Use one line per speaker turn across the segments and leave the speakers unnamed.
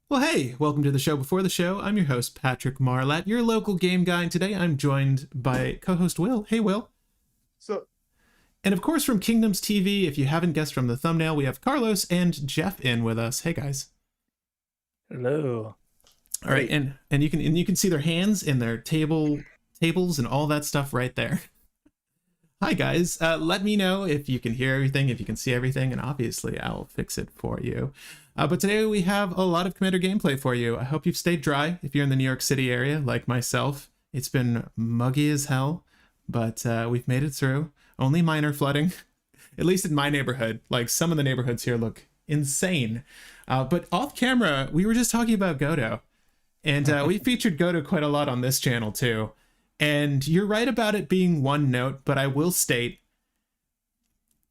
Well, hey, welcome to the show before the show. I'm your host, Patrick Marlatt, your local game guy, and today I'm joined by co-host Will. Hey, Will.
So,
And of course, from Kingdoms TV, if you haven't guessed from the thumbnail, we have Carlos and Jeff in with us. Hey, guys.
Hello.
All right, and you can see their hands and their tables and all that stuff right there. Hi, guys. Let me know if you can hear everything, if you can see everything, and obviously I'll fix it for you. But today we have a lot of Commander gameplay for you. I hope you've stayed dry if you're in the New York City area, like myself. It's been muggy as hell, but we've made it through. Only minor flooding, at least in my neighborhood. Like, some of the neighborhoods here look insane. But off camera, we were just talking about Godot. And we featured Godot quite a lot on this channel, too. And you're right about it being one note, but I will state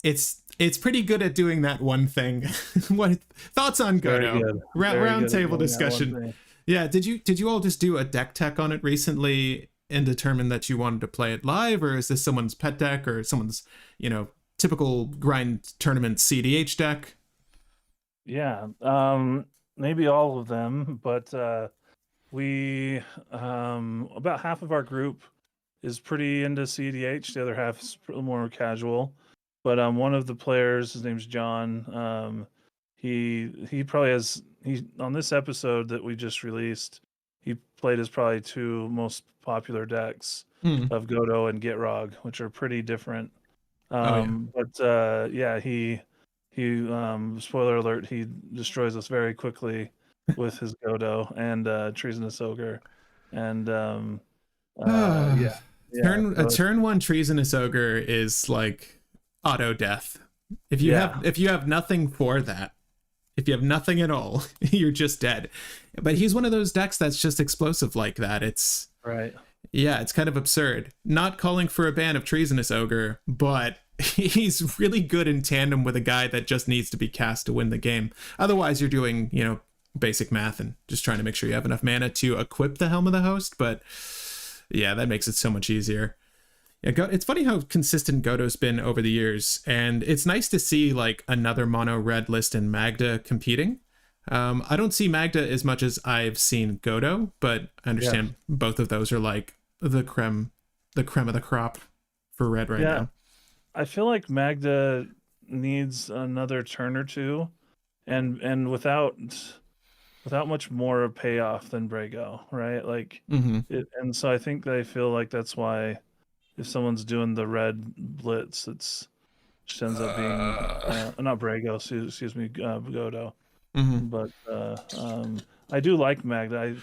it's pretty good at doing that one thing. What thoughts on Godot? Round table discussion. Yeah, did you all just do a deck tech on it recently and determine that you wanted to play it live, or is this someone's pet deck or someone's, typical grind tournament cEDH deck?
Yeah, maybe all of them, but we about half of our group is pretty into cEDH. The other half is more casual. But one of the players, his name's John. He probably has on this episode that we just released. He played his probably two most popular decks of Godot and Gitrog, which are pretty different. But he spoiler alert, he destroys us very quickly with his Godot and Treasonous Ogre, and
a turn one Treasonous Ogre is like auto death. If you have nothing for that, if you have nothing at all, you're just dead. But he's one of those decks that's just explosive like that. It's
right.
Yeah, it's kind of absurd. Not calling for a ban of Treasonous Ogre, but he's really good in tandem with a guy that just needs to be cast to win the game. Otherwise, you're doing, basic math and just trying to make sure you have enough mana to equip the Helm of the Host. But yeah, that makes it so much easier. Yeah, it's funny how consistent Godot's been over the years, and it's nice to see like another mono red list in Magda competing. I don't see Magda as much as I've seen Godot, but I understand both of those are like the creme of the crop for red right now.
I feel like Magda needs another turn or two, and without much more payoff than Brago, right? Like, and so I think they feel like that's why if someone's doing the red blitz, just ends up being not Brago, excuse me, Godot. But I do like Magda.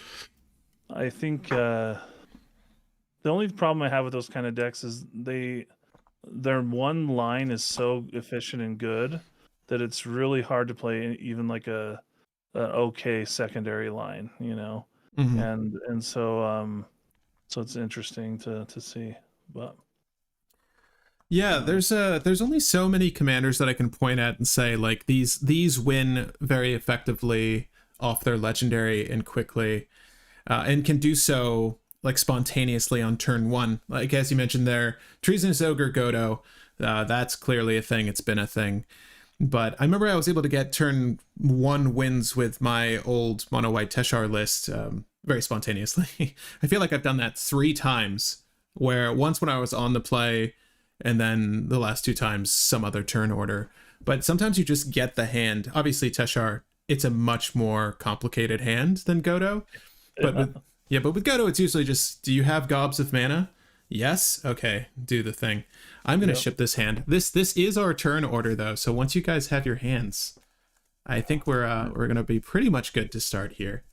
I think the only problem I have with those kind of decks is their one line is so efficient and good that it's really hard to play even like an okay secondary line, and so it's interesting to see. But
yeah, there's only so many commanders that I can point at and say like these win very effectively off their legendary and quickly, and can do so like spontaneously on turn one. Like as you mentioned there, Treasonous Ogre Godot, that's clearly a thing. It's been a thing. But I remember I was able to get turn one wins with my old mono white Teshar list very spontaneously. I feel like I've done that 3 times, where once when I was on the play, and then the last 2 times some other turn order. But sometimes you just get the hand. Obviously Teshar, it's a much more complicated hand than Godot. But with Godot, it's usually just, do you have gobs of mana? Yes? Okay, do the thing. I'm going to ship this hand. This is our turn order, though, so once you guys have your hands, I think we're going to be pretty much good to start here.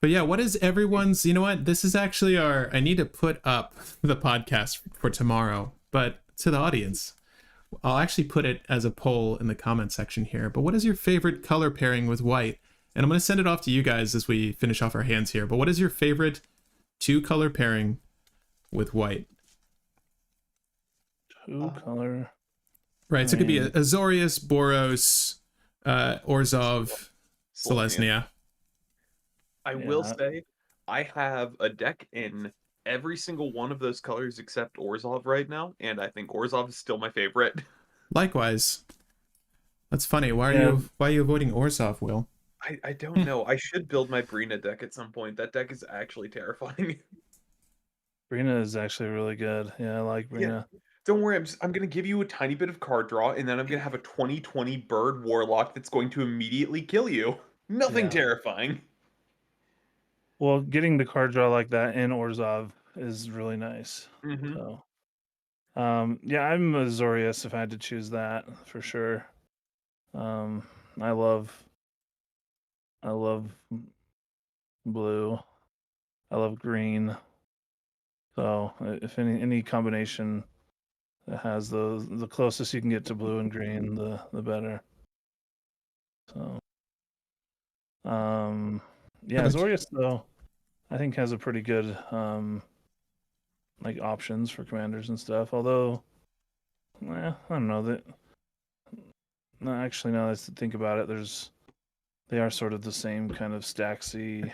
But yeah, what is everyone's... You know what? This is actually I need to put up the podcast for tomorrow, but to the audience. I'll actually put it as a poll in the comment section here. But what is your favorite color pairing with white? And I'm going to send it off to you guys as we finish off our hands here. But what is your favorite 2-color pairing with white?
2-color.
Right, so it could be Azorius, Boros, Orzhov, Selesnya.
I will say, I have a deck in every single one of those colors except Orzhov right now, and I think Orzhov is still my favorite.
Likewise. That's funny. Why are you avoiding Orzhov, Will?
I don't know. I should build my Brina deck at some point. That deck is actually terrifying.
Brina is actually really good. Yeah, I like
Yeah.
Brina.
Don't worry, I'm gonna give you a tiny bit of card draw, and then I'm gonna have a 20/20 bird warlock that's going to immediately kill you. Nothing
Yeah.
terrifying.
Well, getting the card draw like that in Orzhov is really nice.
Mm-hmm.
So, yeah, I'm a Zorius if I had to choose that for sure. Um, I love blue. I love green. So, if any combination that has the closest you can get to blue and green, the better. So, yeah,
about you?
Zorius though, I think has a pretty good like options for commanders and stuff. Although, I don't know that. No, actually, now that I think about it, they are sort of the same kind of stacksy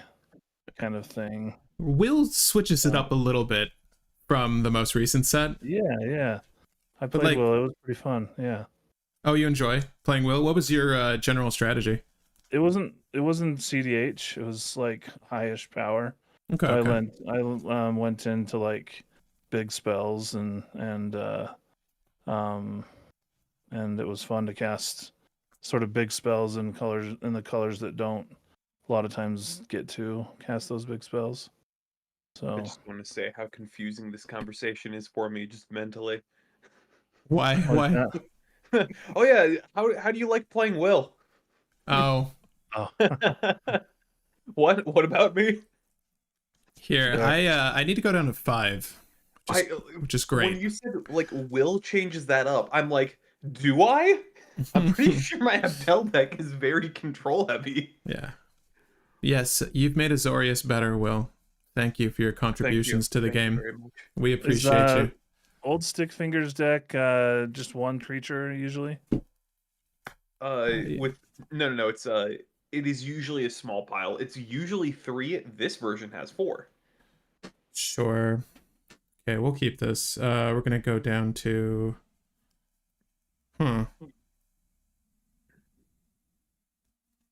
kind of thing.
Will switches it up a little bit from the most recent set.
Yeah. I
But
played
like,
Will. It was pretty fun. Yeah.
oh, you enjoy playing Will? What was your general strategy?
It wasn't cEDH. It was like highish power.
Okay,
So
okay.
I went into like big spells and it was fun to cast sort of big spells in the colors that don't a lot of times get to cast those big spells.
I
So
just want to say how confusing this conversation is for me, just mentally.
Why?
what is
Why?
that?
Oh yeah, how do you like playing Will?
Oh,
Oh,
What about me?
here
yeah.
I need to go down to 5,
I
which is
when
great.
you said like Will changes that up, I'm like, do I? I'm pretty sure my Abdel deck is very control heavy.
Yeah. Yes, you've made Azorius better, Will. Thank you for your
Thank you.
contributions to the
Thank you
game.
very much.
We
Is
appreciate you.
old Stick Fingers deck just one creature usually?
Yeah.
With no, it's it is usually a small pile. It's usually 3. This version has 4.
Sure. Okay, we'll keep this. We're gonna go down to.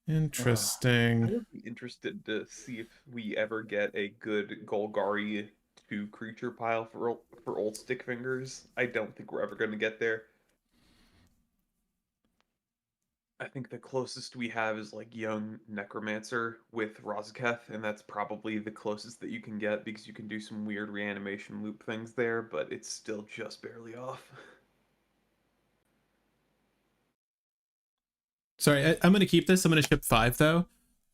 Interesting.
I would be interested to see if we ever get a good Golgari 2 creature pile for old stick fingers. I don't think we're ever going to get there. I think the closest we have is like young Necromancer with Rozaketh, and that's probably the closest that you can get because you can do some weird reanimation loop things there, but it's still just barely off.
Sorry, I'm gonna keep this. I'm gonna ship 5 though.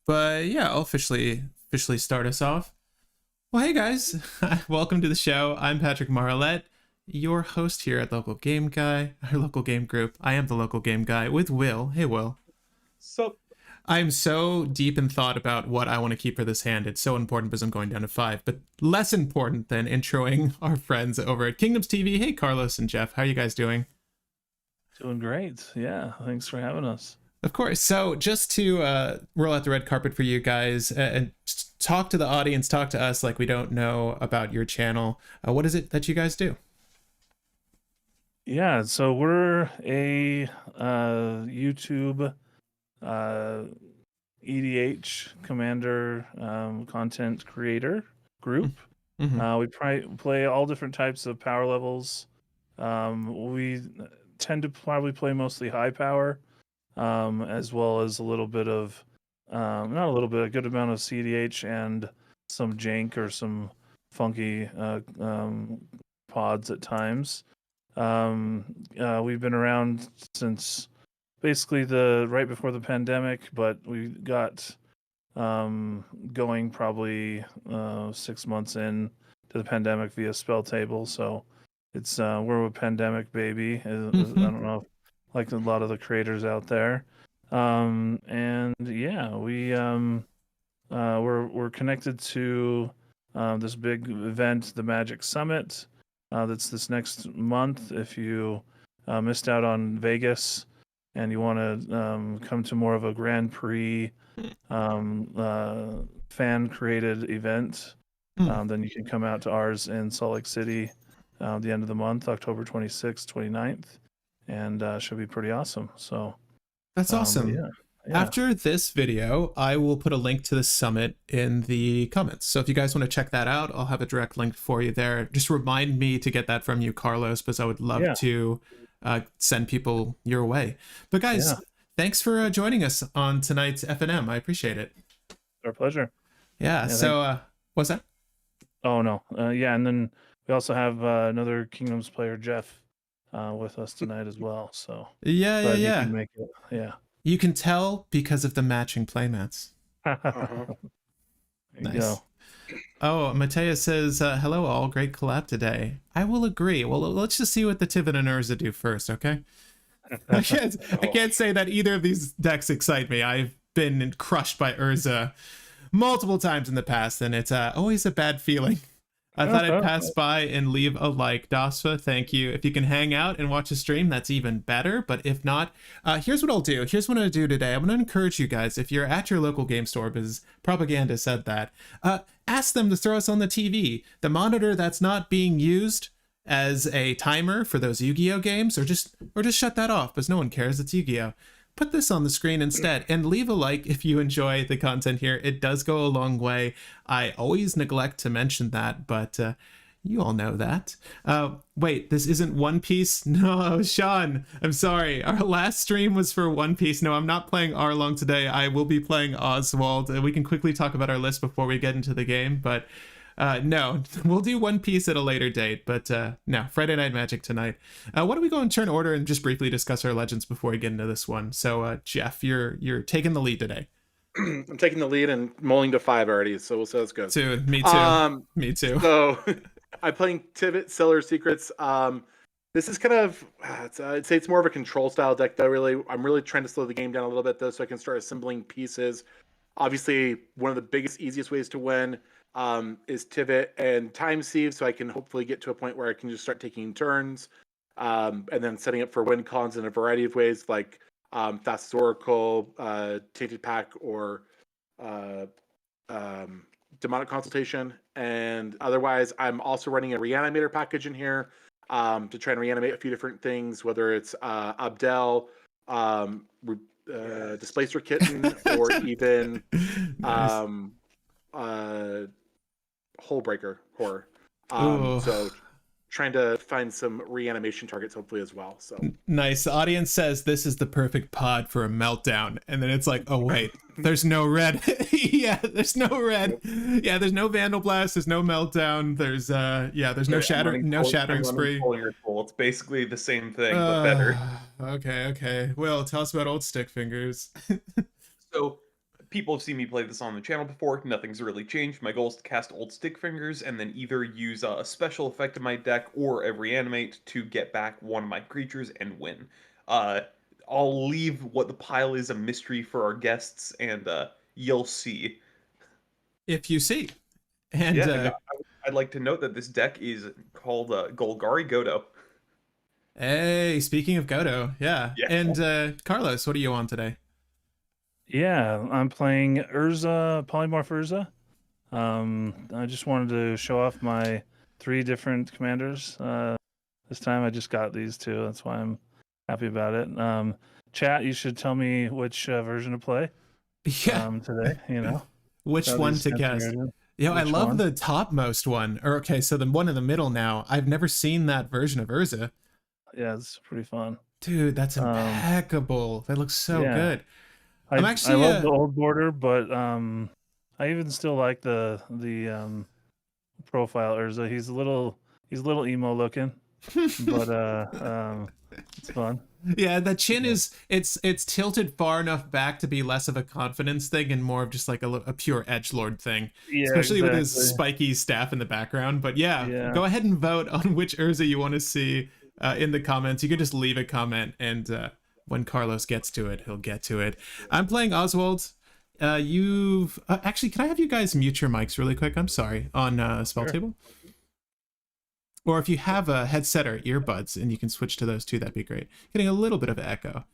But yeah, I'll officially start us off. Well, hey guys, welcome to the show. I'm Patrick Marlette, your host here at Local Game Guy, our local game group. I am the local game guy with Will. Hey, Will.
So
I'm so deep in thought about what I want to keep for this hand. It's so important because I'm going down to 5, but less important than introing our friends over at Kingdoms TV. Hey, Carlos and Jeff, how are you guys doing?
Doing great. Yeah, thanks for having us.
Of course. So just to roll out the red carpet for you guys and talk to the audience, talk to us like we don't know about your channel. What is it that you guys do?
Yeah, so we're a YouTube EDH commander content creator group.
Mm-hmm.
We play all different types of power levels. We tend to probably play mostly high power, as well as a little bit of, not a little bit, a good amount of cEDH and some jank or some funky pods at times. We've been around since basically the right before the pandemic, but we got going probably 6 months in to the pandemic via Spell Table. So it's we're a pandemic baby. I don't know, like a lot of the creators out there. And yeah, we're connected to this big event, the Magic Summit. That's this next month. If you missed out on Vegas and you want to come to more of a Grand Prix fan created event, then you can come out to ours in Salt Lake City the end of the month, October 26th, 29th, and should be pretty awesome. So
That's awesome. After this video, I will put a link to the summit in the comments. So if you guys want to check that out, I'll have a direct link for you there. Just remind me to get that from you, Carlos, because I would love to send people your way. But guys, thanks for joining us on tonight's FNM. I appreciate it.
Our pleasure.
Yeah. So what's that?
Oh, no. And then we also have another Kingdoms player, Jeff, with us tonight as well. So
yeah.
You can make it. Yeah.
You can tell because of the matching playmats.
There you go.
Oh, Matea says, hello all, great collab today. I will agree. Well, let's just see what the Tivin and Urza do first, okay? I can't say that either of these decks excite me. I've been crushed by Urza multiple times in the past, and it's always a bad feeling. I thought I'd pass by and leave a like. Dasva, thank you. If you can hang out and watch a stream, that's even better. But if not, here's what I'll do. Here's what I'll do today. I'm going to encourage you guys, if you're at your local game store, because Propaganda said that, ask them to throw us on the TV. The monitor that's not being used as a timer for those Yu-Gi-Oh games, or just shut that off, because no one cares. It's Yu-Gi-Oh. Put this on the screen instead, and leave a like if you enjoy the content here. It does go a long way. I always neglect to mention that, but you all know that. Wait, this isn't One Piece? No, Sean, I'm sorry. Our last stream was for One Piece. No, I'm not playing Arlong today. I will be playing Oswald. We can quickly talk about our list before we get into the game, but no, we'll do One Piece at a later date, but no, Friday Night Magic tonight. Why don't we go in turn order and just briefly discuss our legends before we get into this one? So, Jeff, you're taking the lead today.
I'm taking the lead and mulling to 5 already, so we'll see how this goes.
Dude, me too. Me too.
So, I'm playing Tivit Cellar Secrets. This is kind of, I'd say it's more of a control style deck, though. I'm really trying to slow the game down a little bit, though, so I can start assembling pieces. Obviously, one of the biggest, easiest ways to win is Tivit and Time Sieve, so I can hopefully get to a point where I can just start taking turns, and then setting up for win cons in a variety of ways, like Fastest Oracle, Tainted Pack, or Demonic Consultation. And otherwise, I'm also running a Reanimator package in here to try and reanimate a few different things, whether it's Abdel, Displacer Kitten, or even Hullbreaker Horror. So trying to find some reanimation targets hopefully as well. So
nice. The audience says this is the perfect pod for a meltdown, and then it's like, oh wait, there's no red. There's no red. Yeah, there's no Vandal Blast, there's no meltdown, there's no shattering spree.
It's basically the same thing but better.
Okay. Well, tell us about Old Stick Fingers.
So people have seen me play this on the channel before. Nothing's really changed. My goal is to cast Old Stick Fingers and then either use a special effect in my deck or a reanimate to get back one of my creatures and win. I'll leave what the pile is a mystery for our guests, and you'll see.
If you see. And
yeah, I'd like to note that this deck is called Golgari Godo.
Hey, speaking of Godo, yeah. And Carlos, what are you on today?
Yeah, I'm playing Urza, Polymorph Urza. I just wanted to show off my 3 different commanders. This time I just got these 2. That's why I'm happy about it. Chat, you should tell me which version to play today,
Which one to cast. I love the topmost one. Or okay, so the one in the middle now. I've never seen that version of Urza.
Yeah, it's pretty fun.
Dude, that's impeccable. That looks so good.
I love the old border, but I even still like the profile Urza. He's a little emo looking, but it's fun.
Yeah, the chin is it's tilted far enough back to be less of a confidence thing and more of just like a pure edgelord thing. Yeah, especially with his spiky staff in the background. But yeah, go ahead and vote on which Urza you want to see in the comments. You can just leave a comment, and when Carlos gets to it, he'll get to it. I'm playing Oswald. You've actually, can I have you guys mute your mics really quick? I'm sorry, on Spell Table. Or if you have a headset or earbuds and you can switch to those too, that'd be great. Getting a little bit of echo.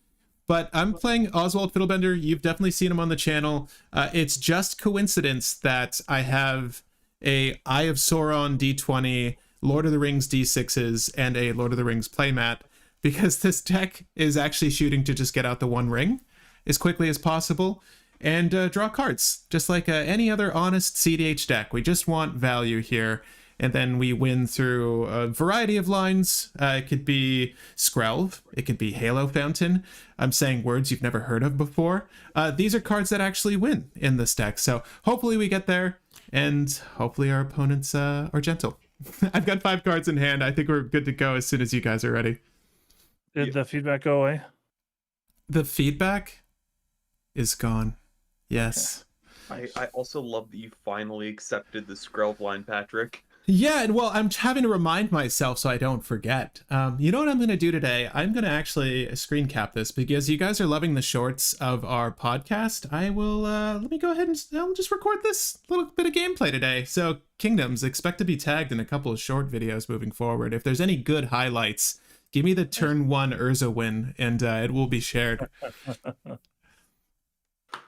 But I'm playing Oswald Fiddlebender. You've definitely seen him on the channel. It's just coincidence that I have a Eye of Sauron D20, Lord of the Rings D6s, and a Lord of the Rings playmat, because this deck is actually shooting to just get out the one ring. as quickly as possible and draw cards, just like any other honest cEDH deck. We just want value here, and then we win through a variety of lines. It could be Skrelv, it could be Halo Fountain. I'm saying words you've never heard of before. These are cards that actually win in this deck, so hopefully we get there, and hopefully our opponents are gentle. I've got 5 cards in hand. I think we're good to go as soon as you guys are ready.
Did the feedback go away?
The feedback is gone. Yes.
I also love that you finally accepted the Skrelv line, Patrick.
Yeah, and well, I'm having to remind myself so I don't forget. You know what I'm going to do today? I'm going to actually screen cap this because you guys are loving the shorts of our podcast. I will, let me go ahead and I'll just record this little bit of gameplay today. So, Kingdoms, expect to be tagged in a couple of short videos moving forward. If there's any good highlights, give me the turn 1 Urza win, and it will be shared.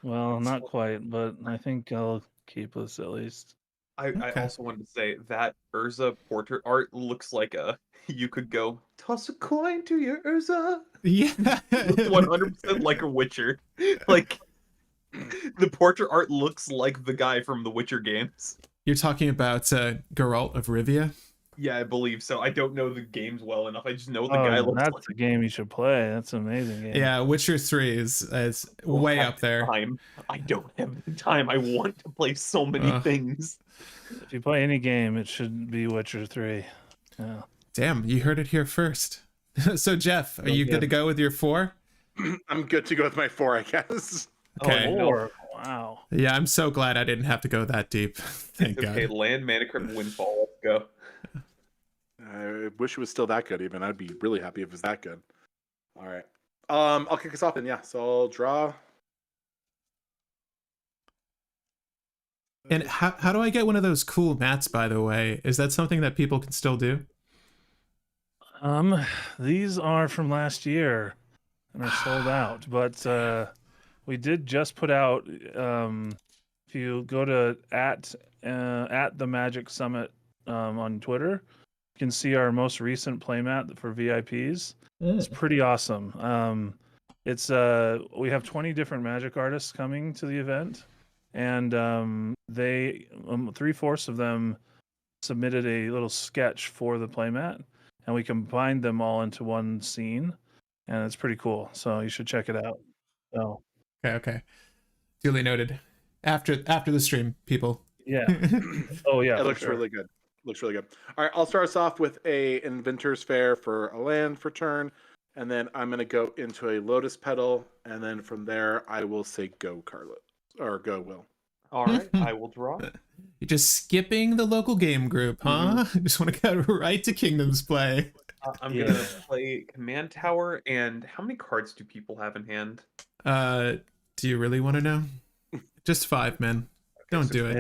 Well, not quite, but I think I'll keep this at least.
I also wanted to say that Urza portrait art looks like you could go toss a coin to your Urza.
Yeah.
100% like a Witcher. Like, the portrait art looks like the guy from the Witcher games.
You're talking about Geralt of Rivia?
Yeah, I believe so. I don't know the games well enough. I just know the guy looks
that's
like.
a game you should play. That's an amazing game.
Yeah, Witcher 3 is way up there.
Time. I don't have the time. I want to play so many things.
If you play any game, it should be Witcher 3. Yeah.
Damn, you heard it here first. So, Jeff, are you good to go with your 4?
I'm good to go with my 4, I guess.
Okay.
Oh,
no. Wow.
Yeah, I'm so glad I didn't have to go that deep. Thank God.
Okay, land, mana crypt, windfall. Let's go.
I wish it was still that good. Even I'd be really happy if it was that good. All right. I'll kick us off then. Yeah. So I'll draw.
And how do I get one of those cool mats, by the way? Is that something that people can still do?
These are from last year and are sold out. But we did just put out. If you go to at the Magic Summit on Twitter, you can see our most recent playmat for VIPs. It's pretty awesome. It's we have 20 different Magic artists coming to the event, and they 3/4 of them submitted a little sketch for the playmat, and we combined them all into one scene, and it's pretty cool. So you should check it out. So
Okay. Duly noted. After the stream, people.
yeah. Oh yeah.
It looks really good. Looks really good. All right, I'll start us off with a Inventor's Fair for a land for turn, and then I'm going to go into a Lotus Petal, and then from there I will say go Carlos, or go Will.
All right, I will draw.
You're just skipping the local game group, huh? Just want to go right to Kingdoms play.
I'm going to play Command Tower, and how many cards do people have in hand?
Do you really want to know? Just 5, man. Don't
so
do it.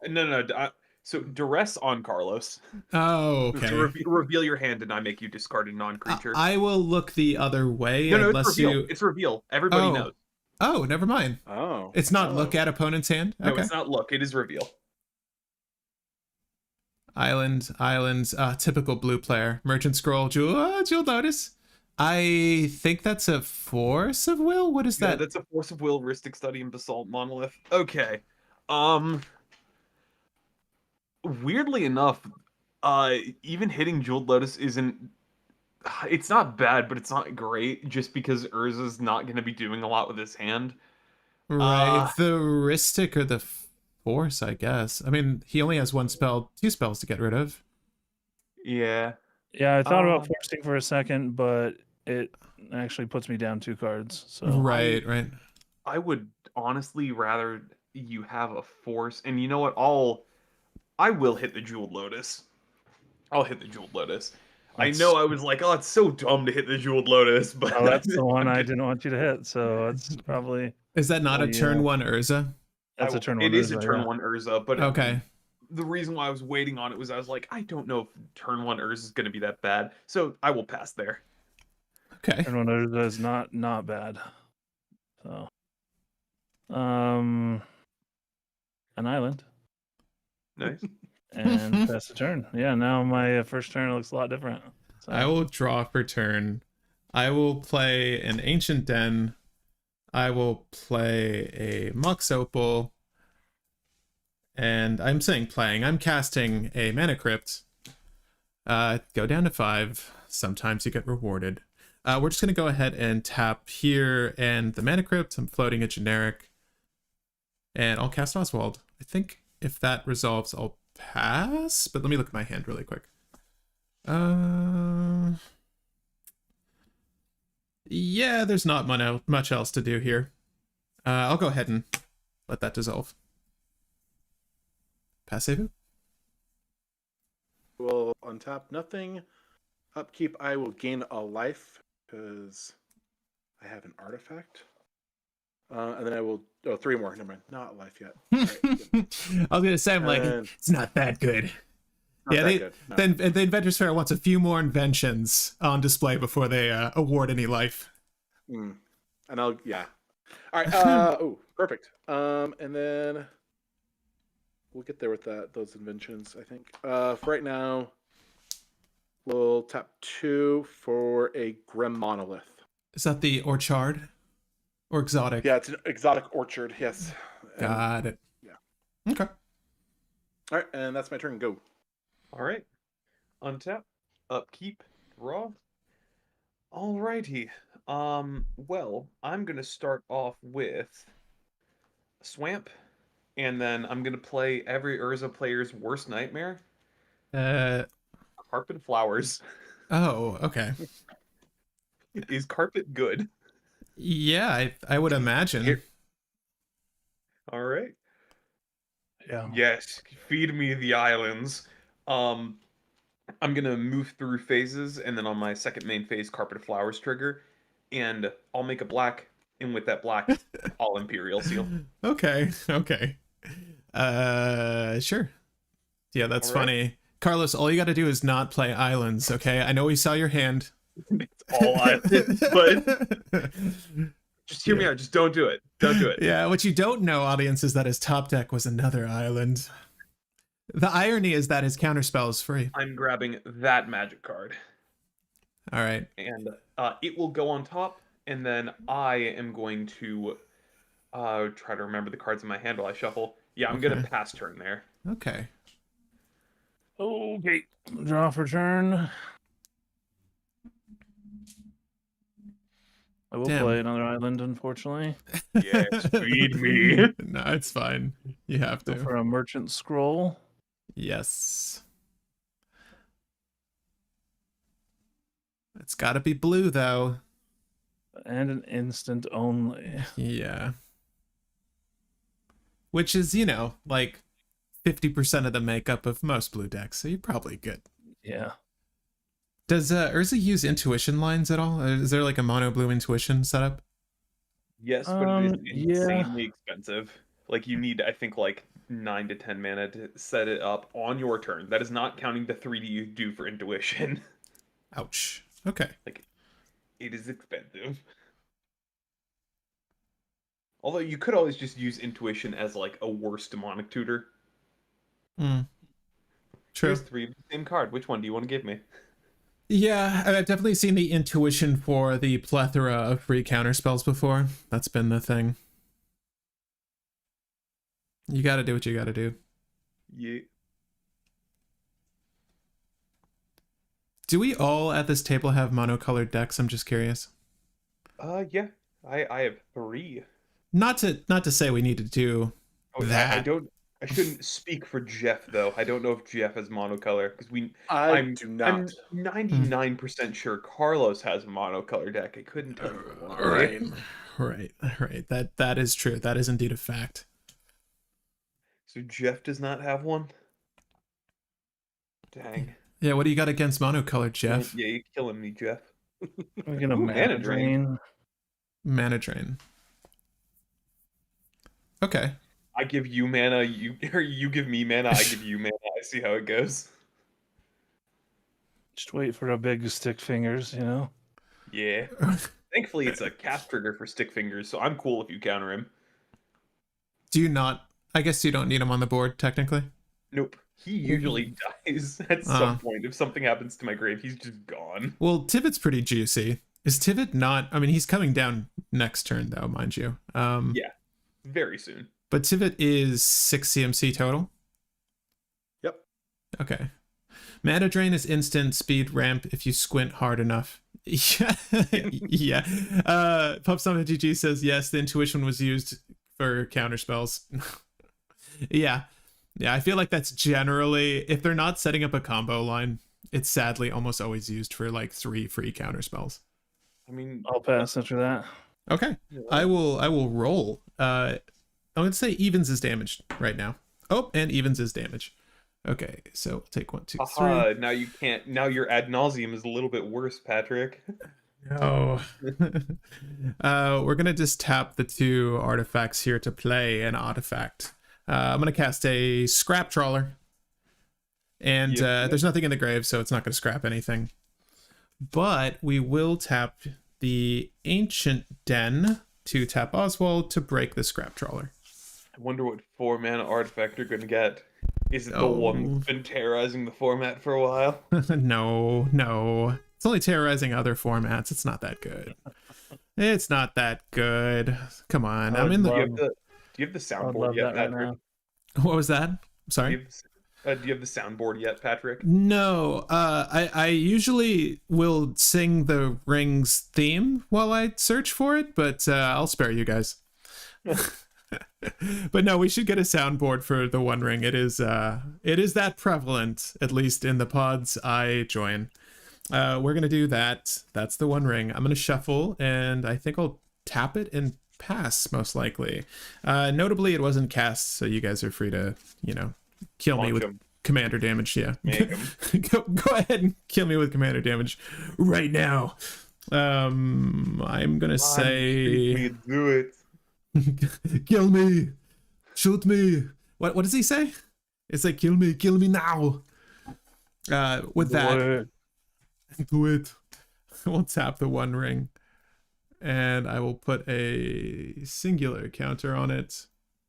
No. So Duress on Carlos.
Oh, okay.
So reveal your hand, and I make you discard a non-creature.
I will look the other way
No,
unless
it's reveal.
you.
It's reveal. Everybody knows.
Oh, never mind.
Oh.
It's not look at opponent's hand?
No,
Okay.
it's not look. It is reveal.
Islands, typical blue player. Merchant Scroll, Jewel Lotus. I think that's a Force of Will? What is that?
That's a Force of Will, Rhystic Study, and Basalt Monolith. Okay. Weirdly enough, even hitting Jeweled Lotus isn't... It's not bad, but it's not great, just because Urza's not going to be doing a lot with his hand.
Right, the Rhystic or the Force, I guess. I mean, he only has 2 spells to get rid of.
Yeah.
Yeah, I thought about forcing for a second, but it actually puts me down 2 cards. So
Right.
I would honestly rather you have a Force, and you know what? I will hit the Jeweled Lotus. I'll hit the Jeweled Lotus. I know I was like, oh, it's so dumb to hit the Jeweled Lotus, but
that's the one I didn't want you to hit. So it's probably.
Is that not a turn 1 Urza?
That's a turn 1.
It is a turn 1 Urza, but
okay.
The reason why I was waiting on it was I was like, I don't know if turn 1 Urza is going to be that bad, so I will pass there.
Okay.
Turn 1 Urza is not bad. So, an island.
Nice.
And pass the turn. Yeah, now my first turn looks a lot different. So.
I will draw for turn. I will play an Ancient Den. I will play a Mox Opal. And I'm saying playing. I'm casting a Mana Crypt. Go down to 5. Sometimes you get rewarded. We're just going to go ahead and tap here and the Mana Crypt. I'm floating a generic. And I'll cast Oswald. I think if that resolves, I'll pass. But let me look at my hand really quick. Yeah, there's not much else to do here. I'll go ahead and let that dissolve. Pass save.
Will untap nothing. Upkeep, I will gain a life because I have an artifact. And then I will 3 more. Never mind, not life yet.
I was gonna say, I'm like, it's not that good.
Good. No.
Then the Inventors Fair wants a few more inventions on display before they award any life.
And I'll All right. Perfect. And then we'll get there with those inventions, I think. For right now, we'll tap 2 for a Grim Monolith.
Is that the Orchard? Or exotic?
Yeah, it's an exotic orchard, yes.
Got it.
Yeah.
Okay.
All right, and that's my turn. Go.
All right. Untap. Upkeep. Draw. Alrighty. Well, I'm going to start off with Swamp. And then I'm going to play every Urza player's worst nightmare. Carpet Flowers.
Oh, okay.
Is carpet good?
Yeah, I would imagine.
Here.
All right.
Yeah.
Yes, feed me the islands. I'm gonna move through phases, and then on my second main phase, Carpet of Flowers trigger, and I'll make a black, and with that black, I'll Imperial Seal.
Okay. Sure. Yeah, that's funny. Carlos, all you got to do is not play islands, okay? I know we saw your hand.
It's all islands, but just hear me out. Just don't do it. Don't do it.
Yeah, what you don't know, audience, is that his top deck was another island. The irony is that his counterspell is free.
I'm grabbing that magic card.
All right.
And it will go on top, and then I am going to try to remember the cards in my hand while I shuffle. Yeah, I'm going to pass turn there.
Okay.
Okay. Draw for turn. I will play another island, unfortunately.
Yes, feed me.
No, it's fine. You have to.
Go for a Merchant Scroll.
Yes. It's got to be blue, though.
And an instant only.
Yeah. Which is, like 50% of the makeup of most blue decks, so you're probably good.
Yeah.
Does Urza use intuition lines at all? Is there like a mono blue intuition setup?
Yes, but it is insanely expensive. Like, you need, I think, like 9 to 10 mana to set it up on your turn. That is not counting the 3D you do for intuition.
Ouch. Okay.
Like, it is expensive. Although you could always just use intuition as like a worse demonic tutor.
True.
Here's 3 of the same card. Which one do you want to give me?
Yeah, I've definitely seen the intuition for the plethora of free counter spells before. That's been the thing. You gotta do what you gotta do.
Yeah.
Do we all at this table have monocolored decks? I'm just curious.
Yeah. I have 3.
Not to say we need to do that.
I shouldn't speak for Jeff though. I don't know if Jeff has monocolor because
I do not.
I'm 99% sure Carlos has a monocolor deck. I couldn't tell you.
Right. That is true. That is indeed a fact.
So Jeff does not have one? Dang.
Yeah, what do you got against monocolored, Jeff?
Yeah, you're killing me, Jeff.
We're gonna mana drain.
Mana drain. Okay.
I give you mana, you give me mana, I give you mana. I see how it goes.
Just wait for a big stick fingers,
Yeah. Thankfully, it's a cast trigger for stick fingers, so I'm cool if you counter him.
Do you not? I guess you don't need him on the board, technically.
Nope. He usually dies at some point. If something happens to my grave, he's just gone.
Well, Tivit's pretty juicy. Is Tivit not? I mean, he's coming down next turn, though, mind you.
Yeah, very soon.
But Tivit is 6 CMC total.
Yep.
Okay. Mana Drain is instant speed ramp if you squint hard enough. Yeah. Yeah. PupStomp.gg says yes, the intuition was used for counter spells. Yeah. Yeah, I feel like that's generally, if they're not setting up a combo line, it's sadly almost always used for like 3 free counter spells.
I mean,
I'll pass after that.
Okay. I will roll. I'm gonna say evens is damaged right now. Oh, and evens is damage. Okay, so we'll take 1, 2, 3.
Now you can't. Now your ad nauseum is a little bit worse, Patrick.
No. We're gonna just tap the 2 artifacts here to play an artifact. I'm gonna cast a scrap trawler, and there's nothing in the grave, so it's not gonna scrap anything. But we will tap the Ancient Den to tap Oswald to break the scrap trawler.
I wonder what 4-mana artifact you're gonna get. Is it the one that's been terrorizing the format for a while?
No. It's only terrorizing other formats. It's not that good. It's not that good. Come on. I'm in the.
Do you have the soundboard yet, Patrick?
Right. What was that? Sorry.
Do you have the soundboard yet, Patrick?
No. I usually will sing the Rings theme while I search for it, but I'll spare you guys. But no, we should get a soundboard for the One Ring. It is that prevalent, at least in the pods I join. We're gonna do that. That's the One Ring. I'm gonna shuffle, and I think I'll tap it and pass, most likely. Notably, it wasn't cast, so you guys are free to, kill me with commander damage. Yeah, go ahead and kill me with commander damage right now. I'm gonna say,
do it.
Kill me, shoot me. What does he say? It's like kill me now. With that, do it. We'll tap the One Ring, and I will put a singular counter on it.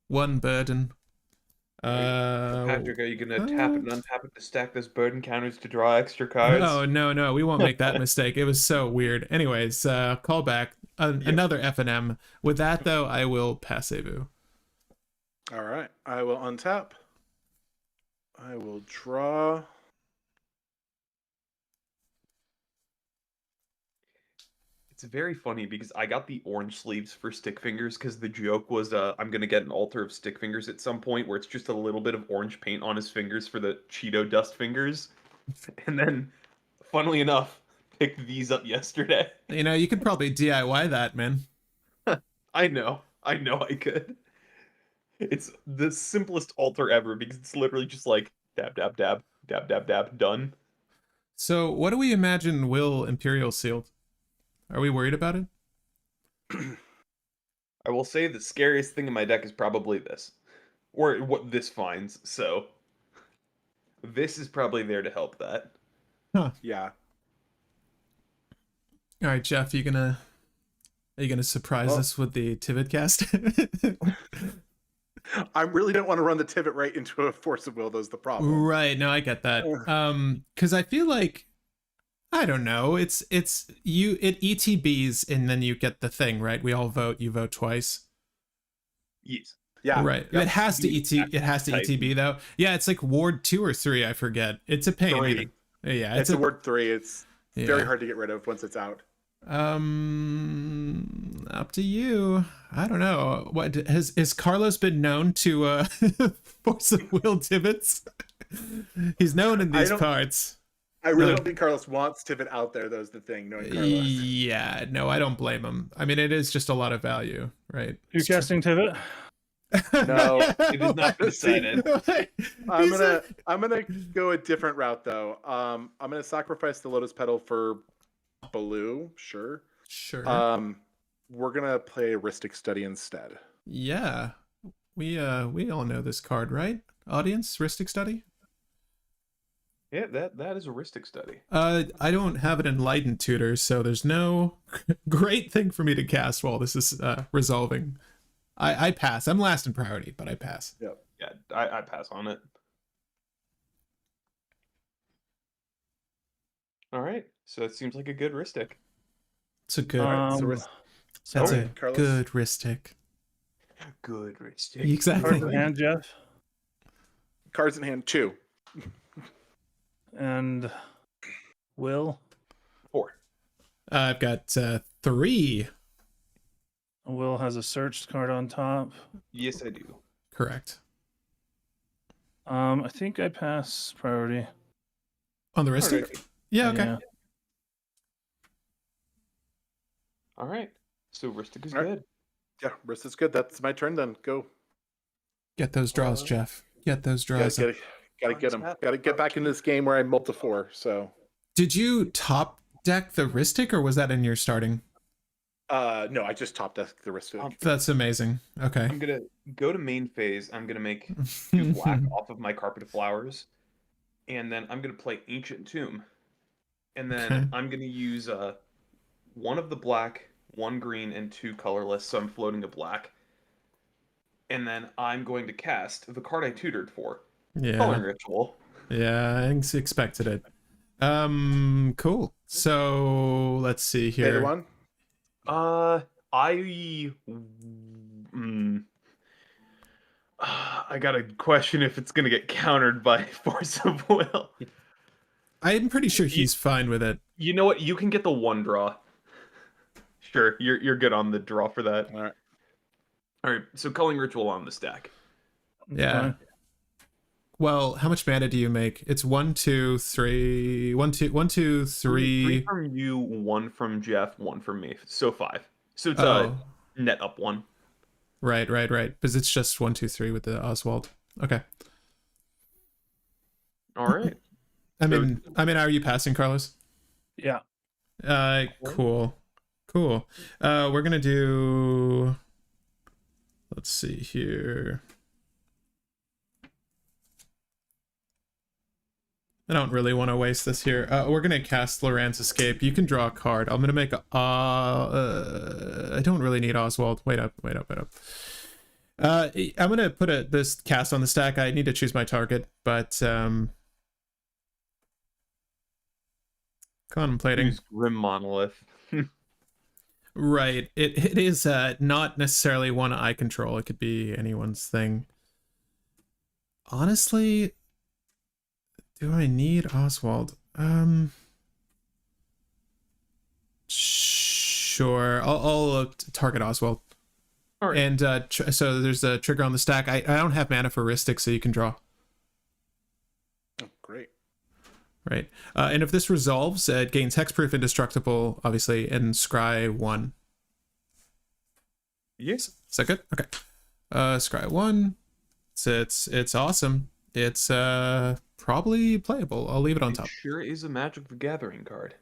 1 burden.
Patrick, are you gonna tap it and untap it to stack those burden counters to draw extra cards?
No, we won't make that mistake. It was so weird. Anyways, call back. Another FNM. With that, though, I will pass-a-vu.
All right. I will untap. I will draw.
It's very funny because I got the orange sleeves for stick fingers because the joke was I'm gonna get an altar of stick fingers at some point where it's just a little bit of orange paint on his fingers for the Cheeto dust fingers. And then, funnily enough, picked these up yesterday.
You could probably DIY that, man.
I know I could. It's the simplest altar ever because it's literally just like dab, dab, dab, dab, dab, dab, done.
So what do we imagine Will Imperial sealed? Are we worried about it?
I will say the scariest thing in my deck is probably this. Or what this finds, so this is probably there to help that.
Huh.
Yeah.
All right, Jeff, are you gonna surprise us with the Tivit cast?
I really don't want to run the Tivit right into a Force of Will, though's the problem.
Right, no, I get that. Because I feel like, I don't know, it ETBs and then you get the thing, right? We all vote, you vote twice.
Yes.
Yeah.
Right. Yep. It has to ETB though. Yeah, it's like Ward 2 or 3, I forget. It's a pain.
3.
Yeah,
it's a Ward 3. It's very hard to get rid of once it's out.
Up to you. I don't know. What has Carlos been known to Force of Will Tivits? He's known in these parts.
I really don't think Carlos wants Tivit out there, though, is the thing, knowing Carlos.
Yeah, no, I don't blame him. I mean, it is just a lot of value, right?
You're casting Tivit?
No,
it is not decided.
I'm gonna go a different route though. I'm gonna sacrifice the Lotus Petal for blue. Sure. We're gonna play Ristic Study instead.
Yeah, we all know this card, right? Audience, Ristic Study.
Yeah, that is a Ristic Study.
I don't have an Enlightened tutor, so there's no great thing for me to cast while this is resolving. I pass. I'm last in priority, but I pass.
Yep.
Yeah, I pass on it. All right, so it seems like a good Ristic.
It's a good.
so
Um,
wrist-
That's
Alright,
a
Carlos.
good wrist tick.
Good, Rich.
Exactly.
cards in hand, Jeff,
Cards in hand 2.
and Will.
4.
I've got 3.
Will has a searched card on top.
Yes, I do.
Correct.
I think I pass priority.
On the wrist
Alright.
tick? Yeah, okay.
Yeah.
All right. So Ristic is
All right.
good.
Yeah, wrist is good. That's my turn then. Go.
Get those draws, Jeff. Get those draws.
Gotta get him. Gotta get back into this game where I'm multi 4. So
Did you top deck the wrist tick, or was that in your starting?
no, I just top deck the wrist.
That's amazing. Okay.
I'm gonna go to main phase. I'm gonna make 2 black off of my Carpet of Flowers, and then I'm gonna play Ancient Tomb, and then
Okay.
I'm gonna use 1 of the black, 1 green, and 2 colorless. So I'm floating a black, and then I'm going to cast the card I tutored for, Coloring
Yeah.
Ritual.
Yeah, I expected it. Cool. So let's see
Beta
here.
1.
I got a question if it's gonna get countered by Force of Will.
I'm pretty sure he's fine with it.
You know what? You can get the 1 draw. Sure, you're good on the draw for that.
All right.
All right, so Culling Ritual on the stack.
Yeah.
Fine.
Well, how much mana do you make? It's 1, 2, 3. 1, 2, 1, 2,
3
3.
from you, 1 from Jeff, 1 from me. So 5. So it's
Oh,
a net up 1.
right. Because it's just 1, 2, 3 with the Oswald. Okay.
All right.
I mean, are you passing, Carlos?
Yeah.
Cool. We're gonna do. Let's see here. I don't really want to waste this here. We're gonna cast Loran's Escape. You can draw a card. I'm gonna make a. I don't really need Oswald. Wait up. I'm gonna put this cast on the stack. I need to choose my target, but contemplating.
Use Grim Monolith.
Right. It is not necessarily one I control. It could be anyone's thing. Honestly, do I need Oswald? Sure. I'll target Oswald.
All right.
And so there's a trigger on the stack. I don't have mana for Ristic, so you can draw.
Oh, great.
Right. And if this resolves, it gains Hexproof, Indestructible, obviously, and Scry 1.
Yes.
Is that good? Okay. Scry 1. It's awesome. It's probably playable. I'll leave it on top.
It sure is a Magic the Gathering card.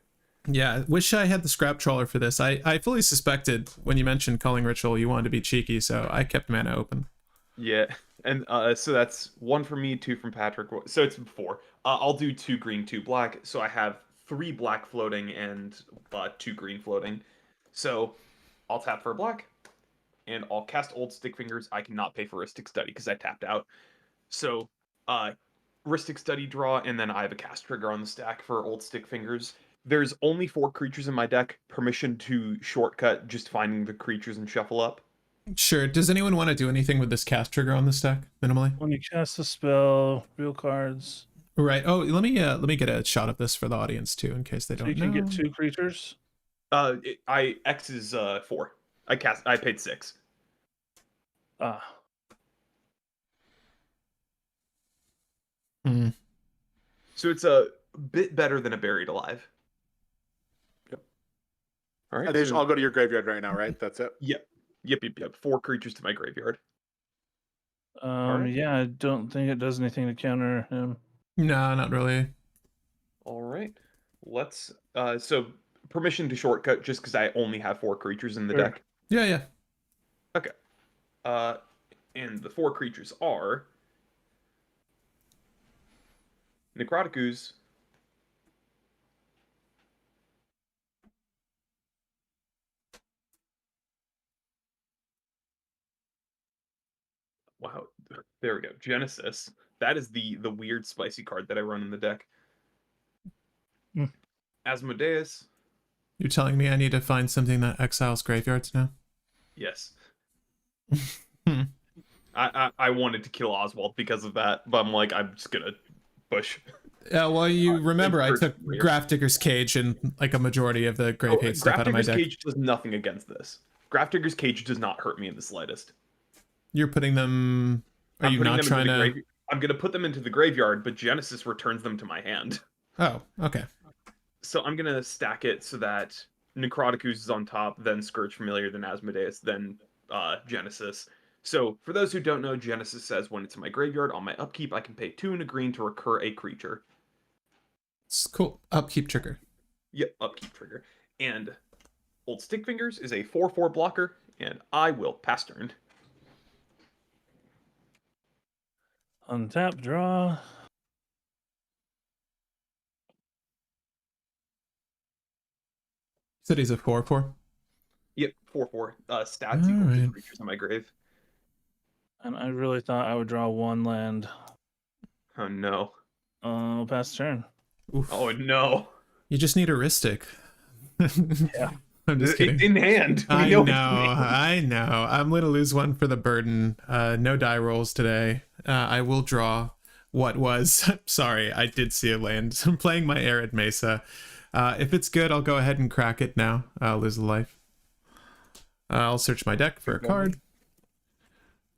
Yeah, wish I had the scrap trawler for this. I fully suspected when you mentioned Culling Ritual you wanted to be cheeky, so I kept mana open.
Yeah, and so that's 1 from me, 2 from Patrick. So it's 4. I'll do 2 green, 2 black. So I have 3 black floating and 2 green floating. So I'll tap for a black, and I'll cast Old Stick Fingers. I cannot pay for Ristic Study because I tapped out. So Ristic Study draw, and then I have a cast trigger on the stack for Old Stick Fingers. There's only 4 creatures in my deck. Permission to shortcut just finding the creatures and shuffle up.
Sure. Does anyone want to do anything with this cast trigger on the stack minimally?
When you cast a spell, real cards.
Right. Oh, let me get a shot of this for the audience too, in case they
So
don't
you can
know.
get 2 creatures.
X is 4. I paid 6.
Ah.
Hmm.
So it's a bit better than a Buried Alive.
Yep.
All right.
And they
so-
all go to your graveyard right now, right? That's it.
Yep. 4 creatures to my graveyard. right.
Yeah, I don't think it does anything to counter him.
No, not really.
All right. Let's so permission to shortcut just because I only have 4 creatures in the
Sure.
deck.
Yeah.
Okay. And the 4 creatures are Necrotic Ooze, wow, there we go. Genesis. That is the weird spicy card that I run in the deck.
Hmm.
Asmodeus,
You're telling me I need to find something that exiles graveyards now?
Yes.
Hmm.
I wanted to kill Oswald because of that, but I'm like, I'm just gonna push.
Yeah, well, you remember I
Search
took
for you.
Grafdigger's Cage and like a majority of the grave hate stuff out of my
Grafdigger's
deck.
Cage does nothing against this. Grafdigger's Cage does not hurt me in the slightest.
You're putting them. Are
I'm
you
putting
not
them
trying
into the
to?
grave. I'm gonna put them into the graveyard, but Genesis returns them to my hand.
Oh, okay.
So I'm gonna stack it so that Necroticus is on top, then Scourge Familiar, then Asmodeus, then Genesis. So for those who don't know, Genesis says when it's in my graveyard on my upkeep, I can pay 2 and a green to recur a creature.
It's cool. Upkeep trigger.
Yep, upkeep trigger. And Old Stick Fingers is a 4/4 blocker, and I will pass turn.
Untap, draw.
Said he's a 4/4.
Yep, 4/4. Stats
All
equal to
right.
creatures in my grave.
And I really thought I would draw 1 land.
Oh no.
Pass turn.
Oof.
Oh no.
You just need a Ristic.
Yeah.
I'm just kidding.
It's in hand.
I
We
know,
it's in hand.
I know. I'm gonna lose one for the burden. No die rolls today. I will draw what was. Sorry, I did see a land. I'm playing my Arid Mesa. If it's good, I'll go ahead and crack it now. I'll lose a life. I'll search my deck for a card.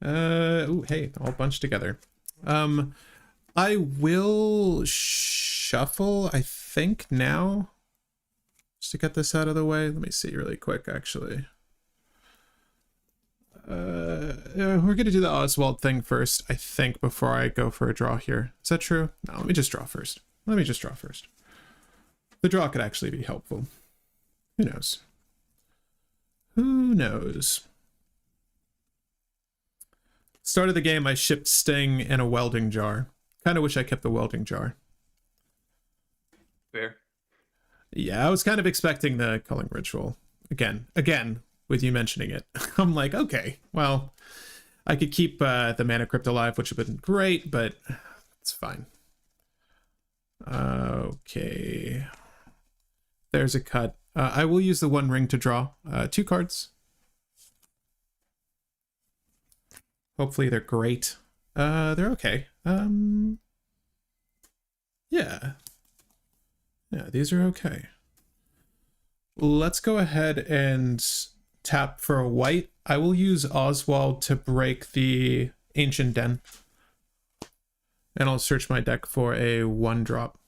Ooh, hey, all bunched together. I will shuffle, I think, now. Just to get this out of the way. Let me see really quick, actually. We're gonna do the Oswald thing first, I think, before I go for a draw here. Is that true? No, let me just draw first. The draw could actually be helpful. Who knows? Who knows? Start of the game, I shipped Sting in a welding jar. Kind of wish I kept the welding jar.
Fair.
Yeah, I was kind of expecting the culling ritual. Again, with you mentioning it. I'm like, okay, well, I could keep the mana crypt alive, which would have been great, but it's fine. Okay. There's a cut. I will use the One Ring to draw 2 cards. Hopefully they're great. They're okay. Yeah. Yeah, these are okay. Let's go ahead and tap for a white. I will use Oswald to break the Ancient Den. And I'll search my deck for a 1-drop.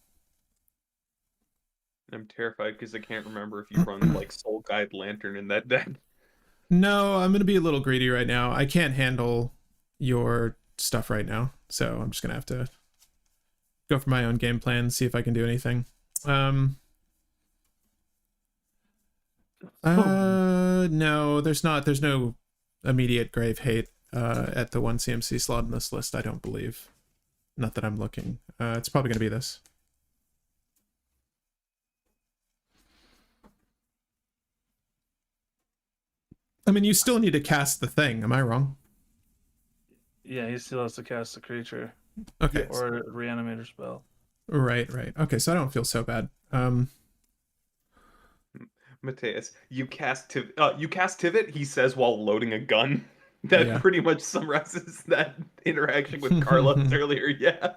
I'm terrified because I can't remember if you run like Soul Guide Lantern in that deck.
No, I'm going to be a little greedy right now. I can't handle your stuff right now. So I'm just going to have to go for my own game plan, see if I can do anything. No, there's no immediate grave hate at the 1 CMC slot in this list, I don't believe. Not that I'm looking. It's probably going to be this. I mean, you still need to cast the thing. Am I wrong?
Yeah, he still has to cast a creature.
Okay.
Or a reanimator spell.
Right. Okay, so I don't feel so bad.
Mateus, you cast Tivit, he says while loading a gun. That
Yeah.
pretty much summarizes that interaction with Carlos earlier, yeah.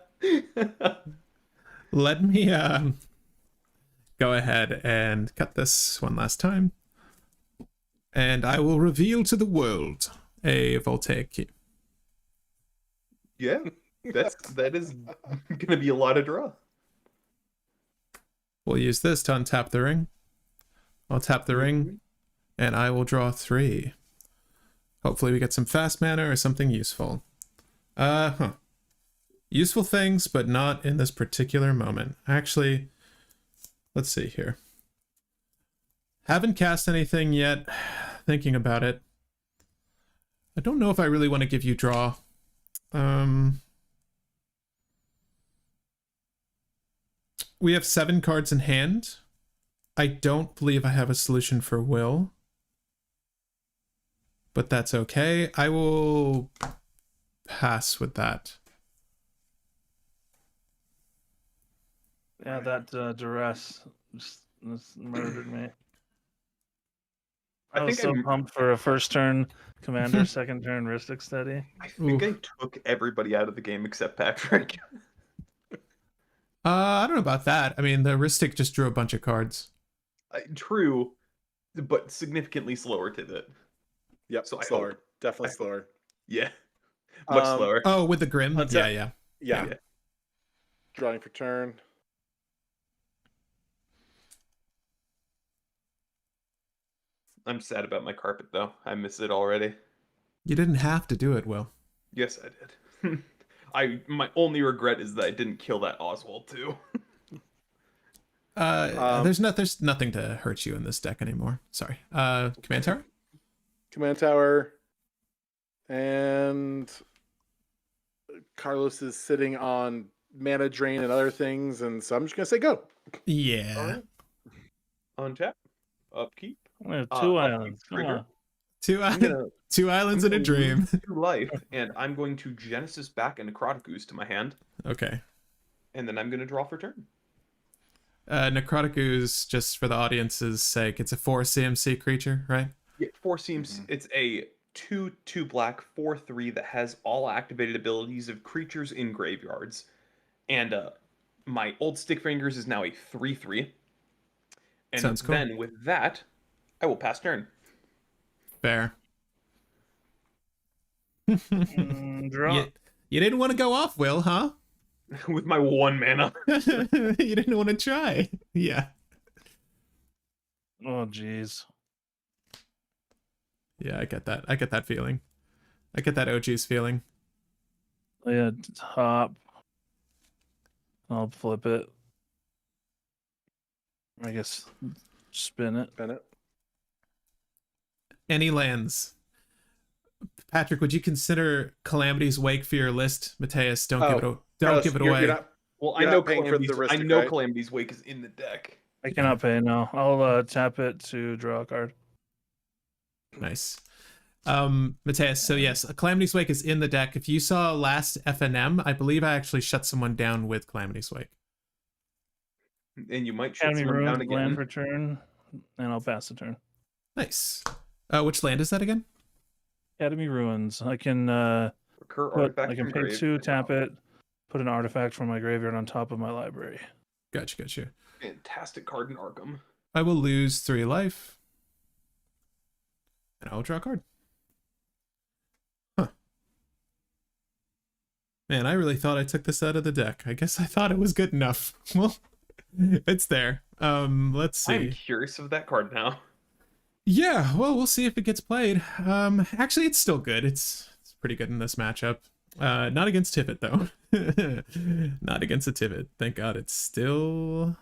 Let me go ahead and cut this one last time. And I will reveal to the world a voltaic key.
Yeah, that is gonna be a lot of draw.
We'll use this to untap the ring. I'll tap the ring, and I will draw 3. Hopefully we get some fast mana or something useful. Useful things, but not in this particular moment. Actually, let's see here. Haven't cast anything yet. Thinking about it. I don't know if I really want to give you draw. We have 7 cards in hand. I don't believe I have a solution for Will. But that's okay. I will pass with that.
Yeah, that duress just murdered me. I was so pumped for a first turn commander, second turn Rhystic Study.
I think I took everybody out of the game except Patrick.
I don't know about that. I mean, the Ristic just drew a bunch of cards.
True, but significantly slower to it.
Yep,
So
slower. Definitely slower.
Yeah, much slower.
Oh, with the Grim? Yeah.
Drawing for turn.
I'm sad about my carpet, though. I miss it already.
You didn't have to do it, Will.
Yes, I did. My only regret is that I didn't kill that Oswald too.
There's nothing to hurt you in this deck anymore. Sorry. Command Tower?
Command Tower. And Carlos is sitting on mana drain and other things, and so I'm just gonna say go.
Yeah.
Right. Untap. Upkeep.
We have two islands. Come on.
Two islands in a dream.
2 life, and I'm going to Genesis back a Necrotic Ooze to my hand.
Okay.
And then I'm going to draw for turn.
Necrotic Ooze, just for the audience's sake, it's a 4 CMC creature, right?
Yeah, 4 CMC. It's a 2/2 black 4/3 that has all activated abilities of creatures in graveyards. And my old Stick Fingers is now a 3/3. And
Sounds cool.
Then with that, I will pass turn.
Fair.
Draw.
You didn't want to go off, Will, huh?
With my 1 mana.
You didn't want to try. Yeah.
Oh, jeez.
Yeah, I get that. I get that feeling. I get that OG's feeling.
Yeah, top. I'll flip it. I guess spin it.
Any lands. Patrick, would you consider Calamity's Wake for your list? Mateus, don't give it away.
I know Calamity's Wake is in the deck.
I cannot pay, no. I'll tap it to draw a card.
Nice. Mateus, so yes, Calamity's Wake is in the deck. If you saw last FNM, I believe I actually shut someone down with Calamity's Wake.
And you might shut someone down again.
Land for turn, and I'll pass the turn.
Nice. Which land is that again?
Academy Ruins. I can pay 2, tap it, put an artifact from my graveyard on top of my library.
Gotcha.
Fantastic card in Arkham.
I will lose 3 life. And I will draw a card. Huh. Man, I really thought I took this out of the deck. I guess I thought it was good enough. Well, it's there. Let's see.
I'm curious of that card now.
Yeah, well, we'll see if it gets played. Actually, it's still good. It's pretty good in this matchup. Not against Tivit, though. Not against a Tivit. Thank God it's still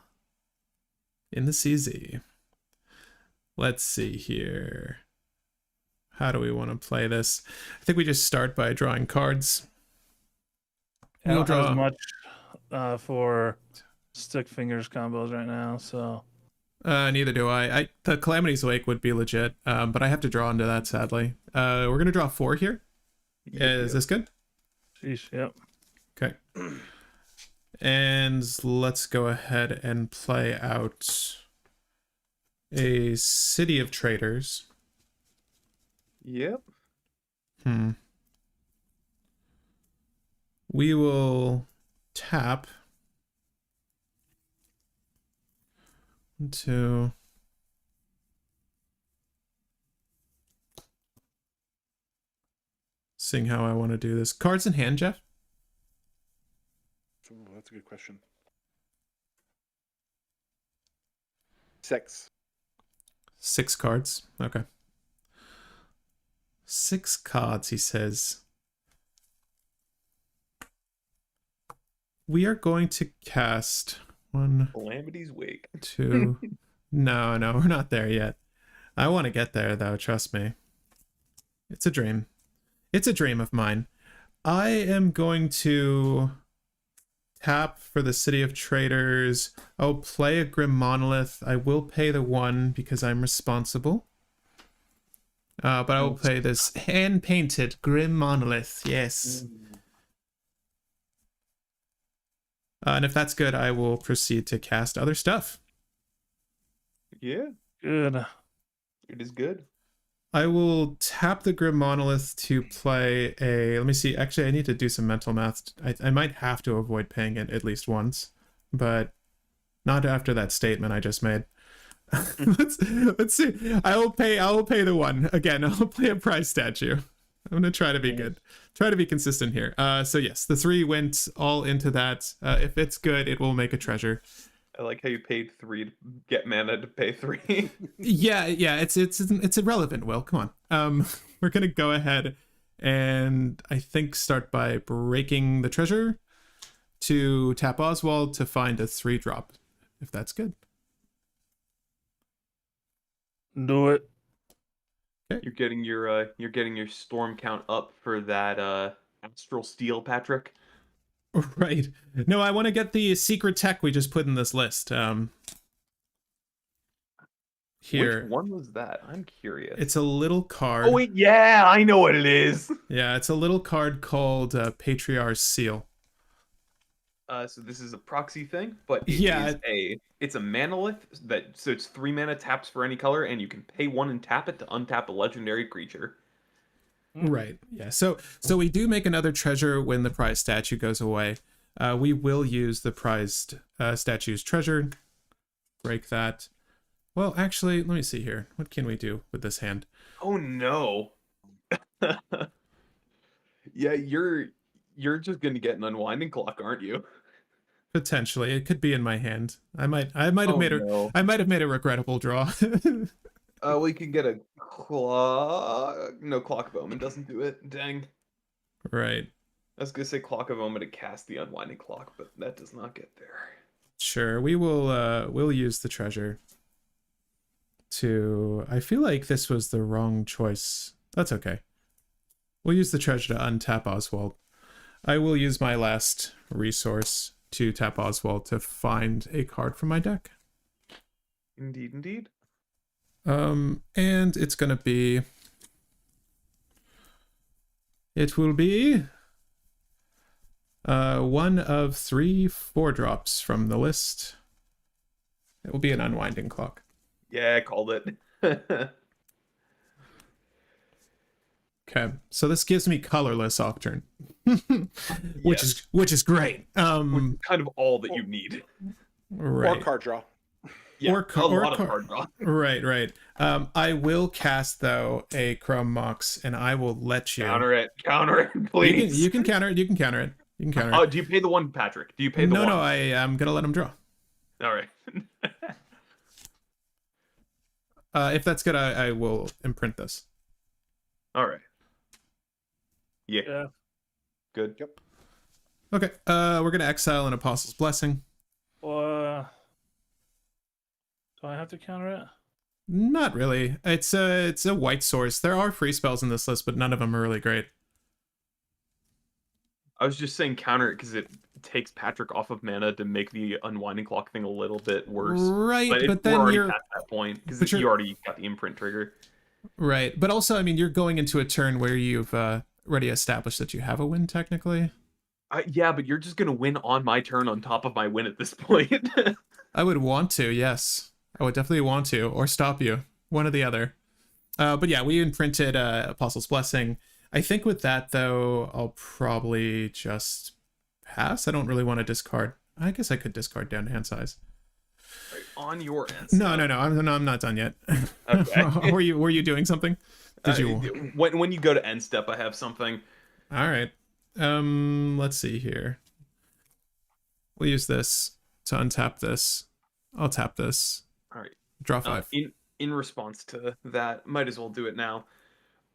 in the CZ. Let's see here. How do we want to play this? I think we just start by drawing cards.
I don't draw as much for Stick Fingers combos right now, so...
Neither do I. The Calamity's Wake would be legit, but I have to draw into that, sadly. We're going to draw 4 here. Is this good?
Sheesh, yep.
Okay. And let's go ahead and play out a City of Traders.
Yep.
We will tap... 1, 2. Seeing how I want to do this. Cards in hand, Jeff?
Ooh, that's a good question. 6.
6 cards. Okay. 6 cards, he says. We are going to cast 1.
Calamity's Wake.
2. No, we're not there yet. I want to get there, though. Trust me. It's a dream. It's a dream of mine. I am going to tap for the City of Traders. I'll play a Grim Monolith. I will pay the 1 because I'm responsible. But I will play this hand-painted Grim Monolith. Yes. And if that's good, I will proceed to cast other stuff.
Yeah.
Good.
It is good.
I will tap the Grim Monolith to play a... Let me see. Actually, I need to do some mental math. I might have to avoid paying it at least once, but not after that statement I just made. let's see. I will pay the one. Again, I'll play a prize statue. I'm gonna try to be good. Try to be consistent here. So yes, the 3 went all into that. If it's good, it will make a treasure.
I like how you paid 3 to get mana to pay 3.
Yeah, it's irrelevant, Will. Come on. We're gonna go ahead and I think start by breaking the treasure to tap Oswald to find a 3-drop, if that's good.
Do it.
You're getting your storm count up for that astral steel, Patrick.
Right. No, I want to get the secret tech we just put in this list. Here.
Which one was that? I'm curious.
It's a little card.
Oh wait, yeah, I know what it is.
Yeah, it's a little card called Patriarch's Seal.
So this is a proxy thing, but
Yeah.
it's a manolith so it's 3 mana, taps for any color, and you can pay 1 and tap it to untap a legendary creature.
Right. Yeah. So we do make another treasure when the prize statue goes away. We will use the prized statue's treasure. Break that. Well, actually, let me see here. What can we do with this hand?
Oh no. Yeah, you're just gonna get an unwinding clock, aren't you?
Potentially, it could be in my hand. I might have made
no.
I might have made a regrettable draw.
We can get a clock. No, Clock of Omen doesn't do it. Dang.
Right.
I was gonna say Clock of Omen to cast the unwinding clock, but that does not get there.
Sure, we will. We'll use the treasure. I feel like this was the wrong choice. That's okay. We'll use the treasure to untap Oswald. I will use my last resource to tap Oswald to find a card from my deck.
Indeed, indeed.
And it's gonna be... It will be... one of 3 4-drops from the list. It will be an unwinding clock.
Yeah, I called it.
Okay, so this gives me colorless Octurne, which is great.
Kind of all that you need.
Right.
Or card draw.
Yeah,
Or
a lot of card draw.
Right. I will cast though a Chrome Mox, and I will let you
Counter it, please.
You can counter it. You can counter it.
Do you pay the 1, Patrick? Do you pay the 1?
No, I am gonna let him draw.
All right.
If that's good, I will imprint this.
All right. Yeah. Good.
Yep.
Okay. We're gonna exile an Apostle's Blessing.
Do I have to counter it?
Not really. It's a white source. There are free spells in this list, but none of them are really great.
I was just saying counter it because it takes Patrick off of mana to make the unwinding clock thing a little bit worse.
Right, but
we're
then
already
you're
past that point because you already got the imprint trigger.
Right, but also, I mean, you're going into a turn where you've already established that you have a win, technically.
Yeah, but you're just gonna win on my turn on top of my win at this point.
I would want to, yes. I would definitely want to, or stop you. One or the other. But yeah, we imprinted Apostle's Blessing. I think with that, though, I'll probably just pass. I don't really want to discard. I guess I could discard down to hand size.
Right, on your end.
No, I'm not done yet.
Okay.
were you doing something? Did you?
When you go to end step, I have something.
All right. Let's see here. We'll use this to untap this. I'll tap this.
All right.
Draw 5.
In response to that, might as well do it now.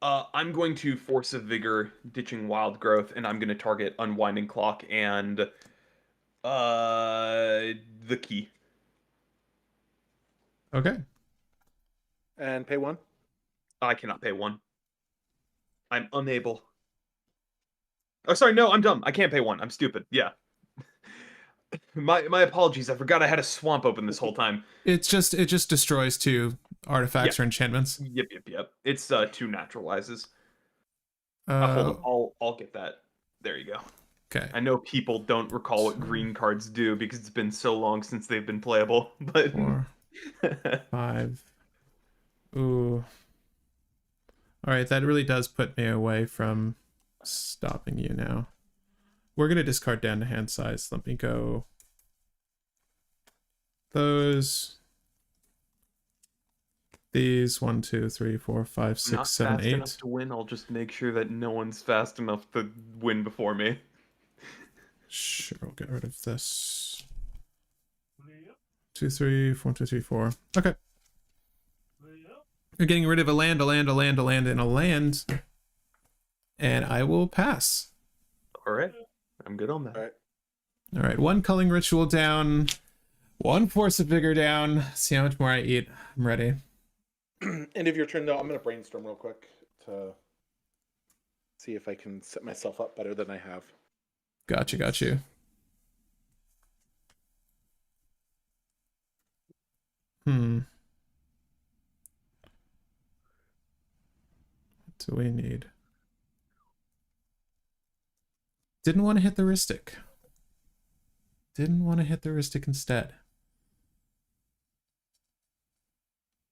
I'm going to Force of Vigor, ditching Wild Growth, and I'm going to target Unwinding Clock and the key.
Okay.
And pay 1?
I cannot pay 1. I'm unable. Oh, sorry, no, I'm dumb. I can't pay 1. I'm stupid. Yeah. My apologies. I forgot I had a swamp open this whole time.
It just destroys 2 artifacts or enchantments.
Yep. It's 2 naturalizes. Hold on. I'll get that. There you go.
Okay.
I know people don't recall what green cards do because it's been so long since they've been playable, but
4, 5. Ooh. All right, that really does put me away from stopping you now. We're going to discard down to hand size. Let me go those. These 1, 2, 3, 4, 5, 6,
Not
7,
fast
8.
enough to win. I'll just make sure that no one's fast enough to win before me.
Sure, we'll get rid of this. 2, 3, 4, 2, 3, 4. Okay. You're getting rid of a land, a land, a land, a land, and a land. And I will pass.
All right, I'm good on that.
All right.
All right, 1 culling ritual down. 1 force of vigor down. See how much more I eat. I'm ready.
End of your turn, though. I'm going to brainstorm real quick to see if I can set myself up better than I have.
Got you. What do we need? Didn't want to hit the Ristic. Instead.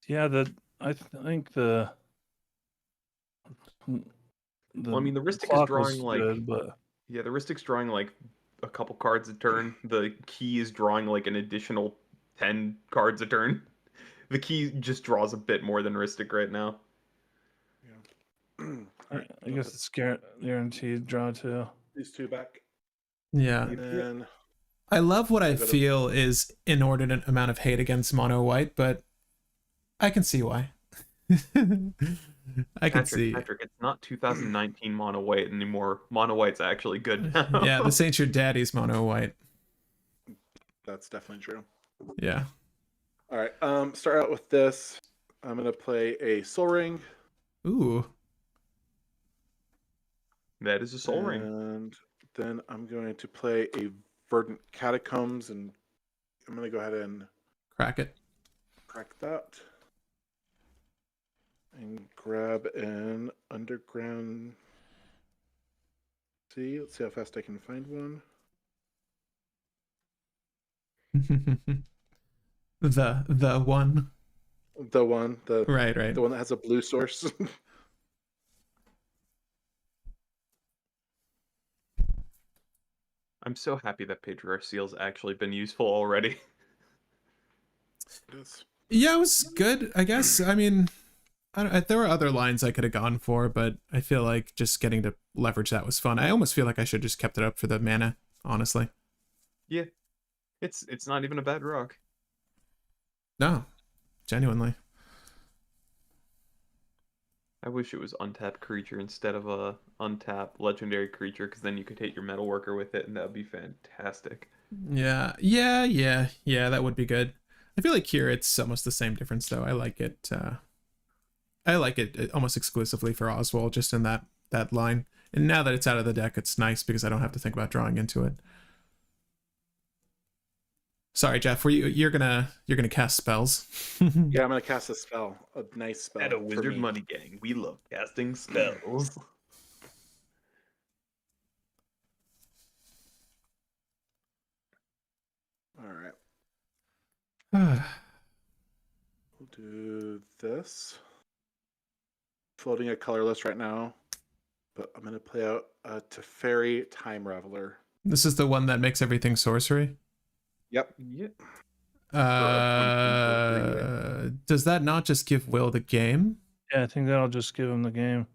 Yeah, I think the
Well, I mean, the Ristic is
clock
drawing
was
like
good, but
yeah, the Ristic's drawing like a couple cards a turn. The key is drawing like an additional 10 cards a turn. The key just draws a bit more than Ristic right now.
Yeah. All right.
I guess it's guaranteed draw too.
These 2 back.
Yeah.
And then
I love what I
I've got a-
feel is inordinate amount of hate against mono white, but I can see why. I can see.
Patrick, it's not 2019 mono white anymore. Mono white's actually good now.
Yeah, this ain't your daddy's mono white.
that's definitely true.
Yeah.
All right. Start out with this. I'm going to play a Soul Ring.
Ooh.
That is a soul ring.
And then I'm going to play a Verdant Catacombs, and I'm going to go ahead and
Crack it.
crack that. And grab an Underground Sea. Let's see how fast I can find one.
the one.
The one.
Right.
The one that has a blue source.
I'm so happy that Patriarch Seal's actually been useful already.
Yeah, it was good, I guess. I mean, there were other lines I could have gone for, but I feel like just getting to leverage that was fun. I almost feel like I should just kept it up for the mana, honestly.
Yeah. It's not even a bad rock.
No, genuinely.
I wish it was untapped creature instead of a untapped legendary creature, because then you could hit your metalworker with it, and that would be fantastic.
Yeah, that would be good. I feel like here it's almost the same difference, though. I like it almost exclusively for Oswald, just in that line. And now that it's out of the deck, it's nice because I don't have to think about drawing into it. Sorry, Jeff. You're gonna cast spells?
Yeah, I'm gonna cast a spell, a nice spell.
At a
for
Wizard
me.
Money Gang, we love casting spells.
All right. We'll do this. Floating a colorless right now, but I'm gonna play out a Teferi Time Raveler.
This is the one that makes everything sorcery.
Yep.
Yep.
Does that not just give Will the game?
Yeah, I think that'll just give him the game.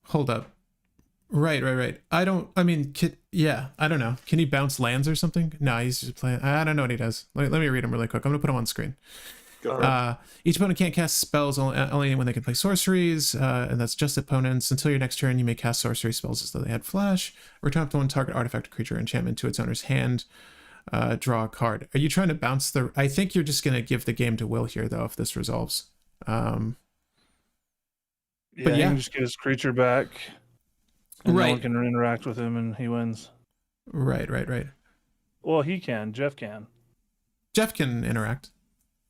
Hold up. Right. I don't know. Can he bounce lands or something? No, he's just playing. I don't know what he does. Let me read him really quick. I'm going to put him on screen. Each opponent can't cast spells only when they can play sorceries, and that's just opponents. Until your next turn, you may cast sorcery spells as though they had flash. Return up to one target artifact, creature, enchantment to its owner's hand. Draw a card. Are you trying to bounce the... I think you're just going to give the game to Will here, though, if this resolves.
But yeah, he can just get his creature back. And no one can interact with him, and he wins.
Right.
Well, he can. Jeff can.
Jeff can interact.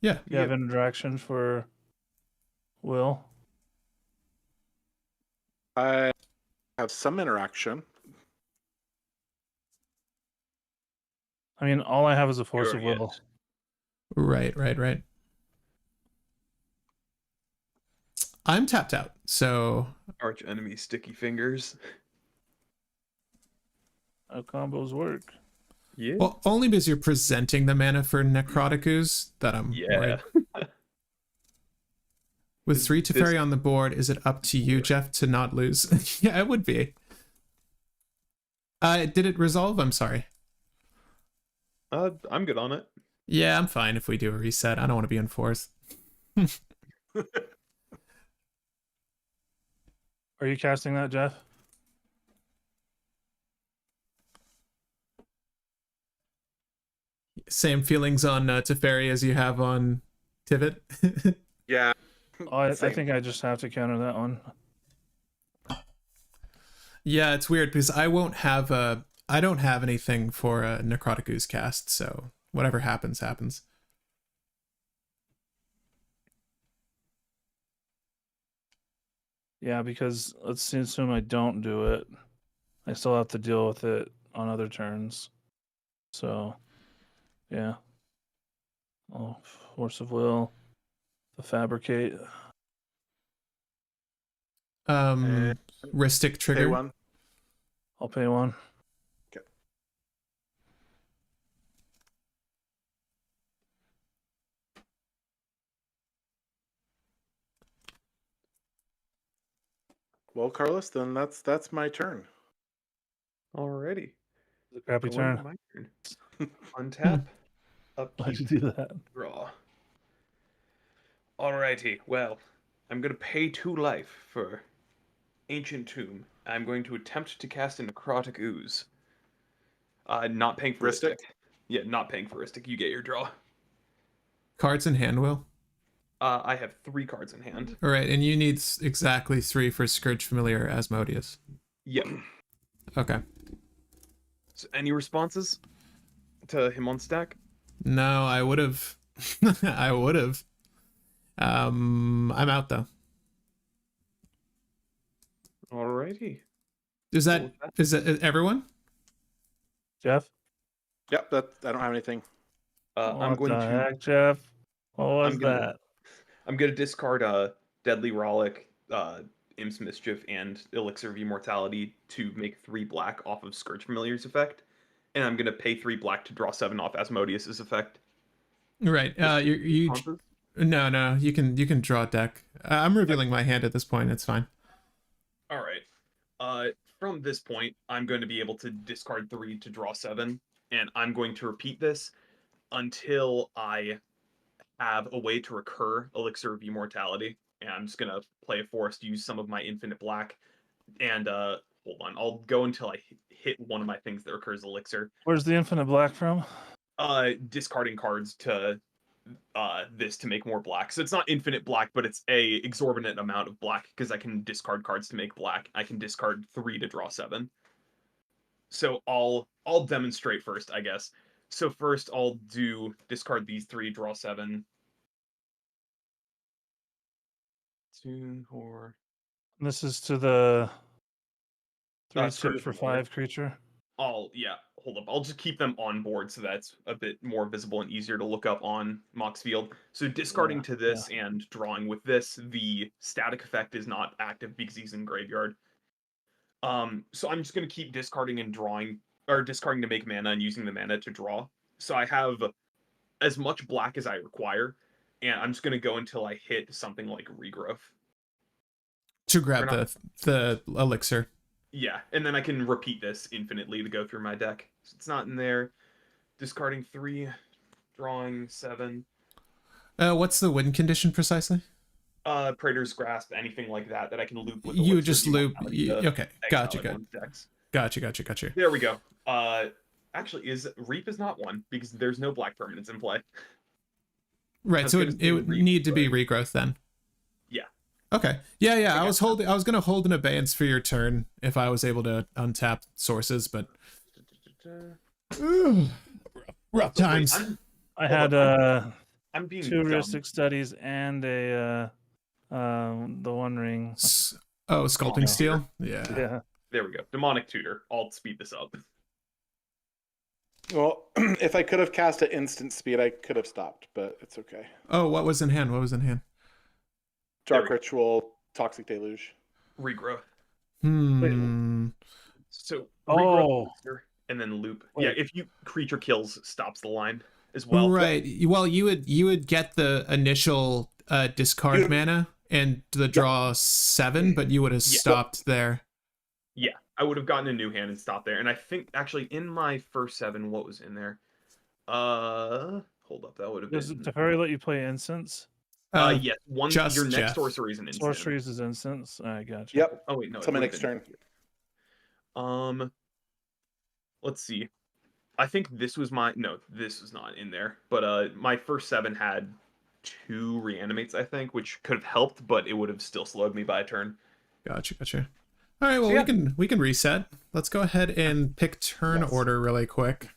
Yeah.
You have interaction for Will?
I have some interaction.
I mean, all I have is a force of will.
Right. I'm tapped out, so
Arch enemy sticky fingers.
How combos work.
Yeah.
well, only because you're presenting the mana for Necrotic Ooze that I'm worried. With 3 Teferi on the board, is it up to you, Jeff, to not lose? Yeah, it would be. Did it resolve? I'm sorry.
I'm good on it.
Yeah, I'm fine if we do a reset. I don't want to be in 4th.
Are you casting that, Jeff?
Same feelings on Teferi as you have on Tivit.
Yeah.
Oh, I think I just have to counter that one.
Yeah, it's weird because I don't have anything for a Necrotic Ooze cast, so whatever happens, happens.
Yeah, because let's assume I don't do it. I still have to deal with it on other turns. So, yeah. Oh, Force of Will, the Fabricate.
Ristic
Pay
trigger.
1.
I'll pay 1.
Okay. Well, Carlos, then that's my turn.
Alrighty.
The crappy
Going
turn.
my turn. Untap.
Why'd
Upkeep.
you do that?
Draw. Alrighty. Well, I'm gonna pay 2 life for Ancient Tomb. I'm going to attempt to cast a Necrotic Ooze. Not paying for a
Ristic?
stick. Yeah, not paying for a stick. You get your draw.
Cards in hand, Will.
I have 3 cards in hand.
All right, and you need exactly 3 for Scourge Familiar Asmodeus.
Yep.
Okay.
So any responses to him on stack?
No, I would have. I would have. I'm out though.
Alrighty.
Is that everyone?
Jeff?
Yep, I don't have anything.
I'm going to.
Heck, Jeff? What was
I'm gonna,
that?
I'm gonna discard Deadly Rollick, Imps Mischief, and Elixir of Immortality to make 3 black off of Scourge Familiar's effect, and I'm gonna pay 3 black to draw 7 off Asmodeus's effect.
Right. No. You can draw a deck. I'm revealing my hand at this point. It's fine.
All right. From this point, I'm going to be able to discard 3 to draw 7, and I'm going to repeat this until I have a way to recur Elixir of Immortality. And I'm just gonna play a forest, use some of my infinite black, and hold on. I'll go until I hit one of my things that recurs Elixir.
Where's the infinite black from?
Discarding cards to this to make more black. So it's not infinite black, but it's a exorbitant amount of black because I can discard cards to make black. I can discard 3 to draw 7. So I'll demonstrate first, I guess. So first I'll discard these 3, draw 7. 2 or
This is to the 3
Scourge
2 for
Familiar.
5 creature.
Hold up. I'll just keep them on board so that's a bit more visible and easier to look up on Mox Field. So discarding to this and drawing with this, the static effect is not active because he's in graveyard. So I'm just gonna keep discarding and drawing, or discarding to make mana and using the mana to draw. So I have as much black as I require, and I'm just gonna go until I hit something like Regrowth.
To grab the elixir.
Yeah, and then I can repeat this infinitely to go through my deck. So it's not in there. Discarding 3, drawing 7.
What's the win condition precisely?
Praetor's Grasp, anything like that I can loop with.
You just loop. Okay, gotcha.
There we go. Actually, Reap is not one because there's no black permanents in play.
Right, so it would need to be Regrowth then.
Yeah.
Okay. Yeah. I was gonna hold an abeyance for your turn if I was able to untap sources, but rough times.
I had
I'm being
2
dumb.
Ristic Studies and a the One Ring.
Sculpting Steel. Yeah.
There we go. Demonic Tutor. I'll speed this up.
Well, if I could have cast at instant speed, I could have stopped, but it's okay.
Oh, what was in hand?
Dark Ritual, Toxic Deluge.
Regrowth. So regrowth
Oh,
booster, and then loop.
Wait.
Yeah, if you creature kills, stops the line as well.
Right. Well, you would get the initial discard mana and the draw 7, but you would have stopped there.
Yeah, I would have gotten a new hand and stopped there. And I think actually in my first 7, what was in there? Hold up, that would have
does
been.
Teferi let you play instance?
Yes, one.
just
Your next
Jeff.
sorcery is an instant.
Sorceries is instance. I gotcha.
Yep.
Oh wait, no.
Till my next turn.
Let's see. I think this was my this was not in there. But my first 7 had 2 reanimates, I think, which could have helped, but it would have still slowed me by a turn.
Gotcha. All right, well, we can reset. Let's go ahead and pick turn order really quick.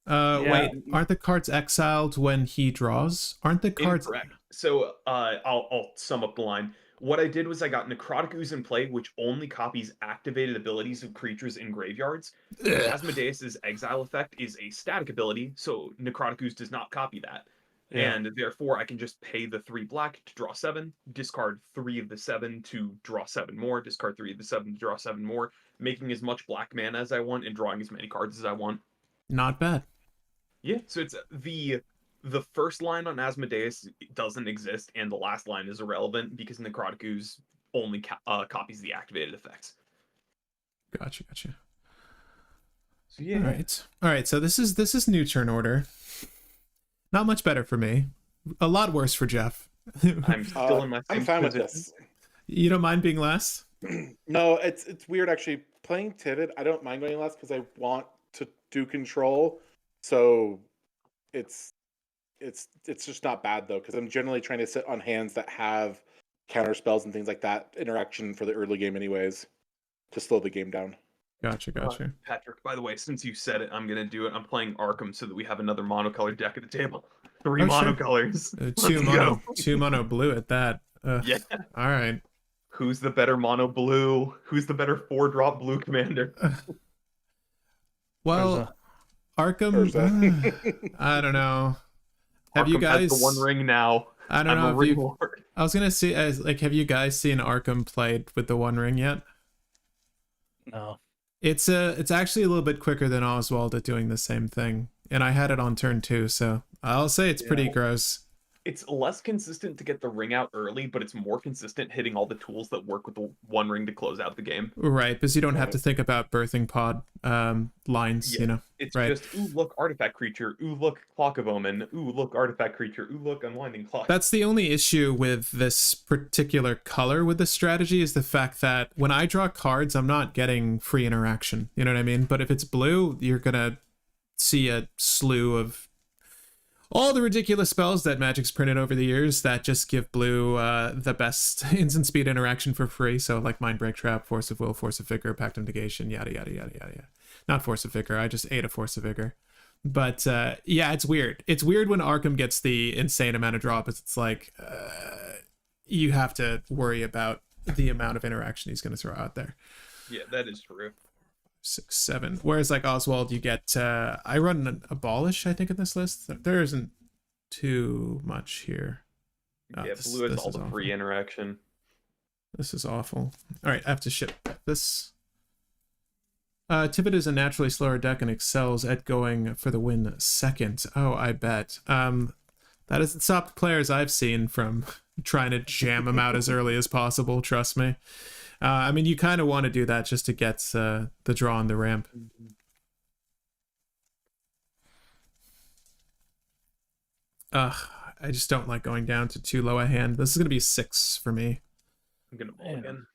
Wait, aren't the cards exiled when he draws? Aren't the cards
incorrect? So I'll sum up the line. What I did was I got Necrotic Ooze in play, which only copies activated abilities of creatures in graveyards. Asmodeus' exile effect is a static ability, so Necrotic Ooze does not copy that.
Yeah.
And therefore, I can just pay the 3 black to draw 7, discard 3 of the 7 to draw 7 more, discard 3 of the 7 to draw 7 more, making as much black mana as I want and drawing as many cards as I want.
Not bad.
Yeah, so it's the first line on Asmodeus doesn't exist, and the last line is irrelevant because Necrotic Ooze only copies the activated effects.
Gotcha.
So yeah.
All right. So this is new turn order. Not much better for me. A lot worse for Jeff.
I'm still in my same
I'm fine with
position.
this.
You don't mind being last?
No, it's weird actually. Playing Tivit, I don't mind going last because I want to do control. So it's just not bad though, because I'm generally trying to sit on hands that have counter spells and things like that interaction for the early game anyways, to slow the game down.
Gotcha.
Patrick, by the way, since you said it, I'm gonna do it. I'm playing Arkham so that we have another monocolored deck at the table. 3 monocolors.
Sure. Two mono blue at that.
Yeah.
All right.
Who's the better mono blue? Who's the better 4-drop blue commander?
Well, Arkham. I don't know. Have
Arkham
you guys
has the One Ring now?
I don't
I'm
know.
if
I was gonna see, have you guys seen Arkham played with the One Ring yet?
No.
It's actually a little bit quicker than Oswald at doing the same thing, and I had it on turn 2, so I'll say it's pretty gross.
It's less consistent to get the ring out early, but it's more consistent hitting all the tools that work with the One Ring to close out the game.
Right, because you don't have to think about birthing pod lines,
Yeah.
you know.
It's
right.
just, ooh, look, artifact creature. Ooh, look, Clock of Omen. Ooh, look, artifact creature. Ooh, look, unwinding clock.
That's the only issue with this particular color with this strategy, is the fact that when I draw cards, I'm not getting free interaction. You know what I mean? But if it's blue, you're gonna see a slew of all the ridiculous spells that Magic's printed over the years that just give blue the best instant speed interaction for free. So like Mind Break Trap, Force of Will, Force of Vigor, Pact of Negation, yada yada yada yada. Not Force of Vigor. I just ate a Force of Vigor. But yeah, it's weird. It's weird when Arkham gets the insane amount of draw, because it's like you have to worry about the amount of interaction he's going to throw out there.
Yeah, that is true.
6, 7. Whereas like Oswald, you get I run an Abolish, I think, in this list. There isn't too much here.
Yeah, blue has all the
awful.
free interaction.
This is awful. All right, I have to ship this. Tivit is a naturally slower deck and excels at going for the win second. Oh, I bet. That hasn't stopped players I've seen from trying to jam them out as early as possible, trust me. I mean, you kind of want to do that just to get the draw on the ramp. I just don't like going down to too low a hand. This is going to be 6 for me.
I'm going to ball again.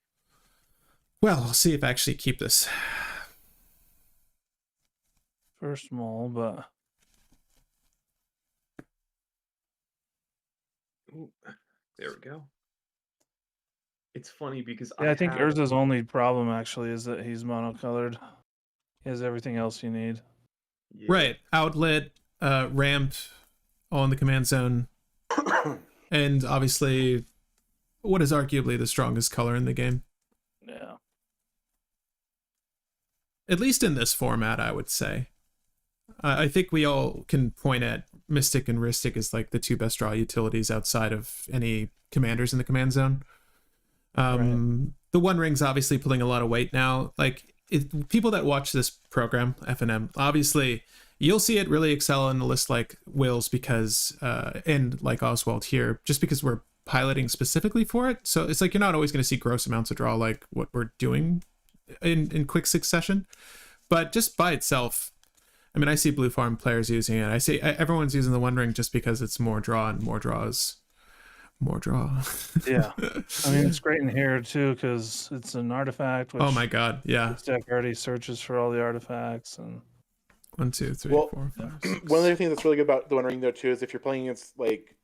Well, we'll see if I actually keep this.
First small, but
Ooh, there we go. It's funny because
yeah, I think Urza's only problem actually is that he's monocolored. He has everything else you need.
Yeah.
Right. Outlet, ramp, all in the command zone. And obviously, what is arguably the strongest color in the game.
Yeah. At
least in this format, I would say. I think we all can point at Mystic and Rhystic as like the two best draw utilities outside of any commanders in the command zone. The One Ring's obviously pulling a lot of weight now. Like people that watch this program, FNM, obviously you'll see it really excel in a list like Will's because, and like Oswald here, just because we're piloting specifically for it. So it's like you're not always going to see gross amounts of draw like what we're doing in quick succession. But just by itself, I mean, I see Blue Farm players using it. I see everyone's using the One Ring just because it's more draw, and more draws. More draw.
Yeah. I mean, it's great in here too because it's an artifact. Which
oh my god, yeah.
this deck already searches for all the artifacts. And
1, 2, 3,
Well,
4, 5, 6.
One of the things that's really good about the One Ring though too is if you're playing against like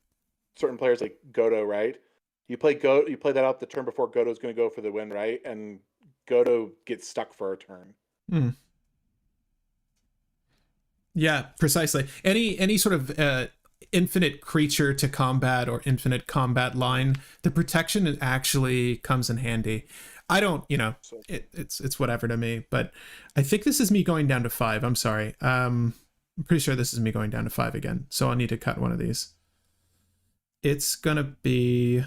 certain players like Godo, right? You play that out the turn before Godo's going to go for the win, right? And Godo gets stuck for a turn.
Yeah, precisely. Any sort of infinite creature to combat or infinite combat line, the protection actually comes in handy. I don't, it's whatever to me, but I think this is me going down to 5. I'm sorry. I'm pretty sure this is me going down to 5 again. So I'll need to cut one of these. It's gonna be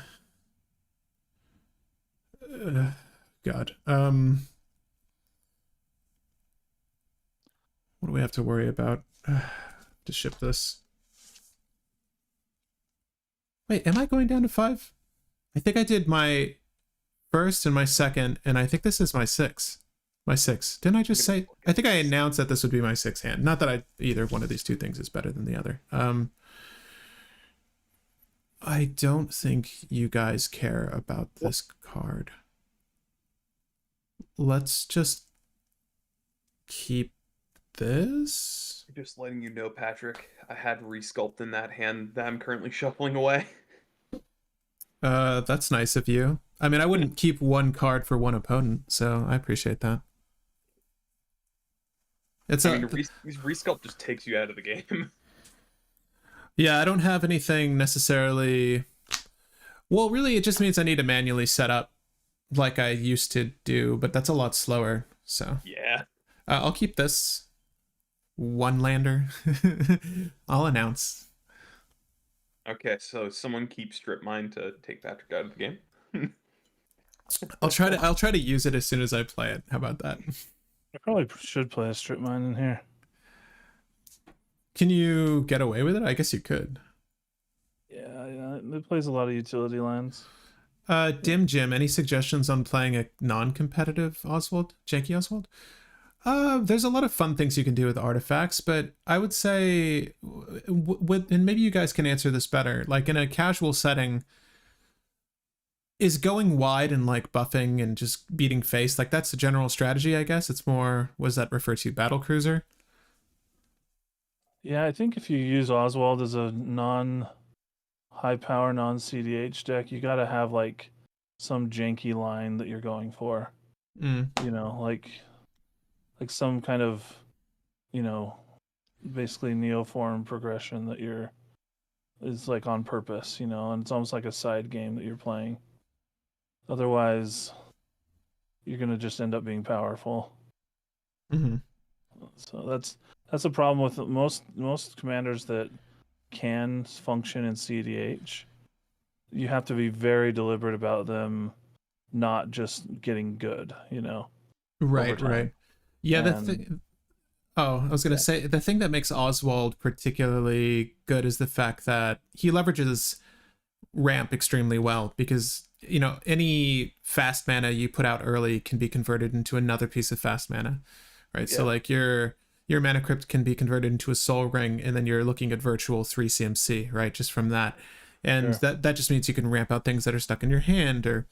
God. What do we have to worry about to ship this? Wait, am I going down to 5? I think I did my first and my second, and I think this is my 6. My 6. Didn't I just say? I think I announced that this would be my 6th hand. Not that either one of these two things is better than the other. I don't think you guys care about this card. Let's just keep this.
Just letting you know, Patrick, I had Resculpt in that hand that I'm currently shuffling away.
That's nice of you. I mean, I wouldn't keep one card for one opponent, so I appreciate that.
Resculpt just takes you out of the game.
Yeah, I don't have anything necessarily. Well, really, it just means I need to manually set up like I used to do, but that's a lot slower. So
yeah,
I'll keep this one lander. I'll announce.
Okay, so someone keep Strip Mine to take Patrick out of the game.
I'll try to use it as soon as I play it. How about that?
I probably should play a Strip Mine in here.
Can you get away with it? I guess you could.
Yeah, it plays a lot of utility lands.
Dim Jim, any suggestions on playing a non-competitive Oswald? Janky Oswald? There's a lot of fun things you can do with artifacts, but I would say, and maybe you guys can answer this better, like in a casual setting, is going wide and like buffing and just beating face, like that's the general strategy, I guess? It's more, what does that refer to, battle cruiser?
Yeah, I think if you use Oswald as a non-high power, non-cEDH deck, you got to have like some janky line that you're going for. Like some kind of, basically neoform progression that is like on purpose, and it's almost like a side game that you're playing. Otherwise, you're going to just end up being powerful. So that's a problem with most commanders that can function in cEDH. You have to be very deliberate about them not just getting good,
Right. Yeah, I was going to say, the thing that makes Oswald particularly good is the fact that he leverages ramp extremely well because, any fast mana you put out early can be converted into another piece of fast mana, right? Yeah. So like your mana crypt can be converted into a soul ring, and then you're looking at virtual 3 CMC, right? Just from that. And that just means you can ramp out things that are stuck in your hand, or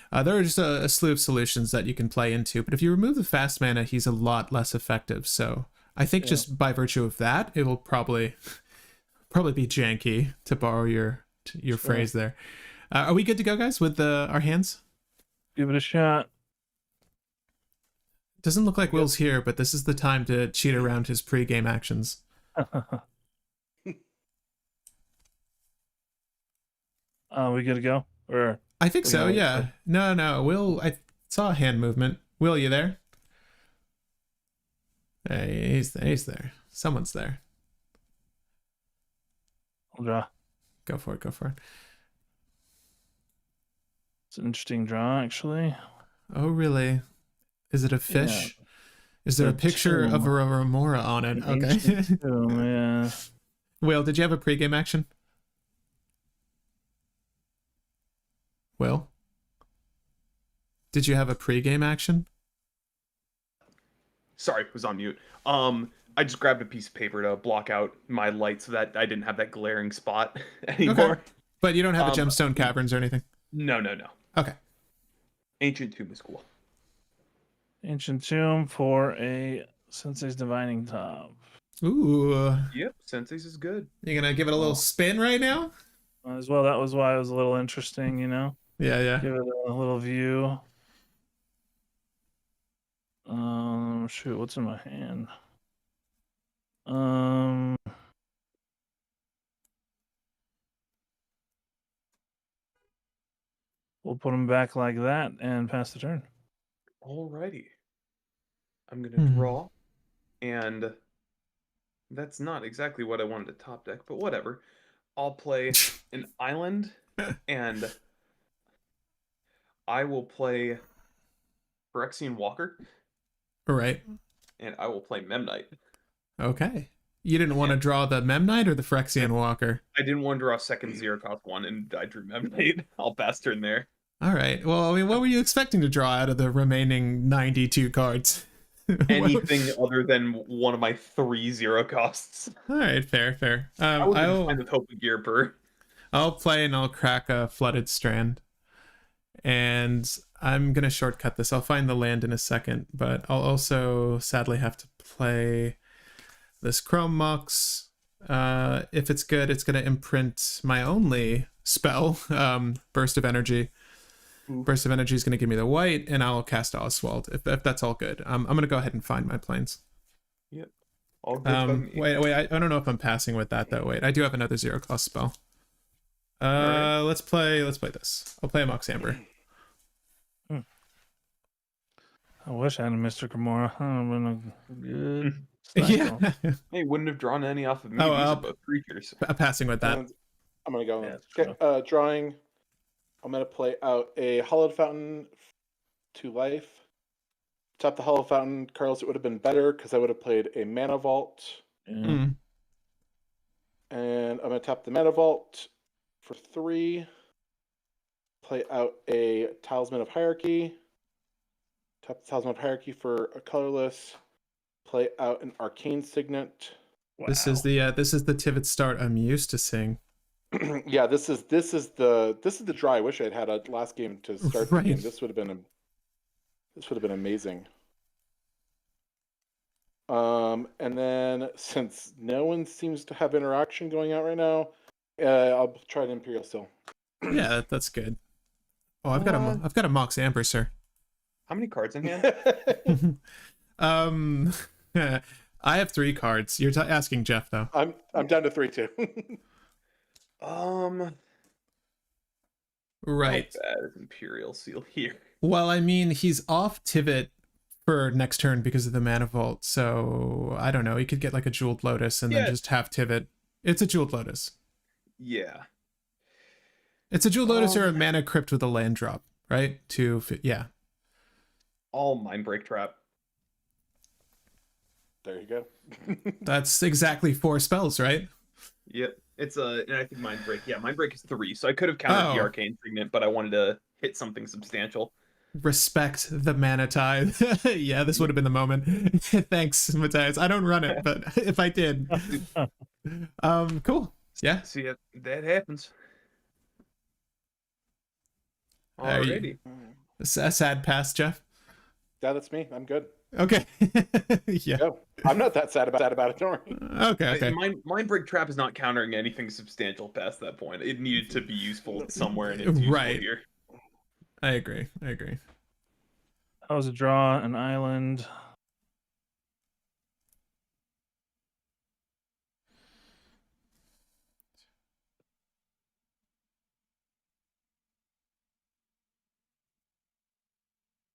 there are just a slew of solutions that you can play into. But if you remove the fast mana, he's a lot less effective. So I think just by virtue of that, it will probably be janky, to borrow your phrase there. Are we good to go, guys, with our hands?
Give it a shot.
Doesn't look like Will's here, but this is the time to cheat around his pre-game actions.
We good to go? Or
I think so, yeah. No. Will, I saw a hand movement. Will, you there? Hey, he's there. Someone's there.
I'll draw.
Go for it. Go for it.
It's an interesting draw, actually.
Oh, really? Is it a fish? Is there
A
a picture of a
tomb.
remora on it?
An
Okay.
ancient tomb, yeah.
Will, did you have a pregame action? Will? Did you have a pregame action?
Sorry, was on mute. I just grabbed a piece of paper to block out my light so that I didn't have that glaring spot anymore.
Okay. But you don't have a
Um,
gemstone caverns or anything?
No.
Okay.
Ancient tomb is cool.
Ancient tomb for a Sensei's Divining Top.
Ooh.
Yep, Sensei's is good.
You gonna give it a little spin right now?
As well, that was why it was a little interesting, you know?
Yeah, yeah.
Give it a little view. Shoot, what's in my hand? We'll put them back like that and pass the turn.
Alrighty. I'm gonna draw, and that's not exactly what I wanted to top deck, but whatever. I'll play an island, and I will play Phyrexian Walker,
All right.
and I will play Memnite.
Okay. You didn't want to draw the Memnite or the Phyrexian Walker?
I didn't want to draw a second 0-cost one, and I drew Memnite. I'll pass turn there.
All right. Well, I mean, what were you expecting to draw out of the remaining 92 cards?
Anything other than one of my 3 0-costs.
All right, fair.
I would have been fine with Hope of Gearper.
I'll play and I'll crack a Flooded Strand. And I'm going to shortcut this. I'll find the land in a second, but I'll also sadly have to play this Chrome Mox. If it's good, it's going to imprint my only spell, Burst of Energy. Burst of Energy is going to give me the white, and I'll cast Oswald, if that's all good. I'm going to go ahead and find my planes.
Yep. All good by me.
Wait, I don't know if I'm passing with that, though. Wait, I do have another 0-cost spell.
Right.
Let's play this. I'll play a Mox Amber.
I wish I had a Mr. Gamora. That would have been a good
Yeah.
cycle.
Hey, wouldn't have drawn any off of me.
Oh,
These are
I'll-
both creatures.
Passing with that.
And I'm gonna go.
Yeah, that's
Okay, drawing. I'm gonna play out a Hollowed Fountain to life. Top the Hollow Fountain, Carlos. It would have been better because I would have played a Mana Vault,
Yeah.
Mm.
and I'm gonna tap the Mana Vault for 3. Play out a Talisman of Hierarchy. Tap the Talisman of Hierarchy for a colorless. Play out an Arcane Signet.
This is the Tivit start I'm used to seeing.
Yeah, this is the draw I wish I'd had a last game to start the
Right.
game. This would have been amazing. And then since no one seems to have interaction going out right now, I'll try an Imperial Seal.
Yeah, that's good. Oh, I've got a Mox Amber, sir.
How many cards in hand?
I have 3 cards. You're asking Jeff though.
I'm down to 3 too.
Right.
How bad is Imperial Seal here?
Well, I mean, he's off Tivit for next turn because of the Mana Vault, so I don't know. He could get like a Jeweled Lotus and then just have Tivit. It's a Jeweled Lotus.
Yeah.
It's a Jeweled Lotus or a Mana Crypt with a land drop, right? Yeah.
All Mind Break Trap.
There you go.
That's exactly 4 spells, right?
Yep. And I think Mind Break. Yeah, Mind Break is 3, so I could have countered the Arcane Signet, but I wanted to hit something substantial.
Respect the Mana Tithe. Yeah, this would have been the moment. Thanks, Matthias. I don't run it, but if I did. Cool. Yeah.
See, that happens.
Are you-
Alrighty.
A sad pass, Jeff.
Yeah, that's me. I'm good.
Okay. Yeah.
Go. I'm not that sad about it. Don't worry.
Okay.
Mind Break Trap is not countering anything substantial past that point. It needed to be useful somewhere, and it's useful
Right.
here.
I agree.
That was a draw, an island.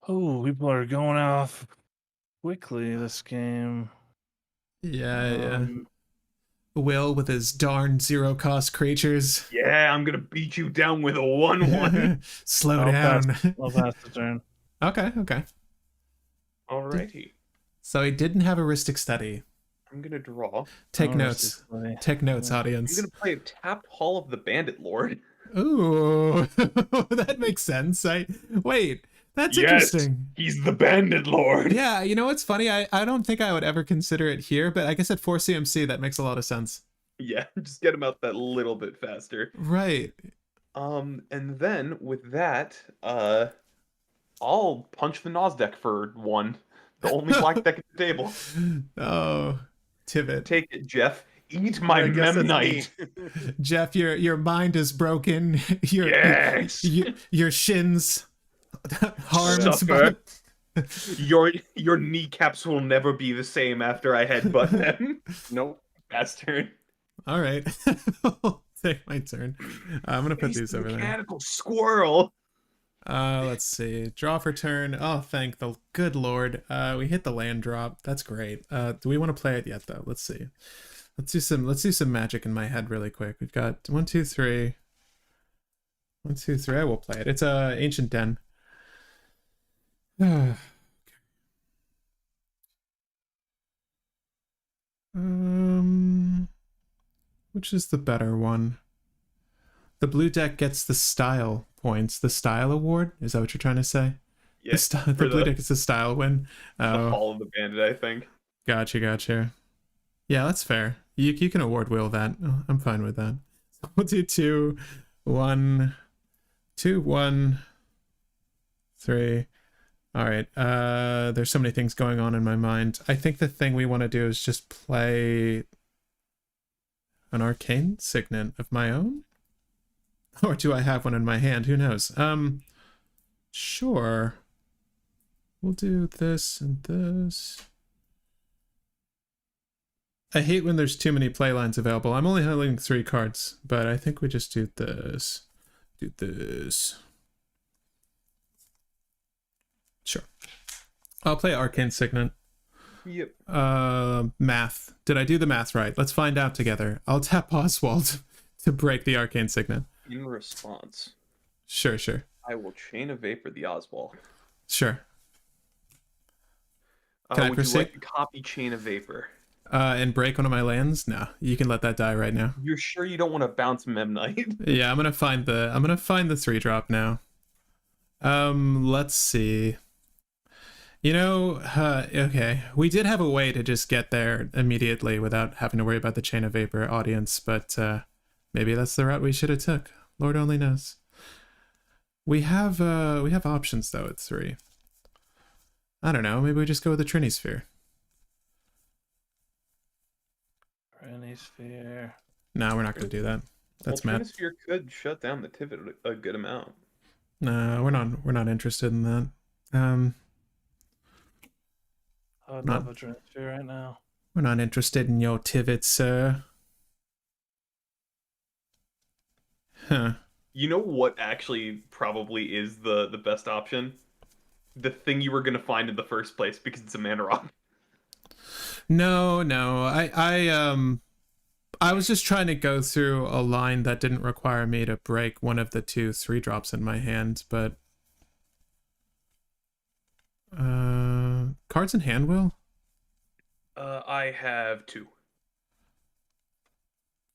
Oh, people are going off quickly this game.
Yeah. Will with his darn zero cost creatures.
Yeah, I'm gonna beat you down with a 1/1.
Slow
I'll
down.
I'll pass the turn.
Okay.
Alrighty.
So he didn't have a Ristic Study.
I'm gonna draw.
Take
Oh,
notes.
Ristic Study.
Take notes,
Yeah.
I'm
audience.
gonna play a tapped Hall of the Bandit Lord.
Ooh, that makes sense. Wait, that's
Yes,
interesting.
he's the Bandit Lord.
Yeah, you know what's funny? I don't think I would ever consider it here, but I guess at 4 CMC that makes a lot of sense.
Yeah, just get him out that little bit faster.
Right.
And then with that, I'll punch the Nos deck for 1. The only black deck at the table.
Oh, Tivit.
Take it, Jeff. Eat my
I guess that's
Memnite.
me.
Jeff, your mind is broken.
Yes.
Your shins harmed.
Suffer. Your kneecaps will never be the same after I headbutt them.
Nope.
Bastard.
All right. Take my turn. I'm gonna put
He's
these
the
over there.
mechanical squirrel.
Let's see. Draw for turn. Oh, thank the good lord. We hit the land drop. That's great. Do we want to play it yet though? Let's see. Let's do some magic in my head really quick. We've got 1, 2, 3. 1, 2, 3. I will play it. It's Ancient Den. Which is the better one? The blue deck gets the style points. The style award? Is that what you're trying to say?
Yeah,
The blue deck is the style win.
the
Oh,
Hall of the Bandit, I think.
gotcha. Yeah, that's fair. You can award Will that. Oh, I'm fine with that. We'll do 2, 1, 2, 1, 3. All right. There's so many things going on in my mind. I think the thing we want to do is just play an arcane signet of my own. Or do I have one in my hand? Who knows? Sure. We'll do this and this. I hate when there's too many playlines available. I'm only handling 3 cards, but I think we just do this. Do this. Sure. I'll play Arcane Signet.
Yep.
Math. Did I do the math right? Let's find out together. I'll tap Oswald to break the Arcane Signet.
In response,
Sure.
I will Chain of Vapor the Oswald.
Sure. Can I
would
proceed?
you like to copy Chain of Vapor?
And break one of my lands? No, you can let that die right now.
You're sure you don't want to bounce Memnite?
Yeah, I'm gonna find the 3-drop now. Let's see. You know, okay, we did have a way to just get there immediately without having to worry about the Chain of Vapor, audience, but maybe that's the route we should have took. Lord only knows. We have options though at 3. I don't know. Maybe we just go with the Trinisphere.
Trinisphere.
No, we're not gonna do that. That's
well,
mad.
Trinisphere could shut down the Tivit a good amount.
No, we're not interested in that.
I would
Not-
love a Trinisphere right now.
We're not interested in your Tivit, sir. Huh.
You know what actually probably is the best option? The thing you were gonna find in the first place because it's a mana rock.
No. I was just trying to go through a line that didn't require me to break one of the 2 3-drops in my hand, but cards in hand, Will?
I have 2.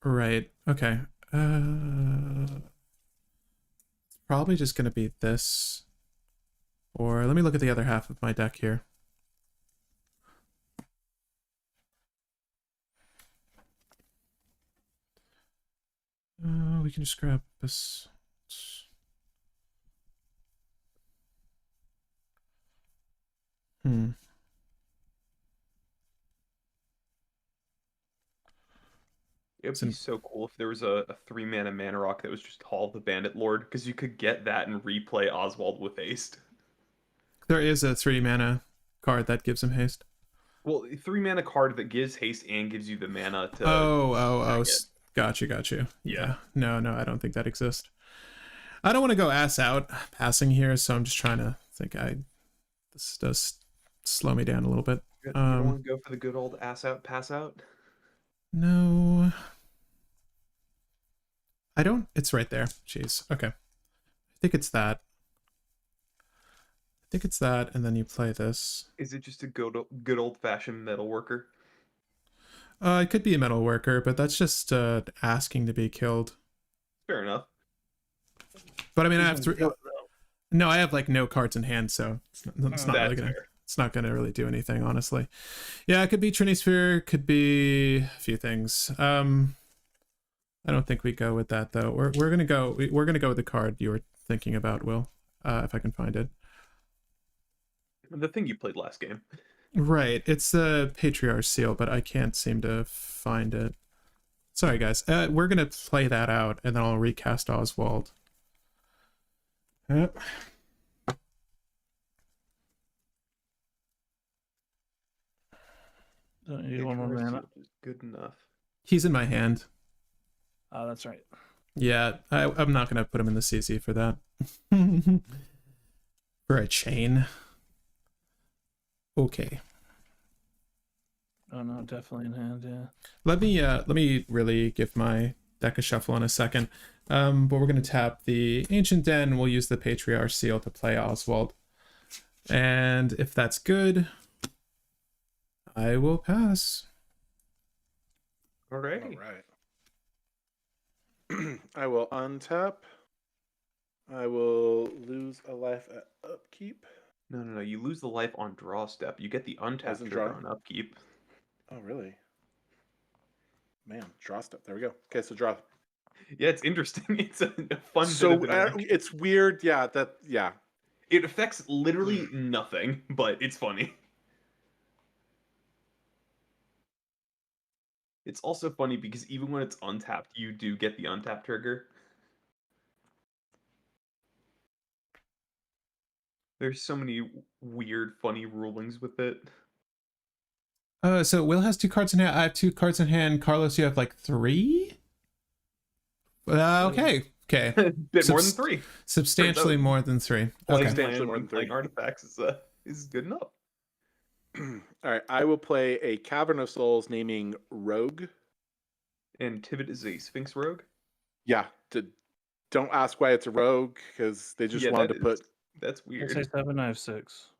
Right. Okay. It's probably just gonna be this. Or let me look at the other half of my deck here. We can just grab this.
It would
Some-
be so cool if there was a 3-mana rock that was just Hall of the Bandit Lord, because you could get that and replay Oswald with haste.
There is a 3-mana card that gives him haste.
Well, a 3-mana card that gives haste and gives you the mana to.
Oh.
it.
Got you. Yeah. No, I don't think that exists. I don't want to go ass out passing here, so I'm just trying to think. This does slow me down a little bit.
You don't want to go for the good old ass out, pass out?
No. I don't. It's right there. Jeez. Okay. I think it's that. I think it's that, and then you play this.
Is it just a good old-fashioned metal worker?
It could be a metal worker, but that's just asking to be killed.
Fair enough.
But I mean, I have three. No, I have like no cards in hand, so it's not really gonna.
Fair.
It's not gonna really do anything, honestly. Yeah, it could be Trinity Sphere. Could be a few things. I don't think we go with that though. We're gonna go. We're gonna go with the card you were thinking about, Will. If I can find it.
The thing you played last game.
Right, it's the Patriarch Seal, but I can't seem to find it. Sorry, guys. We're gonna play that out, and then I'll recast Oswald. Yep.
Don't need one more mana.
Good enough.
He's in my hand.
Oh, that's right.
Yeah, I'm not gonna put him in the CZ for that. For a chain. Okay.
Oh no, definitely in hand. Yeah.
Let me really give my deck a shuffle in a second. But we're gonna tap the Ancient Den. We'll use the Patriarch Seal to play Oswald. And if that's good, I will pass.
Alrighty.
All right. I will untap. I will lose a life at upkeep.
No. You lose the life on draw step. You get the untap
Doesn't
trigger
draw?
on upkeep.
Oh, really? Man, draw step. There we go. Okay, so draw.
Yeah, it's interesting. It's a fun.
So
bit of the deck.
it's weird. Yeah,
It affects literally nothing, but it's funny. It's also funny because even when it's untapped, you do get the untap trigger. There's so many weird, funny rulings with it.
So Will has 2 cards in hand. I have 2 cards in hand. Carlos, you have like 3? Okay.
Bit more than 3.
Substantially more than 3. Okay.
Substantially more than
Playing
3.
artifacts is good enough.
All right, I will play a Cavern of Souls naming Rogue.
And Tivit is a Sphinx Rogue.
Yeah, don't ask why it's a rogue because they just wanted to put.
That's
I
weird.
say 7, I have 6.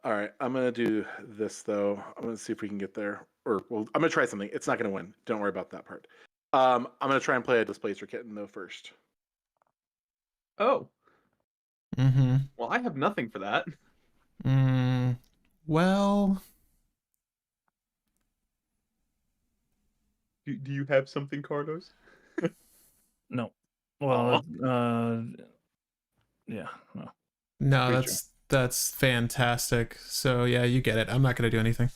All right, I'm gonna do this though. I'm gonna see if we can get there. Or well, I'm gonna try something. It's not gonna win. Don't worry about that part. I'm gonna try and play a Displacer Kitten though first.
Oh,
Mm-hmm.
well, I have nothing for that.
Well,
Do you have something, Carlos?
No. Well, yeah, no.
no,
Creature.
that's fantastic. So yeah, you get it. I'm not gonna do anything.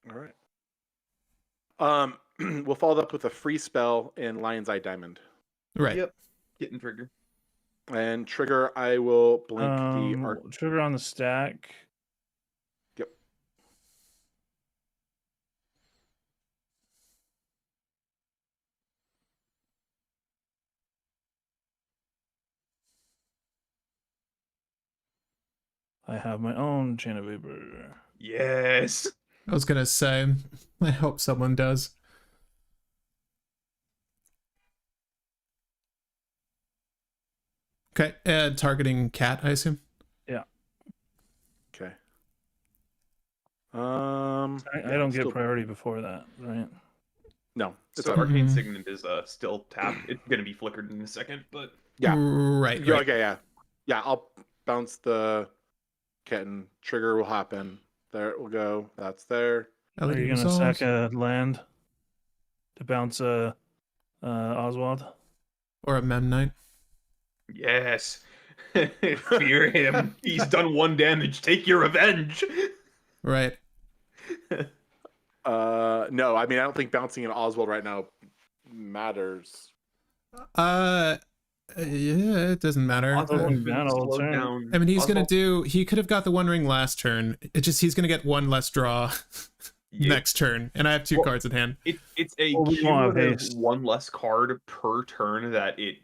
All right. We'll follow up with a free spell in Lion's Eye Diamond.
Right.
Yep. Getting trigger.
And trigger, I will blink the arc.
Trigger on the stack.
Yep.
I have my own Chain of Vapor.
Yes.
I was gonna say, I hope someone does. Okay, targeting cat, I assume.
Yeah.
Okay.
I don't get priority before that, right?
No. It's
So
up.
Arcane
Mhm.
Signet is still tapped. It's gonna be flickered in a second, but
Yeah.
Right.
Yeah,
right.
okay, yeah. Yeah, I'll bounce the kitten. Trigger will happen. There it will go. That's there.
Are
LED
you gonna
resolves.
sack a land to bounce Oswald?
Or a Memnite.
yes. Fear him. He's done 1 damage. Take your revenge.
Right.
No, I mean I don't think bouncing an Oswald right now matters.
Yeah, it doesn't matter.
Oswald down all
Slow
turn.
down.
I mean, he's gonna
Oswald-
do. He could have got the 1 ring last turn. He's gonna get 1 less draw
Yeah,
next turn, and I have 2
Well,
cards in hand.
It's a
Well, we won't have
cumulative
haste.
1 less card per turn that it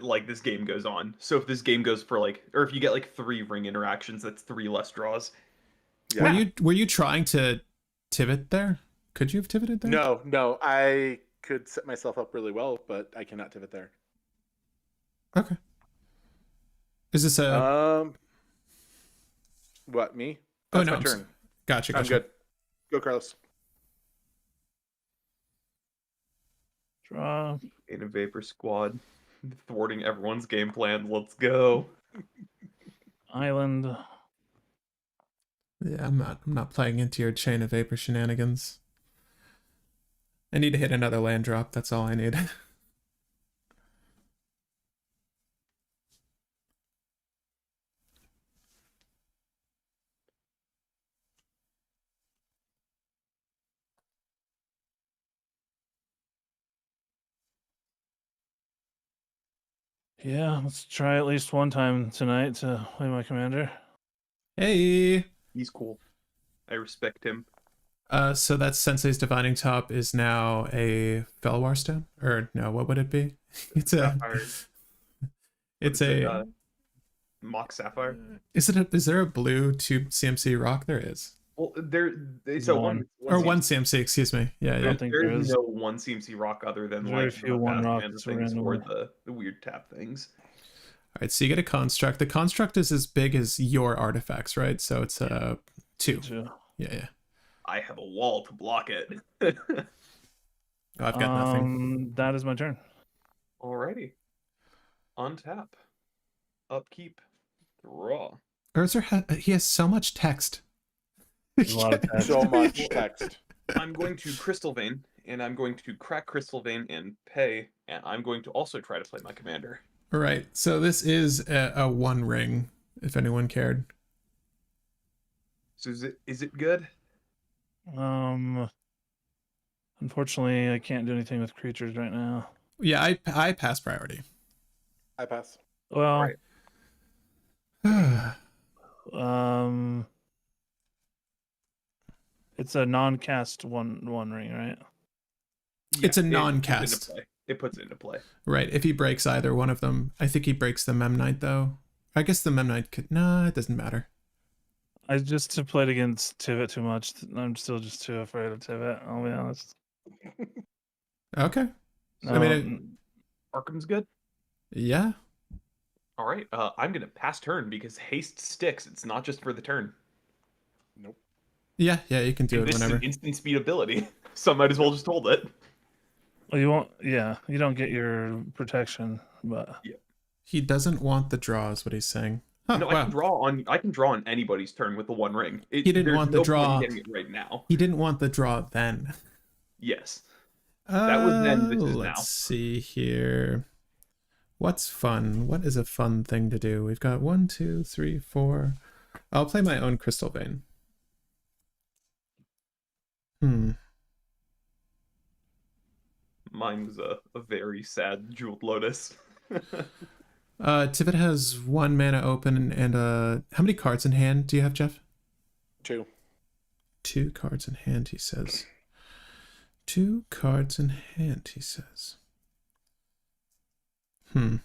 like this game goes on. So if this game goes for like, or if you get like 3 ring interactions, that's 3 less draws.
Yeah.
Were you trying to tivot there? Could you have tivoted there?
No. I could set myself up really well, but I cannot pivot there.
Okay. Is this a?
What, me?
Oh,
That's
no,
my
I'm
turn.
Gotcha.
I'm good. Go, Carlos.
Draw.
In a Vapor Squad, thwarting everyone's game plan. Let's go.
Island.
Yeah, I'm not playing into your Chain of Vapor shenanigans. I need to hit another land drop. That's all I need.
Yeah, let's try at least one time tonight to play my commander.
Hey.
He's cool. I respect him.
So that Sensei's Divining Top is now a Felwar Stone? Or no, what would it be? It's a...
Sapphire.
It's
What is
a...
it, Mock Sapphire?
Is there a blue tube CMC rock? There is.
Well, it's a
One.
Or one
CMC.
CMC, excuse me. Yeah,
I
yeah.
don't think there
There's
is.
no one CMC rock other than
Very
like
few
the
one
fast
rocks
mana things
around
or
the
the weird tap things.
All right, so you get a construct. The construct is as big as your artifacts, right? So it's a 2.
Two.
Yeah.
I have a wall to block it.
Oh, I've got nothing.
That is my turn.
Alrighty. Untap. Upkeep. Draw.
Urzer, he has so much text.
There's a lot of text.
So much text.
I'm going to Crystal Vein, and I'm going to crack Crystal Vein and pay, and I'm going to also try to play my commander.
All right, so this is a 1 ring, if anyone cared.
So is it good?
Unfortunately, I can't do anything with creatures right now.
Yeah, I pass priority.
I pass.
Well,
Alright.
it's a non-cast one ring, right?
It's a
it
non-cast.
puts it into play.
Right, if he breaks either one of them. I think he breaks the Memnite, though. I guess the Memnite could... Nah, it doesn't matter.
I just played against Tivit too much. I'm still just too afraid of Tivit, I'll be honest.
Okay.
No,
I mean,
Arkham's good.
Yeah.
All right. I'm gonna pass turn because haste sticks. It's not just for the turn.
Nope.
Yeah, you can do
And
it
this
whenever.
is an instant speed ability, so I might as well just hold it.
well, you won't. Yeah, you don't get your protection, but
He doesn't want the draw, is what he's saying. Huh,
No,
wow.
I can draw on anybody's turn with the One Ring.
He didn't
there's
want the
no point
draw.
in getting it right now.
He didn't want the draw then.
Yes. That was then, this is
Let's
now.
see here. What's fun? What is a fun thing to do? We've got 1, 2, 3, 4. I'll play my own Crystal Vein.
Mine was a very sad Jeweled Lotus.
Tivit has 1 mana open and how many cards in hand do you have, Jeff?
2.
2 cards in hand, he says. 2 cards in hand, he says. 2,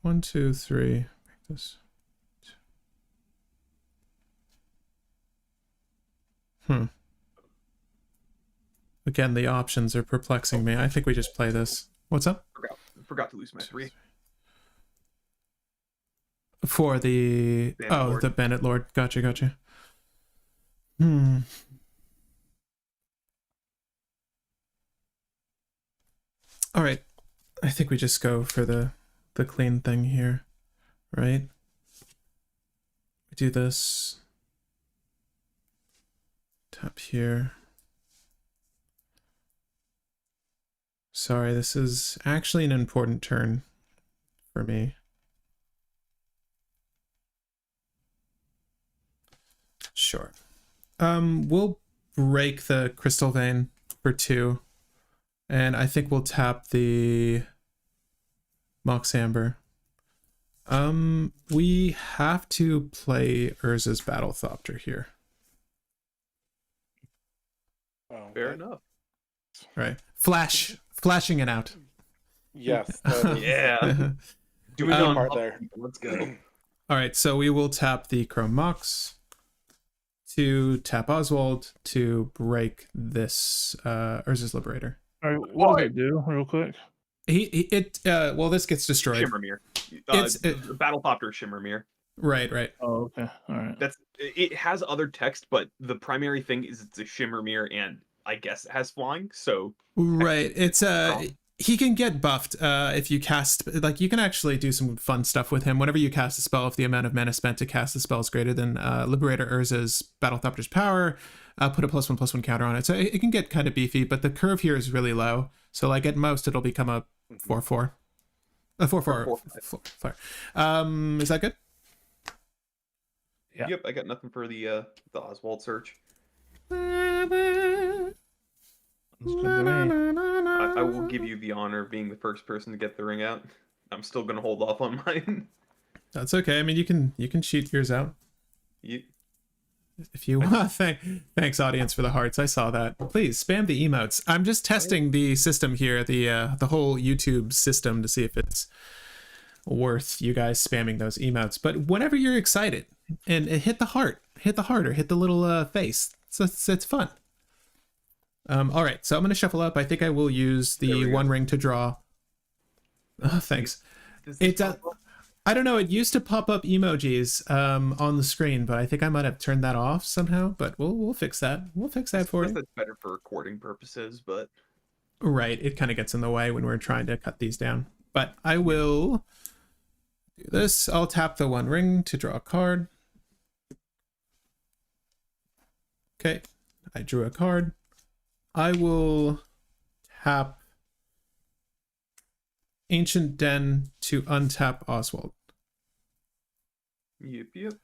1, 2, 3. Make this. 2. Again, the options are perplexing me. I think we just play this. What's up?
Forgot to lose my 3.
For the
Bandit Lord.
the Bandit Lord. Gotcha. All right. I think we just go for the clean thing here, right? We do this. Tap here. Sorry, this is actually an important turn for me. Sure. We'll break the Crystal Vein for 2. And I think we'll tap the Mox Amber. We have to play Urza's Battlethopter here.
Oh,
Fair enough.
Right. Flashing it out.
Yes.
Yeah. Doing it
Good
on
part
upkeep.
there.
Let's go.
All right, so we will tap the Chrome Mox to tap Oswald to break this Urza's Liberator.
All right, what does it do, real quick?
Well, this gets destroyed.
Shimmermere.
It's
Battlecopter Shimmermere.
Right.
Oh, okay. All right.
It has other text, but the primary thing is it's a Shimmermere, and I guess it has flying. So
right, it's he can get buffed if you cast, like, you can actually do some fun stuff with him. Whenever you cast a spell, if the amount of mana spent to cast the spell is greater than Liberator Urza's Battlethopter's power, put a +1/+1 counter on it. So it can get kind of beefy, but the curve here is really low. So like at most it'll become a 4/4. A 4/4. Is that good?
Yeah.
Yep, I got nothing for the Oswald search.
That's good to me.
I will give you the honor of being the first person to get the ring out. I'm still gonna hold off on mine.
That's okay. I mean, you can shoot yours out
You,
if you want. Thanks, audience, for the hearts. I saw that. Please spam the emotes. I'm just testing the system here, the whole YouTube system, to see if it's worth you guys spamming those emotes. But whenever you're excited, and hit the heart, or hit the little face. So it's fun. All right, so I'm gonna shuffle up. I think I will use the one ring to draw. Oh, thanks. I don't know. It used to pop up emojis on the screen, but I think I might have turned that off somehow. But we'll fix that. We'll fix that for you.
That's better for recording purposes, but
right, it kind of gets in the way when we're trying to cut these down. But I will do this. I'll tap the one ring to draw a card. Okay, I drew a card. I will tap Ancient Den to untap Oswald.
Yep.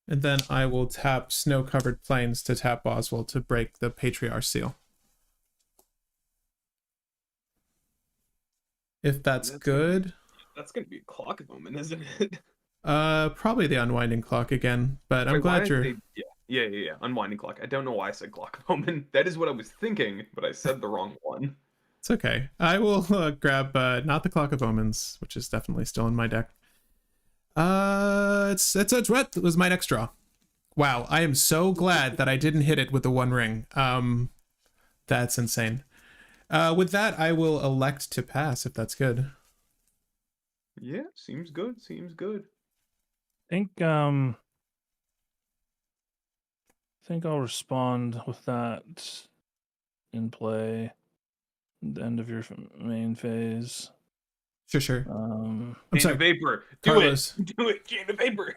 And then I will tap Snow-Covered Plains to tap Oswald to break the Patriarch Seal. If that's good.
That's gonna be a clock moment, isn't it?
Probably the Unwinding Clock again, but I'm glad you're...
Yeah. Unwinding clock. I don't know why I said clock moment. That is what I was thinking, but I said the wrong one.
It's okay. I will grab not the Clock of Omens, which is definitely still in my deck. It's red. It was my next draw. Wow, I am so glad that I didn't hit it with the one ring. That's insane. With that, I will elect to pass if that's good.
Yeah, seems good.
I think I'll respond with that in play at the end of your main phase.
Sure.
I'm
sorry,
Vapor.
Carlos.
Do it, Chain of Vapor.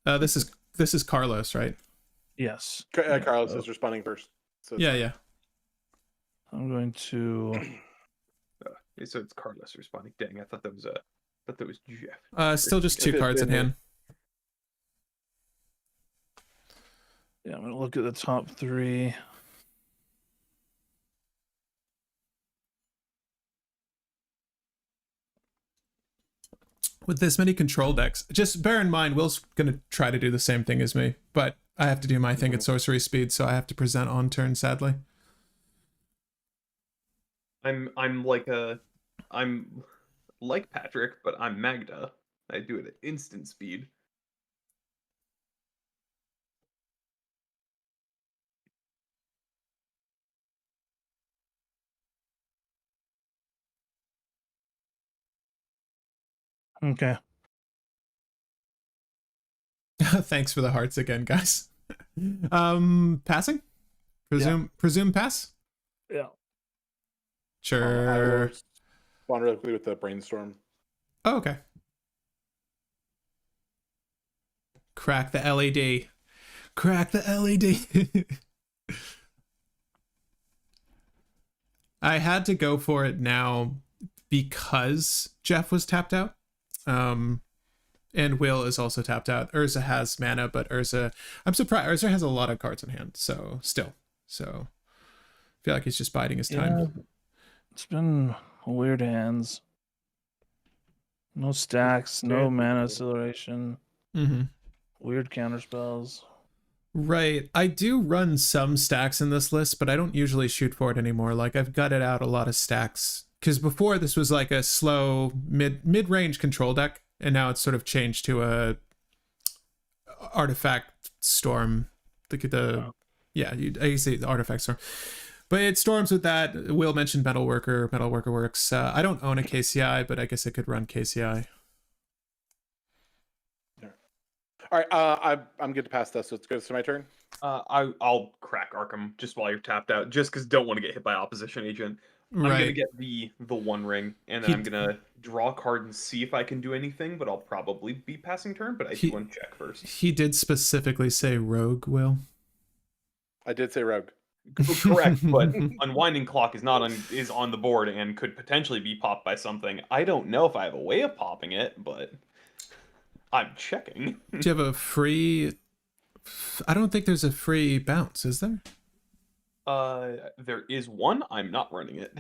This is Carlos, right?
Yes.
Carlos is responding first. So
Yeah.
I'm going to.
So it's Carlos responding. Dang, I thought that was Jeff.
Still just two cards in hand.
Yeah, I'm going to look at the top three.
With this many control decks, just bear in mind, Will's going to try to do the same thing as me, but I have to do my thing at sorcery speed, so I have to present on turn, sadly.
I'm like Patrick, but I'm Magda. I do it at instant speed.
Okay.
Thanks for the hearts again, guys. Passing? Presume pass?
Yeah.
Sure.
I will respond really quickly with the brainstorm.
Oh, okay. Crack the LED. Crack the LED. I had to go for it now because Jeff was tapped out. And Will is also tapped out. Urza has mana, but I'm surprised. Urza has a lot of cards in hand, so I feel like he's just biding his time.
Yeah, it's been weird hands. No stacks, no mana acceleration.
Mm-hmm.
Weird counterspells.
Right. I do run some stacks in this list, but I don't usually shoot for it anymore. Like, I've gutted out a lot of stacks. Because before, this was like a slow, mid-range control deck. and now it's sort of changed to a artifact storm. Yeah, I say the artifact storm. But it storms with that. Will mentioned Metalworker. Metalworker works. I don't own a KCI, but I guess it could run KCI.
All right, I'm good to pass this. So it's good. So my turn.
I'll crack Arkham just while you're tapped out, just because don't want to get hit by opposition agent.
Right.
I'm gonna get the One Ring, and then I'm gonna draw a card and see if I can do anything. But I'll probably be passing turn. But I do want to check first.
He did specifically say rogue. Will.
I did say rogue.
Correct, but Unwinding Clock is is on the board and could potentially be popped by something. I don't know if I have a way of popping it, but I'm checking.
Do you have a free? I don't think there's a free bounce, is there?
There is one. I'm not running it.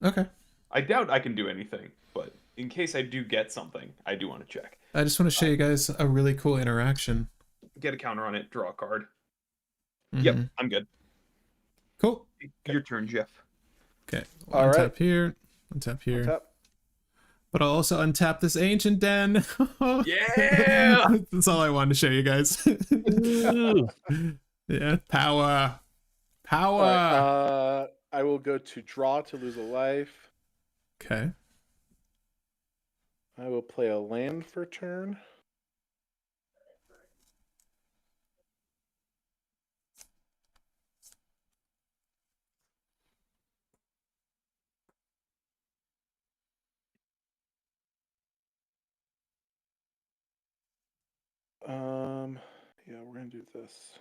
Okay.
I doubt I can do anything, but in case I do get something, I do want to check.
I just want to show you guys a really cool interaction.
Get a counter on it, draw a card.
Mm-hmm.
Yep, I'm good.
Cool.
Your turn, Jeff.
Okay.
All
Untap
right.
here. Untap here.
Tap.
But I'll also untap this ancient den.
Yeah!
That's all I wanted to show you guys. Yeah, power. Power.
All right, I will go to draw to lose a life.
Okay.
I will play a land for turn. Yeah, we're gonna do this.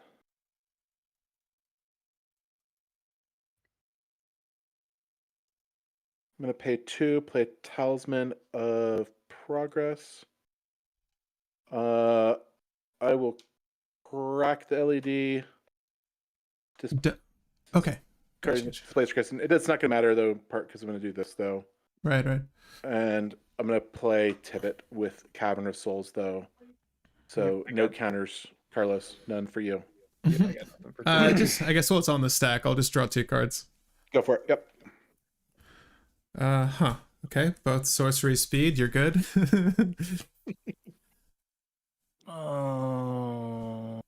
I'm gonna pay 2, play Talisman of Progress. I will crack the LED.
Okay.
Displace Kristen. It's not gonna matter though, part because I'm gonna do this though.
Right.
And I'm gonna play Tibbet with Cavern of Souls though. So no counters, Carlos. None for you.
Yeah, I got nothing for turn.
I guess while it's on the stack, I'll just draw 2 cards.
Go for it. Yep.
Okay, both sorcery speed. You're good.
Oh,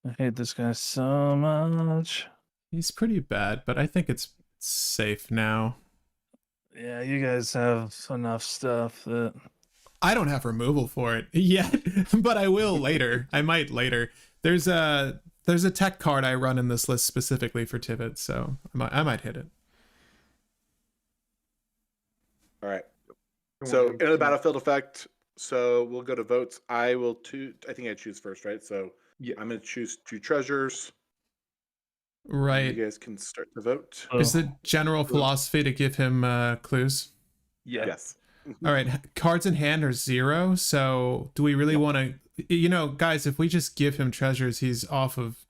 I hate this guy so much.
He's pretty bad, but I think it's safe now.
Yeah, you guys have enough stuff that
I don't have removal for it yet, but I will later. I might later. There's a tech card I run in this list specifically for Tibbet, so I might hit it.
All right. So in the battlefield effect, so we'll go to votes. I think I choose first, right? So
Yeah.
I'm gonna choose 2 treasures.
Right.
You guys can start to vote.
Is the general philosophy to give him clues?
Yes.
All right. Cards in hand are 0. So do we really want to, guys, if we just give him treasures, he's off of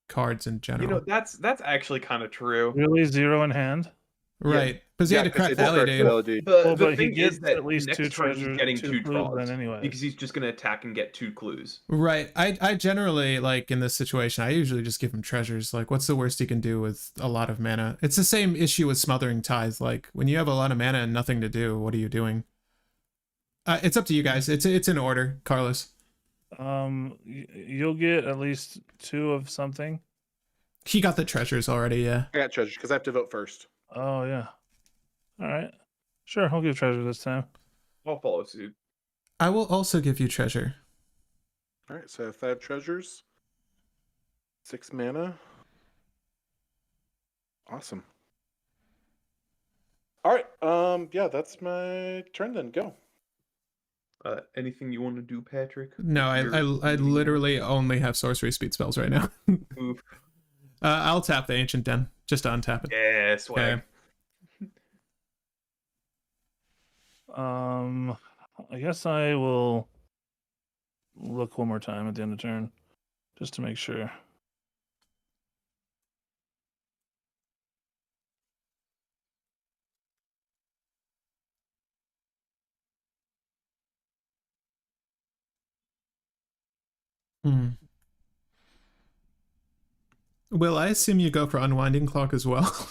cards in general.
That's actually kind of true.
really 0 in hand.
Right. Because he had to crack the LED.
The
But he
thing
gets
is that
at least
next
2
turn he's
treasures,
getting
2
2
clues
draws
then anyway.
because he's just going to attack and get 2 clues.
Right. I generally, like, in this situation, I usually just give him treasures. Like, what's the worst he can do with a lot of mana? It's the same issue with Smothering Tithe. Like, when you have a lot of mana and nothing to do, what are you doing? It's up to you guys. It's in order, Carlos.
You'll get at least 2 of something.
He got the treasures already, yeah.
I got treasures because I have to vote first.
Oh yeah. All right. Sure, I'll give treasure this time.
I'll follow suit.
I will also give you treasure.
All right, so I have 5 treasures, 6 mana. Awesome. All right. Yeah, that's my turn. Then go.
Anything you want to do, Patrick?
No, I literally only have sorcery speed spells right now.
Oof.
I'll tap the Ancient Den, just to untap it.
Yeah, swag.
Okay.
I guess I will look one more time at the end of turn, just to make sure.
Will, I assume you go for Unwinding Clock as well?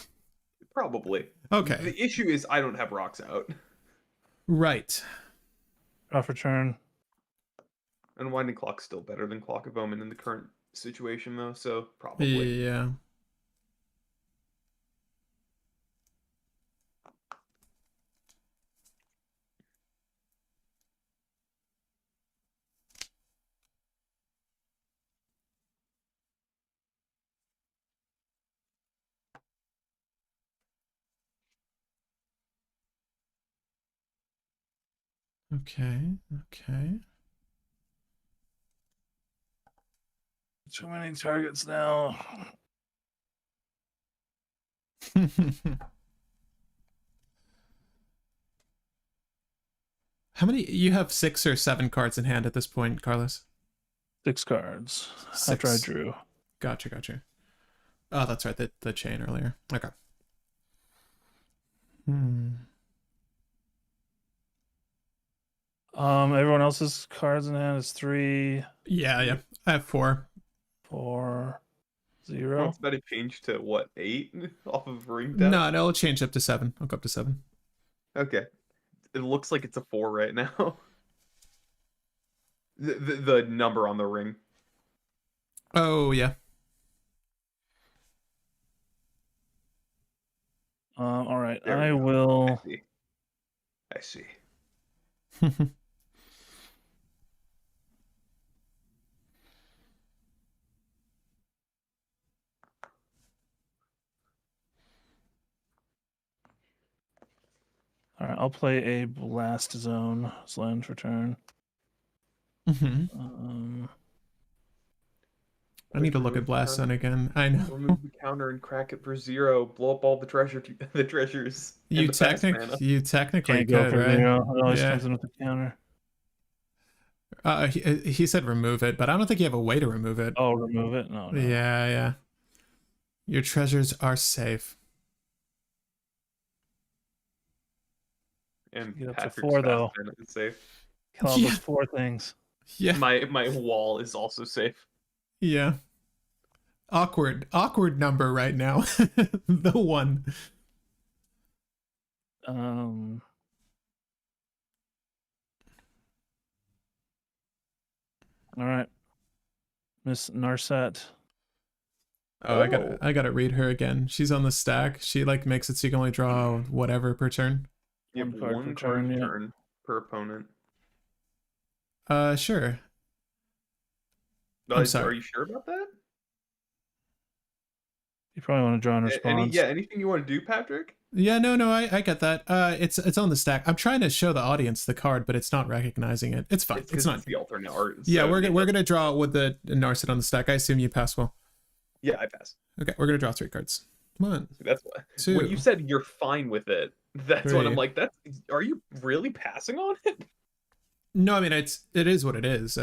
Probably.
Okay.
The issue is I don't have rocks out.
Right.
Draw for turn.
Unwinding Clock's still better than Clock of Omen in the current situation, though, so probably.
Yeah. Okay. Okay.
Too many targets now.
How many? You have 6 or 7 cards in hand at this point, Carlos?
6 cards.
6.
After I drew.
Gotcha. Oh, that's right. The chain earlier. Okay.
Everyone else's cards in hand is 3,
Yeah. I have 4.
4,
Well,
0.
it's about to change to what, 8 off of ring death?
No, it'll change up to 7. I'll go up to 7.
Okay. It looks like it's a 4 right now. The number on the ring.
Oh, yeah.
All right.
There we
I
go.
will.
I see.
All right. I'll play a Blast Zone as land for turn.
I need to look at Blast Zone again. I know.
Remove the counter and crack it for 0. Blow up all the the treasures.
You
and the fast mana.
technically
Can't go
could,
for
right?
0. It always
Yeah.
comes in with a counter.
He said remove it, but I don't think you have a way to remove it.
Oh, remove it? No.
Yeah. Your treasures are safe.
And
Get up to
Patrick's
4
fast
though.
mana is safe.
Kill all those 4 things.
Yeah.
My wall is also safe.
Yeah. Awkward number right now. The 1.
All right. Miss Narset.
Oh, I gotta read her again. She's on the stack. She like makes it so you can only draw whatever per turn.
You have
1 card
one
per
card
turn,
per
yeah.
turn per opponent.
Sure. I'm sorry.
Are you sure about that?
You probably want to draw in response.
Anything you want to do, Patrick?
Yeah, no, I get that. It's on the stack. I'm trying to show the audience the card, but it's not recognizing it. It's fine. It's not.
It's the alternate art.
Yeah,
so
we're gonna draw with the Narset on the stack. I assume you pass well.
Yeah, I pass.
Okay, we're gonna draw 3 cards. Come on.
That's why.
2.
When you said you're fine with it, that's when
3.
I'm like, are you really passing on it?
No, I mean it is what it is.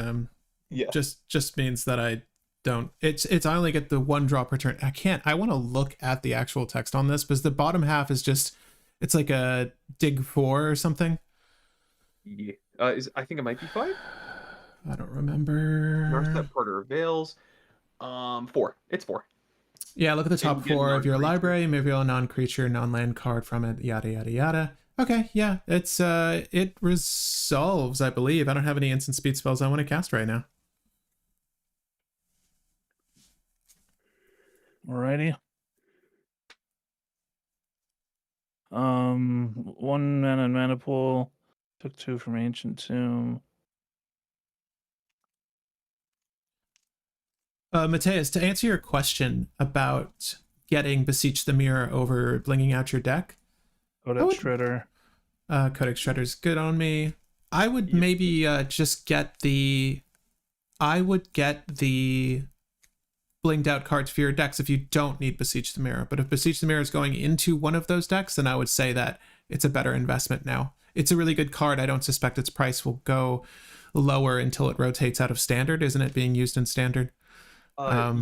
Yeah.
Just means that I don't. It's I only get the 1 draw per turn. I want to look at the actual text on this because the bottom half is just. It's like a dig 4 or something.
Yeah. I think it might be 5.
I don't remember.
Narset Porter Veils. 4. It's 4.
Yeah, look at the top
And you get
4 of your
non-creature.
library. Maybe a non-creature, non-land card from it. Yada yada yada. Okay, yeah, it resolves, I believe. I don't have any instant speed spells I want to cast right now.
Alrighty. 1 mana and mana pool. Took 2 from Ancient Tomb.
Mateus, to answer your question about getting Beseech the Mirror over blinging out your deck,
Codex Shredder.
Codex Shredder's good on me. I would maybe just get the... I would get the blinged out cards for your decks if you don't need Beseech the Mirror. But if Beseech the Mirror is going into one of those decks, then I would say that it's a better investment now. It's a really good card. I don't suspect its price will go lower until it rotates out of Standard. Isn't it being used in Standard?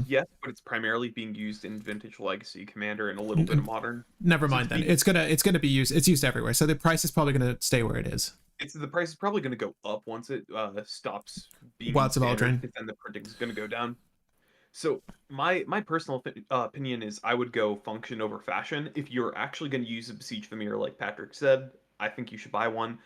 Yes, but it's primarily being used in Vintage Legacy Commander and a little bit of Modern.
Never mind then. It's gonna be used. It's used everywhere. So the price is probably gonna stay where it is.
The price is probably going to go up once it stops being
Wilds of
standard,
Aldrin.
because then the printing is going to go down. So my personal opinion is I would go function over fashion. If you're actually going to use a Beseech the Mirror, like Patrick said, I think you should buy one.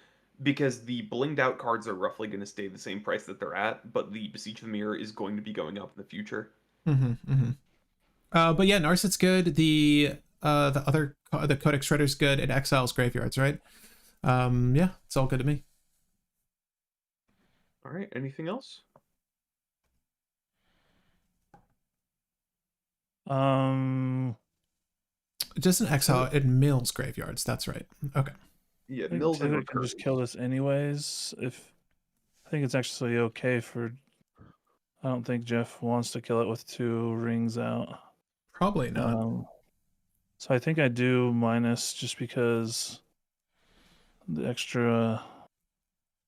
because the blinged out cards are roughly going to stay the same price that they're at, but the Beseech the Mirror is going to be going up in the future.
But yeah, Narset's good. The Codex Shredder's good. It exiles graveyards, right? Yeah, it's all good to me.
All right. Anything else?
Just an exile. It mills graveyards. That's right. Okay.
Yeah,
I think
mills and
Tivit can just kill this anyways. If I think it's actually okay for. I don't think Jeff wants to kill it with 2 rings out.
Probably not.
So I think I do minus just because the extra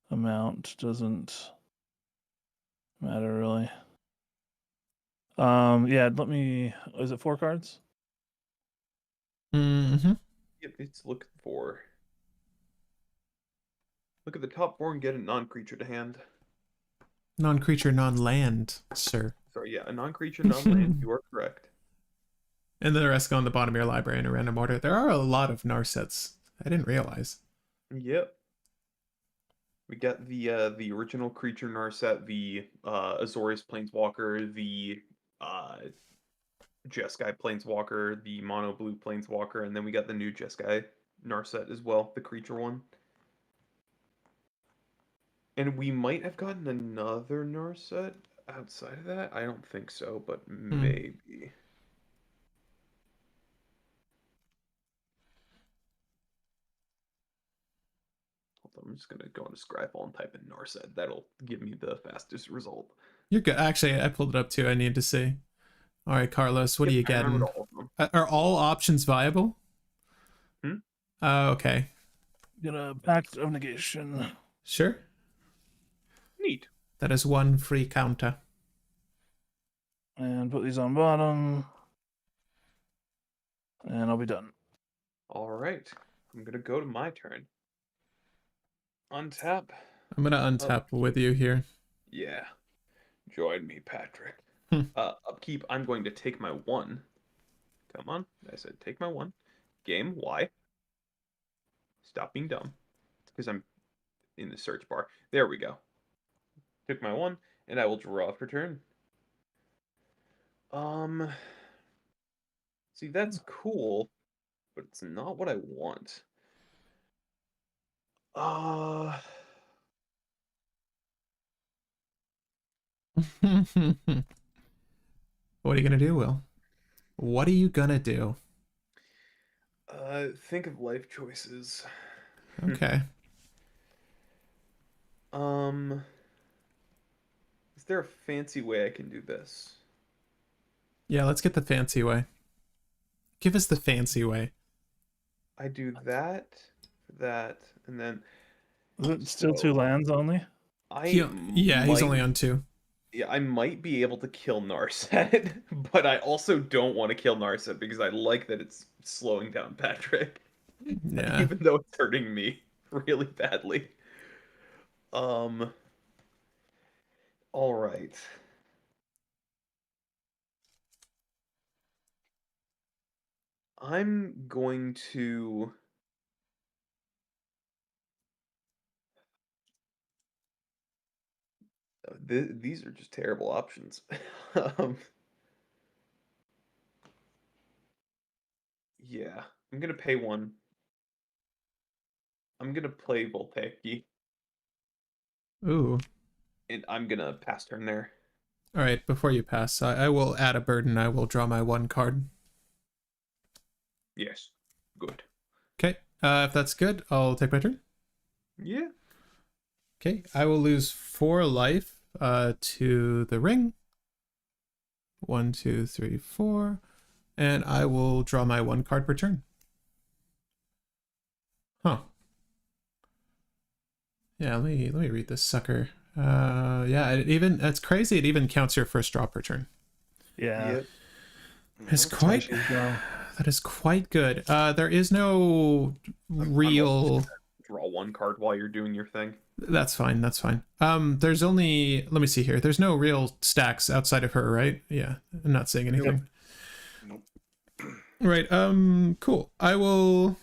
amount doesn't matter really. Yeah, let me. Is it 4 cards?
Mm-hmm.
Yep, it's looking for. Look at the top 4 and get a non-creature to hand.
Non-creature, non-land, sir.
Sorry, yeah, a non-creature, non-land. You are correct.
And then the rest go on the bottom of your library in a random order. There are a lot of Narsets. I didn't realize.
Yep. We got the original creature Narset, the Azorius Planeswalker, the Jeskai Planeswalker, the Mono Blue Planeswalker, and then we got the new Jeskai Narset as well, the creature one. And we might have gotten another Narset outside of that. I don't think so, but maybe. I'm just gonna go into Scryfall and type in Narset. That'll give me the fastest result.
You're good. Actually, I pulled it up too. I need to see. All right, Carlos, what are you getting? Are all options viable? Okay.
Get a Pact of Negation.
Sure.
Neat.
That is 1 free counter.
And put these on bottom. And I'll be done.
All right. I'm going to go to my turn. Untap.
I'm going to untap with you here.
Yeah. Join me, Patrick. Upkeep, I'm going to take my 1. Come on. I said take my 1. Game, why? Stop being dumb. Because I'm in the search bar. There we go. Took my 1, and I will draw for turn. See, that's cool, but it's not what I want.
What are you gonna do, Will? What are you gonna do?
Think of life choices.
Okay.
Is there a fancy way I can do this?
Yeah, let's get the fancy way. Give us the fancy way.
I do that, and then...
Is it still 2 lands only?
He's only on 2.
Yeah, I might be able to kill Narset, but I also don't want to kill Narset because I like that it's slowing down Patrick.
Yeah.
Even though it's hurting me really badly. All right. I'm going to... These are just terrible options. Yeah, I'm going to pay 1. I'm going to play Voltaic.
Ooh.
And I'm going to pass turn there.
All right, before you pass, I will add a burden. I will draw my 1 card.
Yes. Good.
Okay, if that's good, I'll take my turn.
Yeah.
Okay, I will lose 4 life to the ring. 1, 2, 3, 4. And I will draw my 1 card per turn. Huh. Yeah, let me read this sucker. Yeah, that's crazy. It even counts your first draw per turn.
Yeah.
Yep.
That is quite good. There is no real...
Draw 1 card while you're doing your thing.
That's fine. There's only... Let me see here. There's no real stacks outside of her, right? Yeah, I'm not saying anything.
Nope.
Right, cool. I will...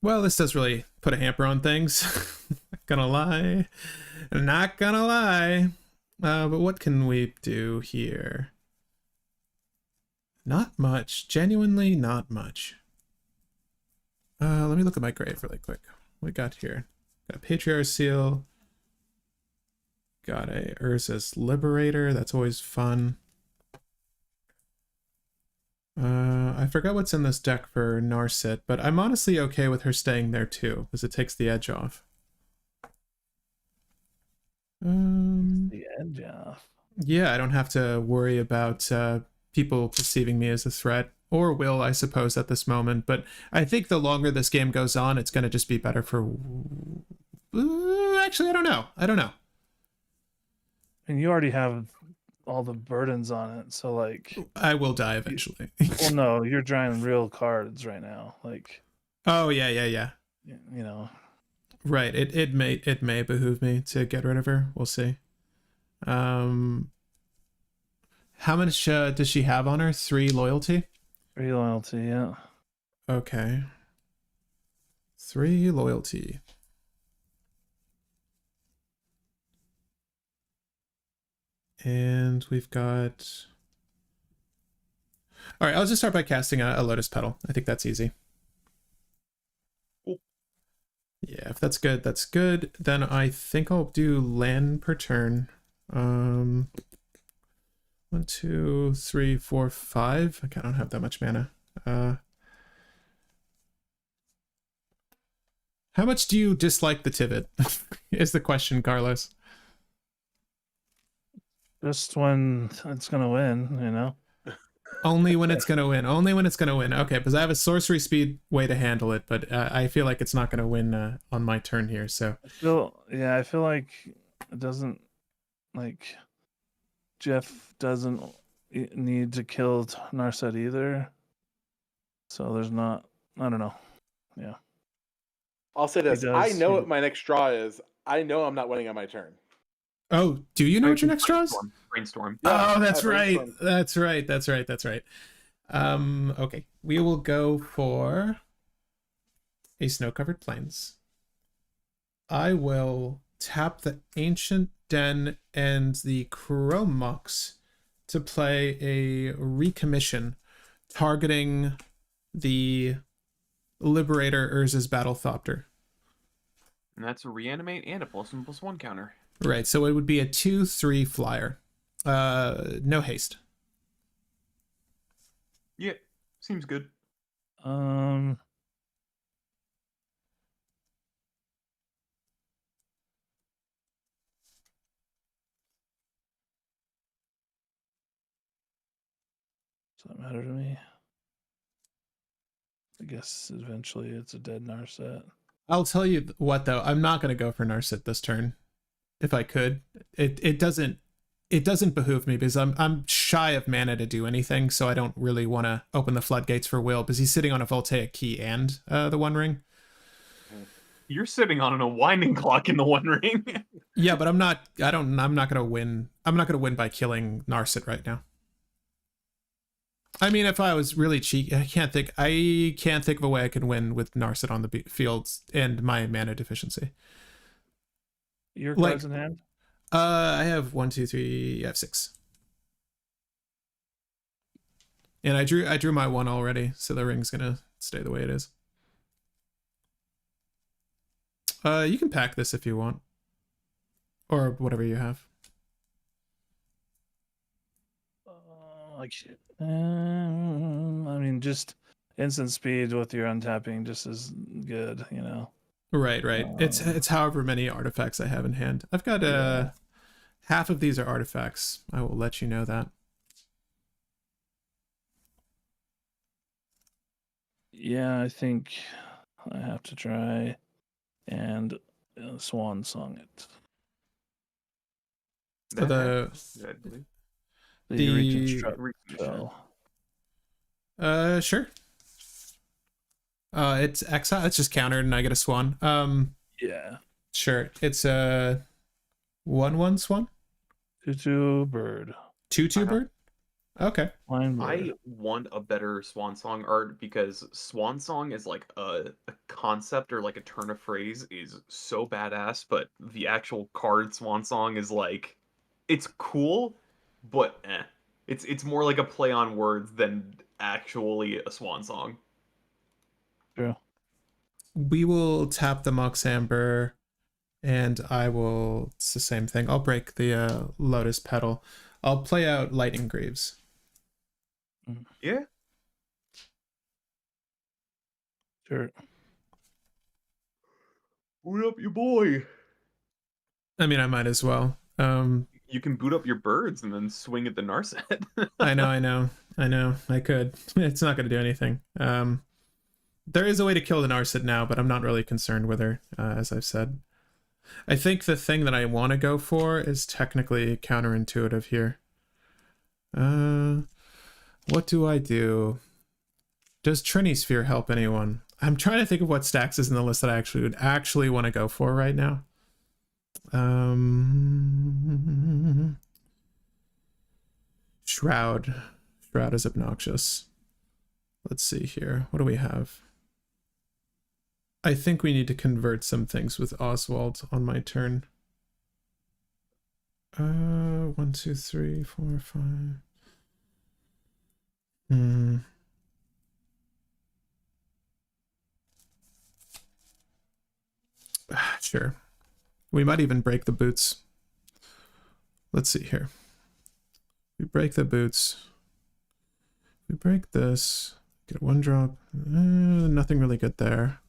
Well, this does really put a hamper on things. Not gonna lie. Not gonna lie. But what can we do here? Not much. Genuinely not much. Let me look at my grave really quick. What we got here? Got a Patriarch Seal. Got a Urza's Liberator. That's always fun. I forgot what's in this deck for Narset, but I'm honestly okay with her staying there too, because it takes the edge off.
The edge off.
Yeah, I don't have to worry about people perceiving me as a threat, or will, I suppose, at this moment. But I think the longer this game goes on, it's going to just be better for... actually, I don't know.
And you already have all the burdens on it, so like...
I will die eventually.
Well, no, you're drawing real cards right now. Like...
Oh, yeah.
You know...
Right, it may behoove me to get rid of her. We'll see. How much does she have on her? 3 loyalty?
3 loyalty, yeah.
Okay. 3 loyalty. And we've got... All right, I'll just start by casting a Lotus Petal. I think that's easy. Yeah, if that's good, that's good. Then I think I'll do land per turn. 1, 2, 3, 4, 5. Okay, I don't have that much mana. How much do you dislike the Tivit? Is the question, Carlos.
Just when it's gonna win, you know.
Only when it's gonna win. Only when it's gonna win. Okay, because I have a sorcery speed way to handle it, but I feel like it's not gonna win on my turn here. So
I feel like it doesn't, like, Jeff doesn't need to kill Narset either. So there's not. I don't know. Yeah.
I'll say this:
He
I
does,
know
he-
what my next draw is. I know I'm not winning on my turn.
oh, do you know what your next draw is?
Brainstorm.
Yeah,
Oh, that's
I
right.
brainstormed.
That's right. Okay. We will go for a Snow-Covered Plains. I will tap the Ancient Den and the Chrome Mox to play a recommission targeting the Liberator Urza's Battlethopter.
And that's a reanimate and a +1/+1 counter.
Right, so it would be a 2/3 flyer. No haste.
Yeah, seems good.
Does that matter to me? I guess eventually it's a dead Narset.
I'll tell you what though, I'm not gonna go for Narset this turn. If I could. It doesn't behoove me because I'm shy of mana to do anything, so I don't really want to open the floodgates for Will because he's sitting on a Voltaic Key and the One Ring.
You're sitting on a winding clock in the One Ring.
Yeah, but I'm not gonna win. I'm not gonna win by killing Narset right now. I mean, if I was really cheeky, I can't think of a way I can win with Narset on the fields and my mana deficiency.
Your
Like-
cards in hand?
I have 1, 2, 3. I have 6. And I drew my 1 already, so the ring's gonna stay the way it is. You can pack this if you want, or whatever you have.
I mean, just instant speed with your untapping just is good, you know.
Right. It's however many artifacts I have in hand. I've got half of these are artifacts. I will let you know that.
Yeah, I think I have to try and swan song it.
So the
I believe.
The
The-
reconstruct
Reconstruction.
spell.
sure. It's exile. It's just countered, and I get a swan.
Yeah.
Sure. It's a 1/1 swan,
2/2 bird.
2/2 bird. Okay.
Line
I
board.
want a better Swan Song art because Swan Song is like a concept or like a turn of phrase is so badass, but the actual card Swan Song is like it's cool, but It's more like a play on words than actually a Swan Song.
True.
We will tap the Mox Amber, and I will. It's the same thing. I'll break the Lotus Petal. I'll play out Lightning Greaves.
Yeah.
Sure.
Boot up your boy.
I mean, I might as well.
You can boot up your birds and then swing at the Narset.
I know. I could. It's not going to do anything. There is a way to kill the Narset now, but I'm not really concerned with her, as I've said. I think the thing that I want to go for is technically counterintuitive here. What do I do? Does Trini Sphere help anyone? I'm trying to think of what stacks is in the list that I would actually want to go for right now. Shroud. Shroud is obnoxious. Let's see here. What do we have? I think we need to convert some things with Oswald on my turn. 1, 2, 3, 4, 5. Sure. We might even break the boots. Let's see here. We break the boots. We break this. Get one drop. Nothing really good there.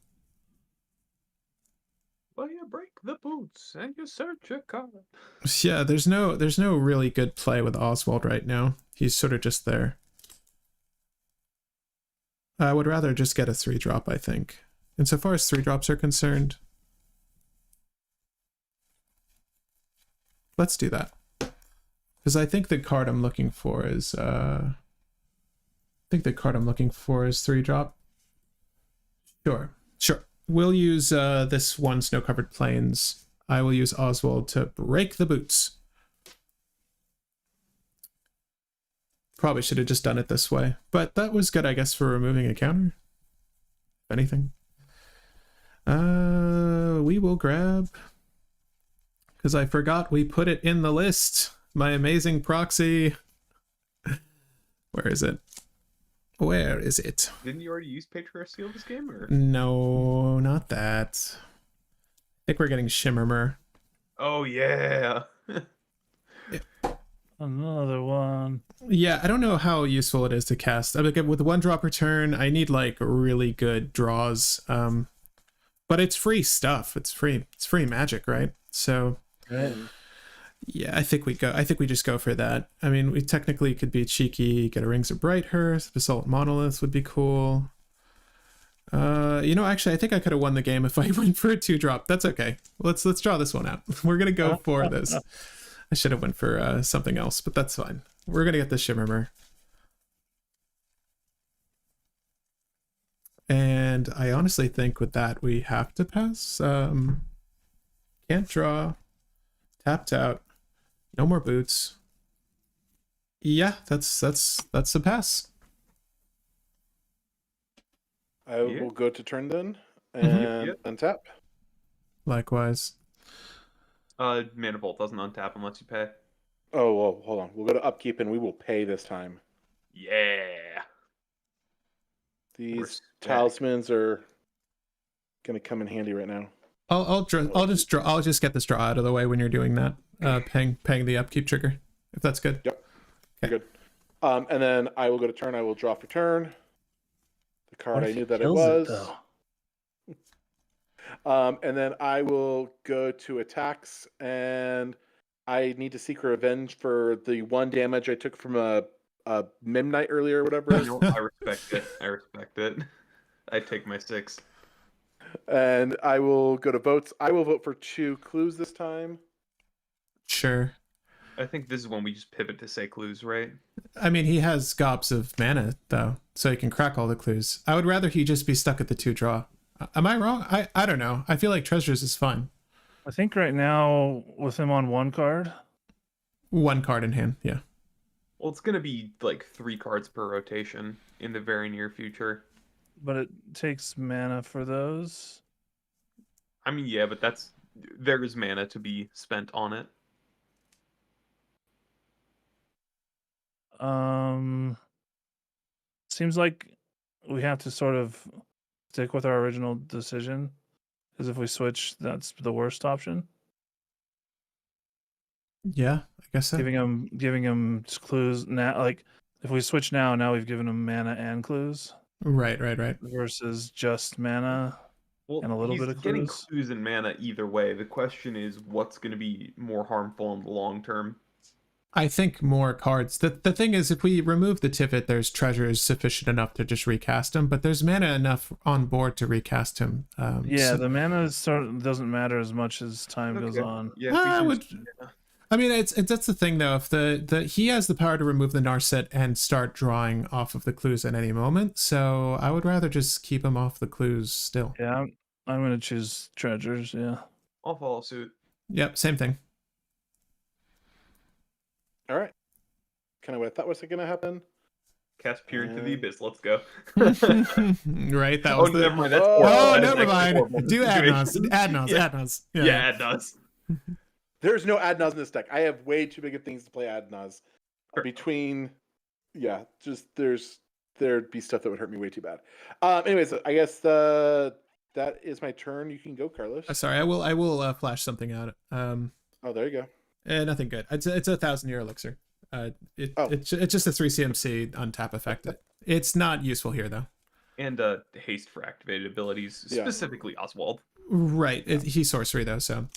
Well, you break the boots and you search your card.
Yeah, there's no really good play with Oswald right now. He's sort of just there. I would rather just get a 3-drop, I think. Insofar as 3-drops are concerned, let's do that. Because I think the card I'm looking for is 3-drop. Sure. We'll use this one Snow-Covered Plains. I will use Oswald to break the boots. Probably should have just done it this way, but that was good, I guess, for removing a counter. If anything. We will grab, because I forgot we put it in the list. My amazing proxy. Where is it? Where is it?
Didn't you already use Patriarch Seal this game? Or?
No, not that. I think we're getting Shimmermer.
Oh, yeah.
Another one.
Yeah, I don't know how useful it is to cast. I mean, with 1-drop return, I need like really good draws. But it's free stuff. It's free magic, right? So
Right.
yeah, I think we just go for that. I mean, we technically could be cheeky, get a Rings of Brighthurst, Basalt Monolith would be cool. Actually, I think I could have won the game if I went for a 2-drop. That's okay. Let's draw this one out. We're gonna go for this. I should have went for something else, but that's fine. We're gonna get the Shimmermer. And I honestly think with that we have to pass. Can't draw. Tapped out. No more boots. Yeah, that's a pass.
I will go to turn then and untap.
Likewise.
Mana Bolt doesn't untap unless you pay.
Oh, well, hold on. We'll go to upkeep and we will pay this time.
Yeah.
These
Respect.
talismans are gonna come in handy right now.
I'll just get this draw out of the way when you're doing that. Paying the upkeep trigger, if that's good.
Yep.
Okay.
Good. And then I will go to turn. I will draw for turn. The card
What
I
if
knew
it
that it
kills
was.
though?
And then I will go to attacks, and I need to seek revenge for the 1 damage I took from a Mimnite earlier or whatever.
I respect it. I take my 6.
And I will go to votes. I will vote for 2 clues this time.
Sure.
I think this is when we just pivot to say clues, right?
I mean, he has gobs of mana though, so he can crack all the clues. I would rather he just be stuck at the 2 draw. Am I wrong? I don't know. I feel like Treasures is fine.
I think right now with him on 1 card.
1 card in hand, yeah.
Well, it's gonna be like 3 cards per rotation in the very near future.
But it takes mana for those.
I mean, yeah, but there is mana to be spent on it.
Seems like we have to sort of stick with our original decision, because if we switch, that's the worst option.
Yeah, I guess so.
Giving him clues now. Like if we switch now we've given him mana and clues.
Right.
Versus just mana
Well,
and a little
he's
bit of
getting
clues.
clues and mana either way. The question is what's going to be more harmful in the long term.
I think more cards. The thing is, if we remove the Tivit, there's treasures sufficient enough to just recast him, but there's mana enough on board to recast him.
The mana doesn't matter as much as time goes on.
Yeah,
I would. I mean, it's that's the thing though. If he has the power to remove the Narset and start drawing off of the clues at any moment, so I would rather just keep him off the clues still.
Yeah, I'm gonna choose treasures. Yeah,
I'll follow suit.
Yep, same thing.
All right. Kind of what I thought was going to happen.
Cast Peer into the Abyss. Let's go.
Right. That was
never mind. That's
never mind. Do Adnos. Adnos.
Yeah, Adnos.
There's no Adnos in this deck. I have way too big of things to play Adnos. Between, there'd be stuff that would hurt me way too bad. Anyways, I guess that is my turn. You can go, Carlos.
Sorry, I will flash something out.
Oh, there you go.
Nothing good. It's a 1,000-year elixir. It's just a 3 CMC untap effect. It's not useful here though.
And haste for activated abilities, specifically Oswald.
Right. He's sorcery though, so.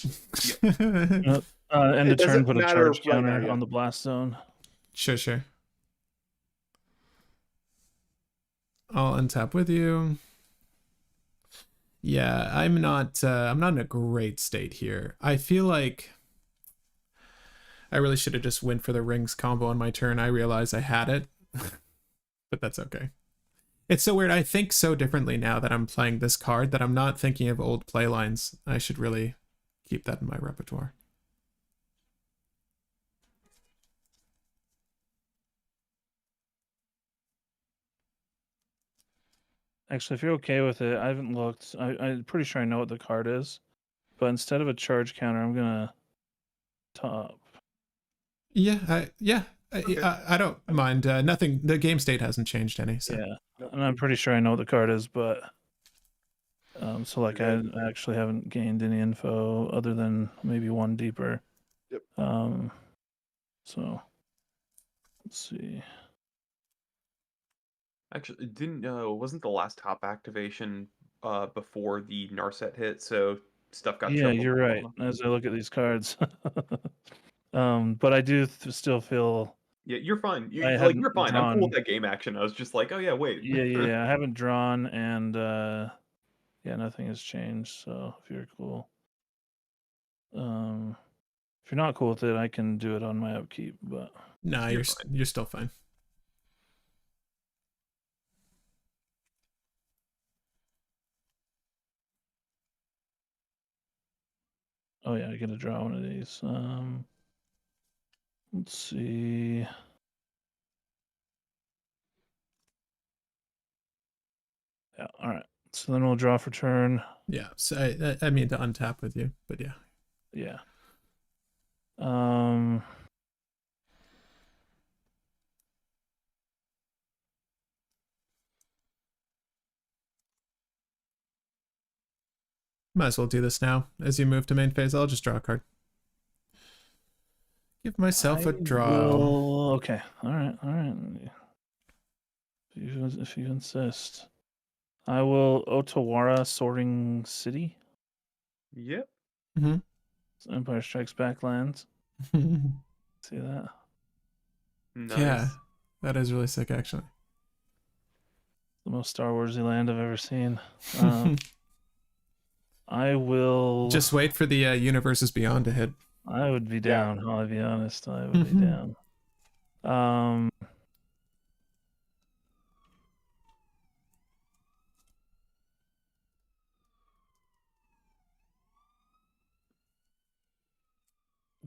and the turn put a charge counter on the blast zone.
Sure. I'll untap with you. Yeah, I'm not in a great state here. I feel like I really should have just went for the rings combo on my turn. I realized I had it, but that's okay. It's so weird. I think so differently now that I'm playing this card that I'm not thinking of old playlines. I should really keep that in my repertoire.
Actually, if you're okay with it, I haven't looked. I'm pretty sure I know what the card is, but instead of a charge counter, I'm gonna top.
Yeah, I don't mind. Nothing. The game state hasn't changed any. So.
Yeah, and I'm pretty sure I know what the card is, but so like I actually haven't gained any info other than maybe one deeper.
Yep.
So let's see.
Actually, wasn't the last top activation before the Narset hit, so stuff got
Yeah, you're right. As I look at these cards, but I do still feel.
Yeah, you're fine. You're fine.
Drawn.
I'm cool with that game action. I was just like, oh yeah, wait.
Yeah. I haven't drawn, and nothing has changed. So if you're cool, if you're not cool with it, I can do it on my upkeep. But
no, you're still fine.
Oh yeah, I get to draw one of these. Let's see. Yeah, all right. So then we'll draw for turn.
Yeah, so I mean to untap with you, but yeah.
Yeah.
Might as well do this now. As you move to main phase, I'll just draw a card. Give myself a draw.
Okay. All right. If you insist. I will Otawara Soaring City.
Yep.
Empire Strikes Back lands. See that?
Nice.
Yeah, that is really sick, actually.
The most Star Warsy land I've ever seen. I will
just wait for the Universes Beyond to hit.
I would be down. I'll be honest. I would be down.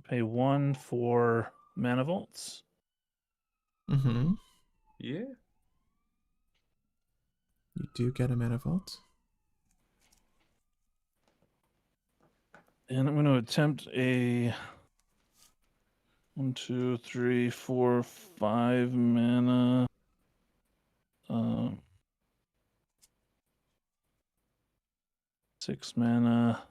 Pay 1 for mana vaults.
Mm-hmm.
Yeah.
You do get a mana vault.
And I'm going to attempt a 1, 2, 3, 4, 5 mana. 6 mana.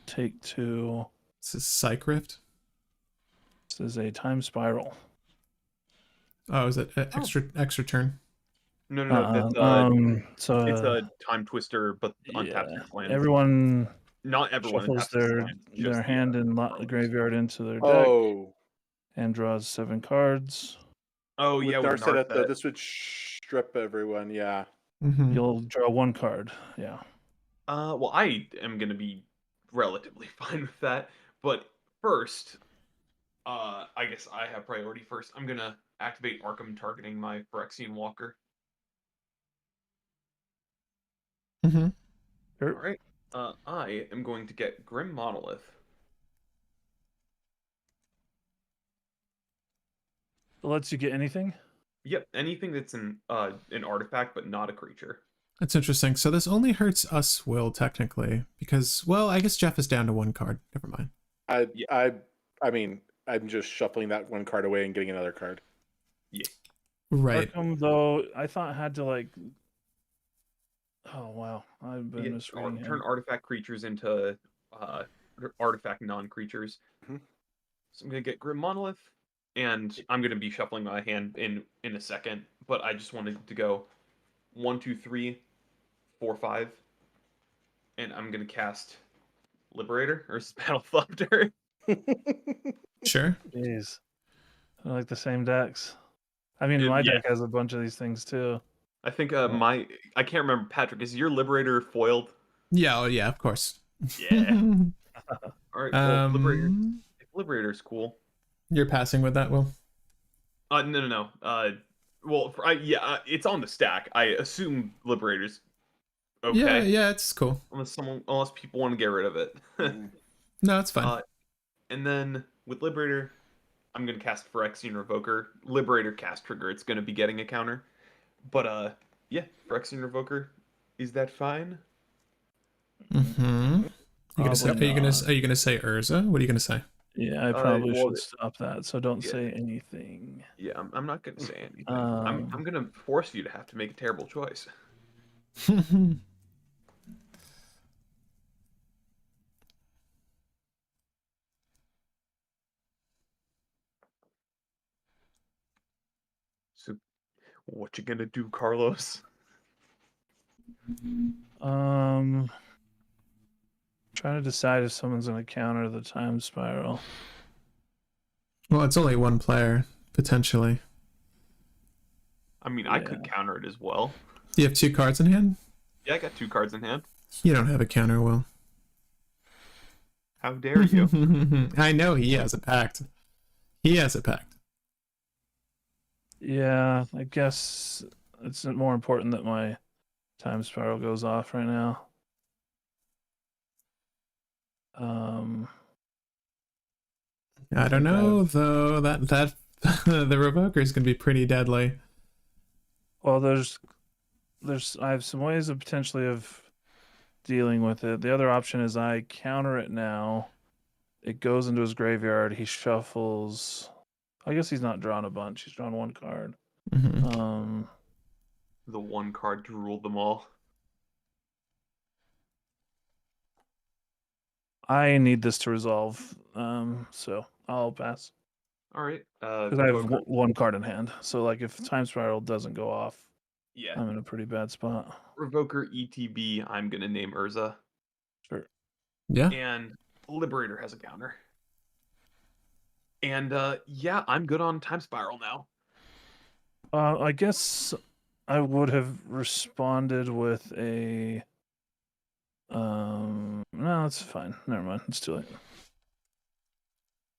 Take 2.
This is Psych Rift.
This is a time spiral.
Oh, is it extra turn?
No, that's
So
it's a time twister, but untaps
yeah,
your lands.
everyone
Not everyone
shuffles
untaps their
their
lands. Just the,
hand in the
controllers.
graveyard into their deck
Oh,
and draws 7 cards.
Oh yeah,
with
with
Narset,
Narset.
this would strip everyone. Yeah.
Mm-hmm.
You'll draw 1 card. Yeah.
Well, I am gonna be relatively fine with that. But first, I guess I have priority first. I'm gonna activate Arkham targeting my Phyrexian Walker.
Mm-hmm.
Sure.
All right. I am going to get Grim Monolith.
It lets you get anything.
Yep, anything that's an artifact but not a creature.
That's interesting. So this only hurts us, Will, technically, because, well, I guess Jeff is down to 1 card. Never mind.
I mean, I'm just shuffling that 1 card away and getting another card.
Yeah.
Right.
Arkham, though, I thought had to like. Oh wow, I've been
Yeah,
misreading him.
turn artifact creatures into artifact non-creatures.
Mhm.
So I'm gonna get Grim Monolith, and I'm gonna be shuffling my hand in a second. But I just wanted to go 1, 2, 3, 4, 5, and I'm gonna cast Liberator or Battle Thopter.
Sure.
Jeez, I like the same decks. I mean, my
Yeah,
deck has a bunch of these things too.
I think I can't remember. Patrick, is your Liberator foiled?
Yeah, oh yeah, of course.
Yeah. All right. Well, Liberator's cool.
You're passing with that, Will?
No. Well, it's on the stack. I assume Liberator's okay.
Yeah, it's cool.
Unless people want to get rid of it.
No, it's fine.
And then with Liberator, I'm gonna cast Phyrexian Revoker. Liberator cast trigger. It's gonna be getting a counter. But yeah, Phyrexian Revoker. Is that fine?
Mm-hmm. Are you gonna say Urza? What are you gonna say?
Yeah, I probably
well,
should stop that. So don't
yeah.
say anything.
Yeah, I'm not gonna say anything. I'm gonna force you to have to make a terrible choice. So, what you gonna do, Carlos?
Trying to decide if someone's gonna counter the time spiral.
Well, it's only 1 player, potentially.
I mean, I could counter it as well.
You have 2 cards in hand?
Yeah, I got 2 cards in hand.
You don't have a counter, Will.
How dare you?
I know he has a pact. He has a pact.
Yeah, I guess it's more important that my time spiral goes off right now.
I don't know though. That the Revoker is gonna be pretty deadly.
Well, I have some ways of potentially of dealing with it. The other option is I counter it now. It goes into his graveyard. He shuffles. I guess he's not drawn a bunch. He's drawn 1 card.
Mm-hmm.
The 1 card to rule them all.
I need this to resolve. So I'll pass.
All right.
Because I have 1 card in hand. So like if time spiral doesn't go off,
yeah,
I'm in a pretty bad spot.
Revoker ETB. I'm gonna name Urza.
Sure.
Yeah.
And Liberator has a counter. And yeah, I'm good on time spiral now.
I guess I would have responded with a. No, it's fine. Never mind. It's too late.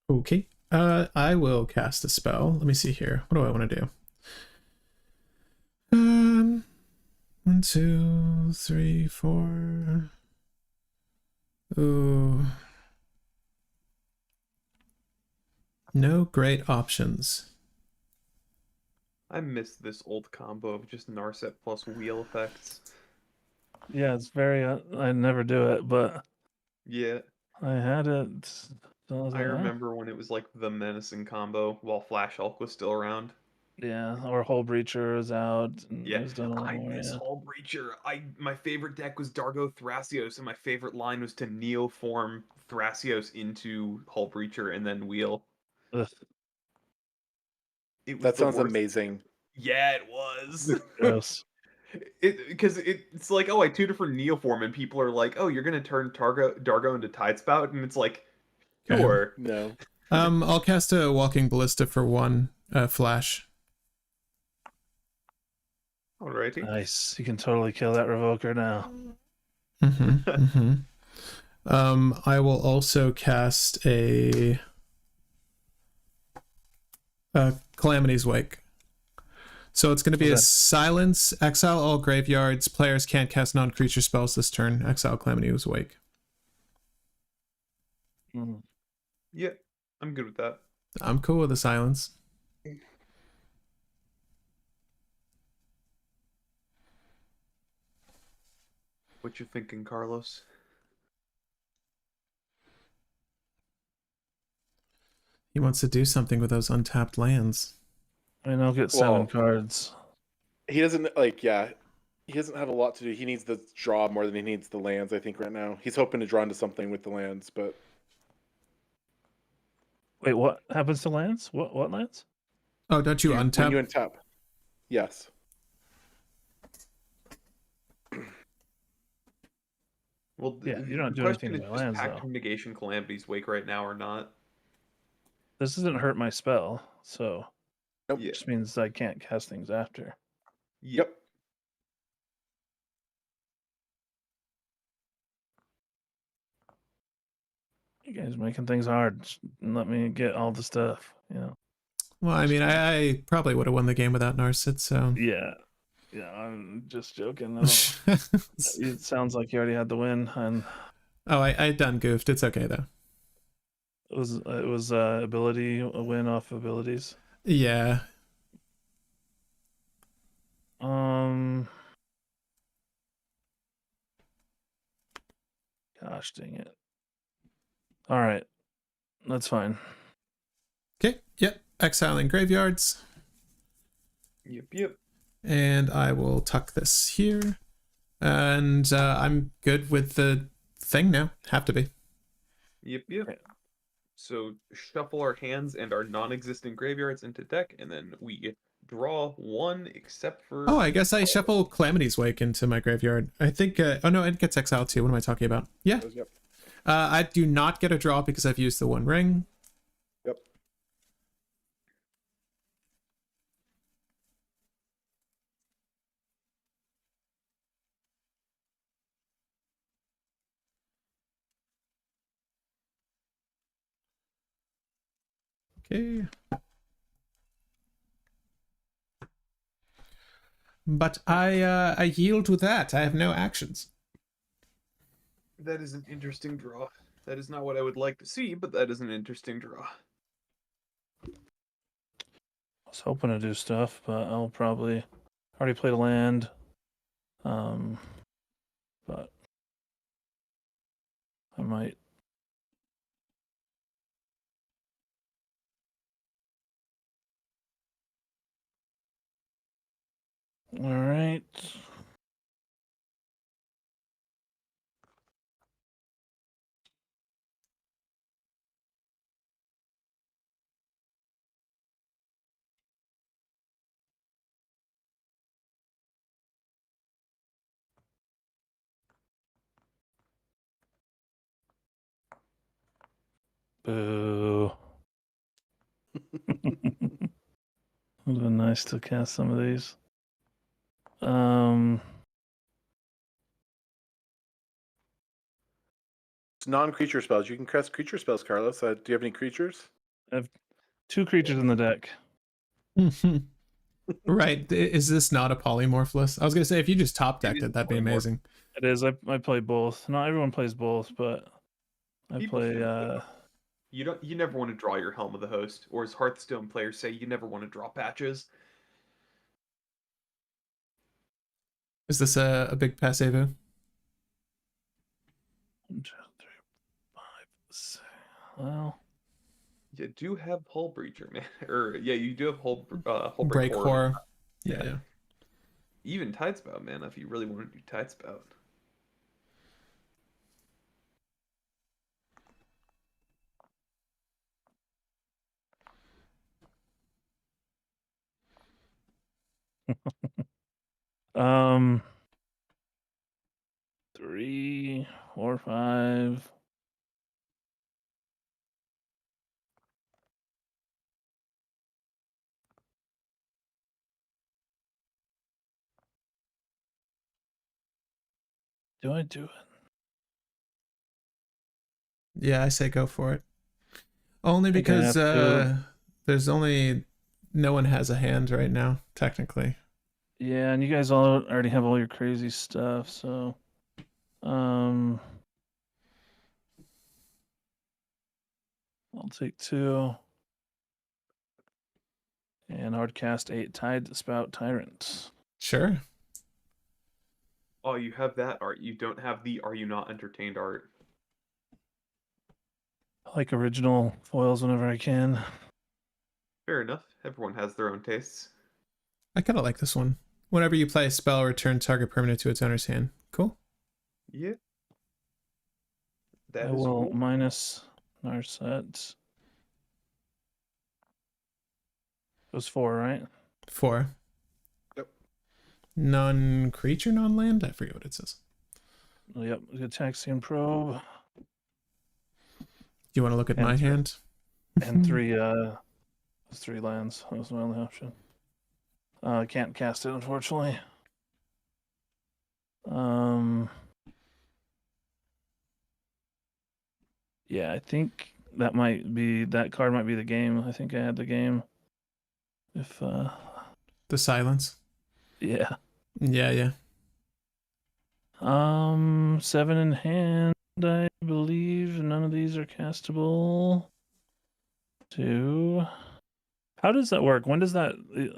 Okay. I will cast a spell. Let me see here. What do I want to do? 1, 2, 3, 4. Ooh. No great options.
I miss this old combo of just Narset plus wheel effects.
Yeah, it's very. I never do it, but
Yeah,
I had it. So I was
I
like, "Ah."
remember when it was like the menacing combo while Flash Hulk was still around.
Yeah, or Hull Breacher is out and
Yeah,
it was done a lot
I
more.
miss
Yeah.
Hull Breacher. My favorite deck was Dargo Thrasios, and my favorite line was to neoform Thrasios into Hull Breacher and then wheel.
Ugh,
It was
That
the
sounds
worst.
amazing.
Yeah, it was.
gross.
Because it's like, oh, I two different neoform, and people are like, oh, you're gonna turn Dargo into Tidespout, and it's like,
Okay.
sure.
No.
I'll cast a Walking Ballista for 1 flash.
Alrighty.
Nice. You can totally kill that Revoker now.
I will also cast a Calamity's Wake. So it's going to be a silence, exile all graveyards. Players can't cast non-creature spells this turn. Exile Calamity's Wake.
Mm.
Yeah, I'm good with that.
I'm cool with the silence.
What you thinking, Carlos?
He wants to do something with those untapped lands.
I mean, I'll get 7
Well,
cards.
He doesn't like. Yeah, he doesn't have a lot to do. He needs the draw more than he needs the lands. I think right now he's hoping to draw into something with the lands, but
Wait, what happens to lands? What lands?
Oh, don't you untap?
when you untap. Yes.
Well,
Yeah, you're not
the
doing
question
anything
is
to my
just
lands,
Pact
though.
of Negation Calamity's Wake right now or not?
This doesn't hurt my spell, so
Nope.
Yeah.
just means I can't cast things after.
Yep.
You guys making things hard. Just let me get all the stuff. You know.
Well, I mean, I probably would have won the game without Narset, so.
Yeah. Yeah, I'm just joking. It sounds like you already had the win, and
Oh, I done goofed. It's okay though.
it was ability a win off abilities.
Yeah.
Gosh dang it. All right, that's fine.
Okay. Yep. Exiling graveyards.
Yep.
And I will tuck this here. And I'm good with the thing now. Have to be.
Yep.
Right.
So shuffle our hands and our non-existent graveyards into deck, and then we draw 1 except for...
Oh, I guess I shuffle Calamity's Wake into my graveyard. I think... oh, no, it gets exiled too. What am I talking about? Yeah.
Yep.
I do not get a draw because I've used the 1 ring.
Yep.
Okay. But I yield to that. I have no actions.
That is an interesting draw. That is not what I would like to see, but that is an interesting draw.
I was hoping to do stuff, but I'll probably already played a land. But I might. All right. Boo. Would have been nice to cast some of these.
It's non-creature spells. You can cast creature spells, Carlos. Do you have any creatures?
I have 2 creatures in the deck.
Right. Is this not a polymorph list? I was going to say, if you just top decked
is
it, that'd be
polymorph.
amazing.
It is. I play both. Not everyone plays both, but I
People
play.
should. You never want to draw your Helm of the Host, or as Hearthstone players say, you never want to draw patches.
Is this a big pass, Evu?
1, 2, 3, 5, 6. Well,
You do have Hull Breacher, man. Or yeah, you do have Hull Break
Break
Horror.
horror. Yeah.
Even Tidespout, man, if you really want to do Tidespout.
um, 3, 4, 5. Do I do it?
Yeah, I say go for it. Only
think I
because
have to.
there's only no one has a hand right now, technically.
Yeah, and you guys all already have all your crazy stuff, so I'll take 2. And hard cast 8 Tidespout Tyrant.
Sure.
Oh, you have that art. You don't have the Are You Not Entertained art.
I like original foils whenever I can.
Fair enough. Everyone has their own tastes.
I kind of like this one. Whenever you play a spell, return target permanent to its owner's hand. Cool.
Yeah. That
I
is
will
cool.
minus Narset. It was 4, right?
4.
Yep.
Non-creature, non-land? I forget what it says.
Yep. Taxian Probe.
You want to look at
And
my
three-
hand?
And 3 3 lands. That was my only option. I can't cast it, unfortunately. Yeah, I think that card might be the game. I think I had the game. If
The silence.
yeah.
Yeah.
7 in hand, I believe. None of these are castable. 2. How does that work? When does that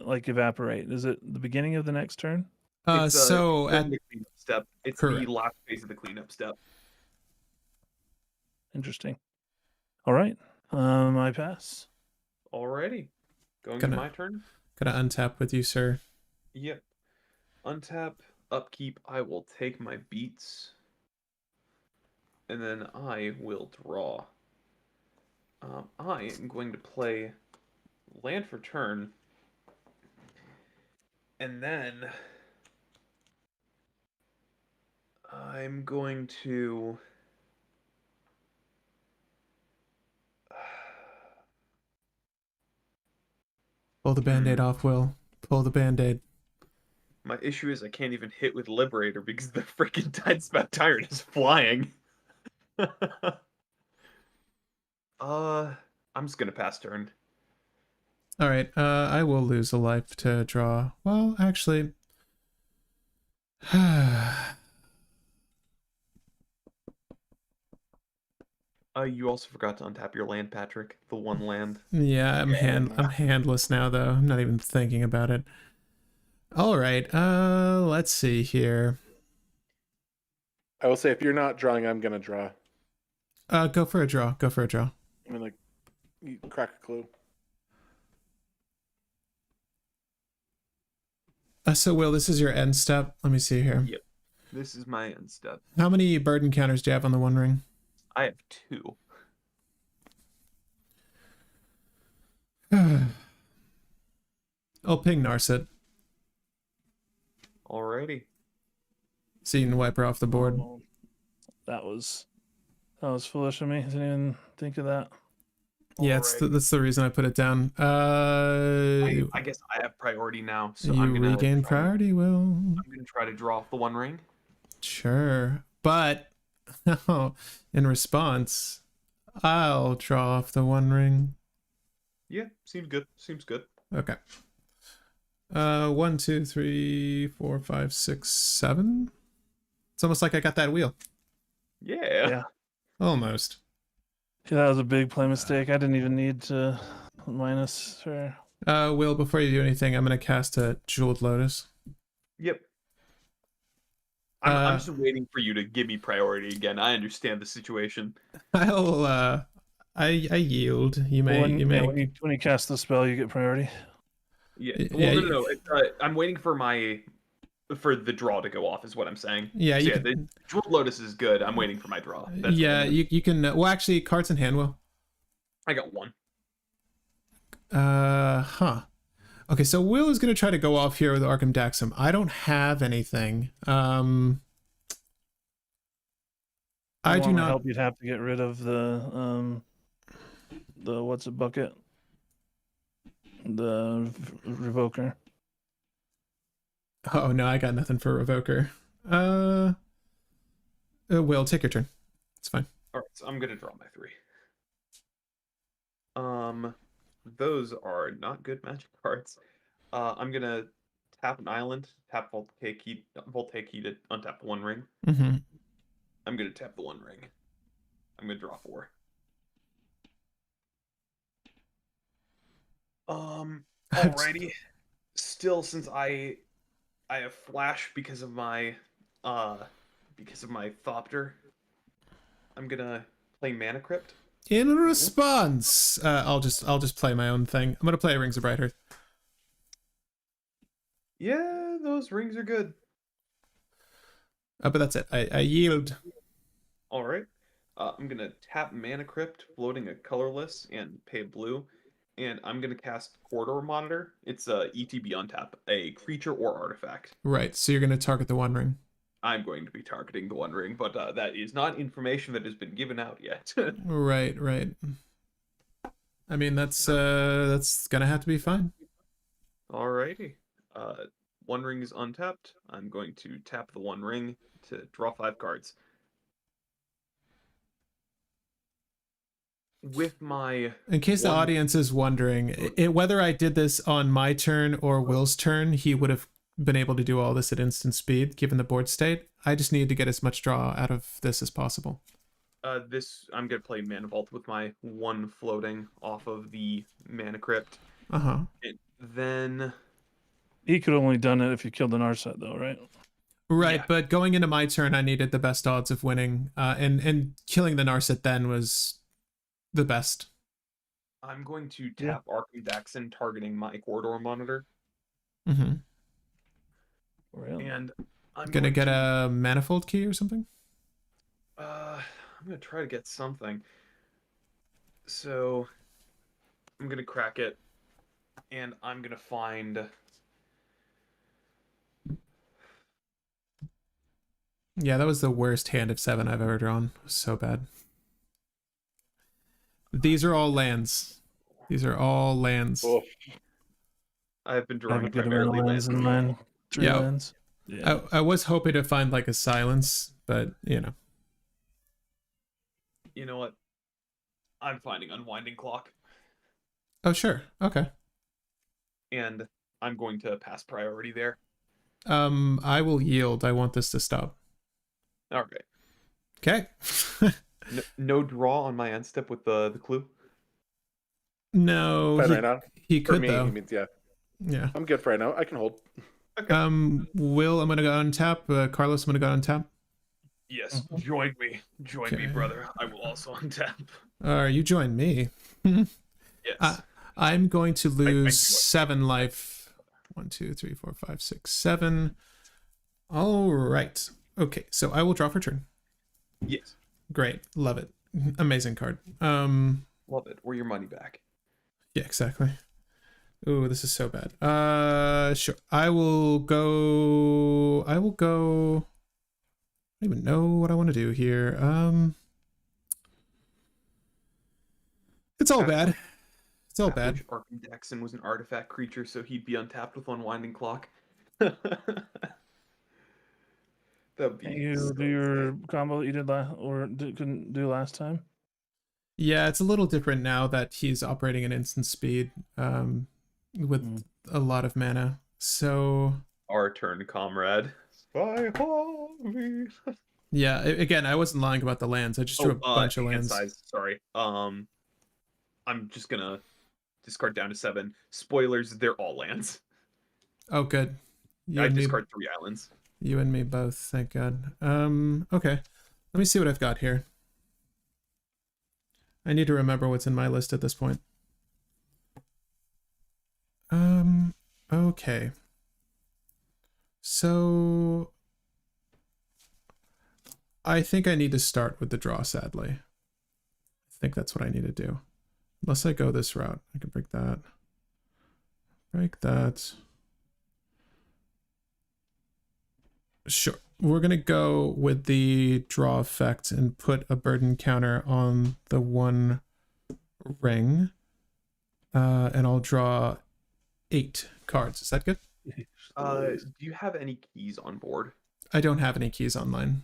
like evaporate? Is it the beginning of the next turn?
It's
So
during
at
the cleanup step. It's
Correct.
the last phase of the cleanup step.
Interesting. All right. I pass.
Alrighty. Going to my turn?
Gonna untap with you, sir.
Yep. Untap, upkeep, I will take my beats. And then I will draw. I am going to play land for turn. And then I'm going to
Pull the band-aid off, Will. Pull the band-aid.
My issue is I can't even hit with Liberator because the freaking Tidespout Tyrant is flying. I'm just gonna pass turn.
All right. I will lose a life to draw. Well, actually.
You also forgot to untap your land, Patrick. The one land.
Yeah, I'm handless now though. I'm not even thinking about it. All right. Let's see here.
I will say, if you're not drawing, I'm gonna draw.
Go for a draw. Go for a draw.
I mean, like, you crack a clue.
So Will, this is your end step. Let me see here.
Yep. This is my end step.
How many burden counters do you have on the One Ring?
I have 2.
I'll ping Narset.
Alrighty.
So you can wipe her off the board.
Oh, that was foolish of me. I didn't even think of that.
Yeah, that's the reason I put it down.
I guess I have priority now, so
you
I'm gonna
regain priority, Will.
I'm gonna try to draw off the One Ring.
Sure, but in response, I'll draw off the One Ring.
Yeah, seems good. Seems good.
Okay. 1, 2, 3, 4, 5, 6, 7. It's almost like I got that wheel.
Yeah.
Almost.
Yeah, that was a big play mistake. I didn't even need to minus her.
Will, before you do anything, I'm gonna cast a Jeweled Lotus.
Yep. I'm just waiting for you to give me priority again. I understand the situation.
I'll I yield. You may
when you cast the spell, you get priority.
Yeah.
Yeah,
Well, no. I'm waiting for the draw to go off. Is what I'm saying.
Yeah,
So
you
yeah,
can,
the Jeweled Lotus is good. I'm waiting for my draw. That's
yeah,
what
you can. Well, actually, cards in hand will.
I got one.
Huh. Okay, so Will is gonna try to go off here with Arkham Daxum. I don't have anything. I do not
help. You'd have to get rid of the what's a bucket? The revoker.
Oh no, I got nothing for Revoker. Will, take your turn. It's fine.
All right, so I'm gonna draw my 3. Those are not good magic cards. I'm gonna tap an island, tap Voltaic Key to untap the 1 ring.
Mm-hmm.
I'm gonna tap the 1 ring. I'm gonna draw 4. Alrighty. Still, since I have flash because of my Thopter, I'm gonna play Mana Crypt.
In response, I'll just play my own thing. I'm gonna play Rings of Brighthearth.
Yeah, those rings are good.
But that's it. I yield.
All right. I'm gonna tap Mana Crypt, floating a colorless, and pay a blue, and I'm gonna cast Corridor Monitor. It's a ETB untap, a creature or artifact.
Right. So you're gonna target the 1 ring.
I'm going to be targeting the 1 ring, but that is not information that has been given out yet.
Right. I mean, that's gonna have to be fine.
Alrighty. 1 ring is untapped. I'm going to tap the 1 ring to draw 5 cards. With my...
In case the audience is wondering, whether I did this on my turn or Will's turn, he would have been able to do all this at instant speed, given the board state. I just needed to get as much draw out of this as possible.
I'm going to play Mana Vault with my 1 floating off of the Mana Crypt.
Uh-huh.
Then...
He could have only done it if you killed an Narset, though, right?
Right,
Yeah.
but going into my turn, I needed the best odds of winning, and killing the Narset then was the best.
I'm going to tap Arkham Daxon, targeting my Corridor Monitor.
Mm-hmm.
Really?
And I'm
Gonna get a Manifold Key or something?
I'm going to try to get something. So, I'm going to crack it, and I'm going to find...
Yeah, that was the worst hand of 7 I've ever drawn. It was so bad. These are all lands. These are all lands.
Oh.
I've been
I have
drawing
a good amount of
primarily
lands in mine. 3
Yeah.
lands. Yeah.
I was hoping to find like a silence, but you know.
You know what? I'm finding Unwinding Clock,
Oh sure, okay.
and I'm going to pass priority there.
I will yield. I want this to stop.
All right.
Okay.
No draw on my end step with the clue.
No,
Fine right now.
he
For
could
me,
though.
he means yeah.
Yeah.
I'm good for right now. I can hold.
Okay.
Will, I'm gonna go on tap. Carlos, I'm gonna go on tap.
Yes, join me,
Okay.
brother. I will also untap.
You join me.
Yes.
I'm going to lose
do
7 life. 1, 2, 3, 4, 5, 6, 7. All right. Okay, so I will draw for turn.
Yes.
Great, love it. Amazing card.
Love it. Or your money back.
Yeah, exactly. Ooh, this is so bad. Sure. I will go. I don't even know what I want to do here. It's all bad. It's all bad.
Which Arkham Daxon was an artifact creature, so he'd be untapped with Unwinding Clock. That'd be
You
so
do your
sad.
combo that you did couldn't do last time.
Yeah, it's a little different now that he's operating at instant speed, with a lot of mana. So
Our turn, comrade. Spy on me.
yeah, again, I wasn't lying about the lands. I just drew a bunch of
hand
lands.
size, sorry. I'm just gonna discard down to 7. Spoilers, they're all lands.
Oh, good.
I discard 3 islands.
You and me both, thank God. Okay. Let me see what I've got here. I need to remember what's in my list at this point. Okay. So I think I need to start with the draw, sadly. I think that's what I need to do. Unless I go this route. I can break that. Break that. Sure. We're going to go with the draw effect and put a burden counter on the one ring. And I'll draw 8 cards. Is that good?
Do you have any keys on board?
I don't have any keys online.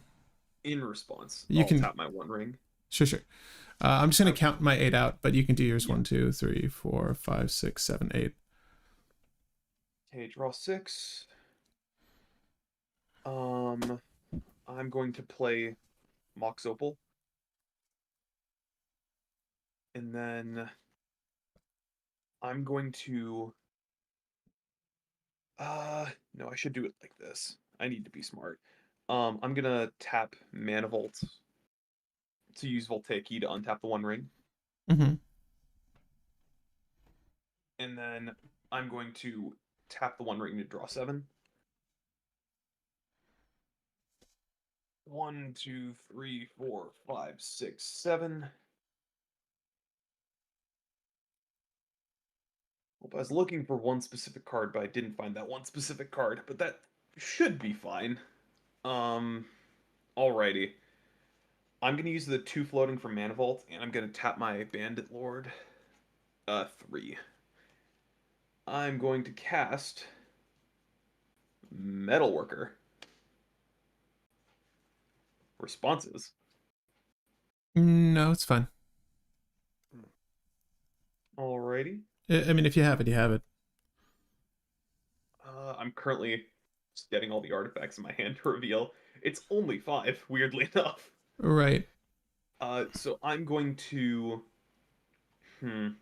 In response,
You
I'll
can
tap my one ring.
Sure. I'm just going to count my 8 out, but you can do yours.
Yeah.
1, 2, 3, 4, 5, 6, 7, 8.
Okay, draw 6. I'm going to play Mox Opal. And then I'm going to no, I should do it like this. I need to be smart. I'm gonna tap Mana Vault to use Voltaic Key to untap the one ring.
Mm-hmm.
And then I'm going to tap the one ring to draw 7. 1, 2, 3, 4, 5, 6, 7. Well, I was looking for one specific card, but I didn't find that one specific card. But that should be fine. Alrighty. I'm gonna use the 2 floating from Mana Vault, and I'm gonna tap my Bandit Lord. 3. I'm going to cast Metalworker. Responses.
No, it's fine.
Alrighty.
I mean, if you have it, you have it.
I'm currently just getting all the artifacts in my hand to reveal. It's only 5, weirdly enough.
Right.
So I'm going to... Do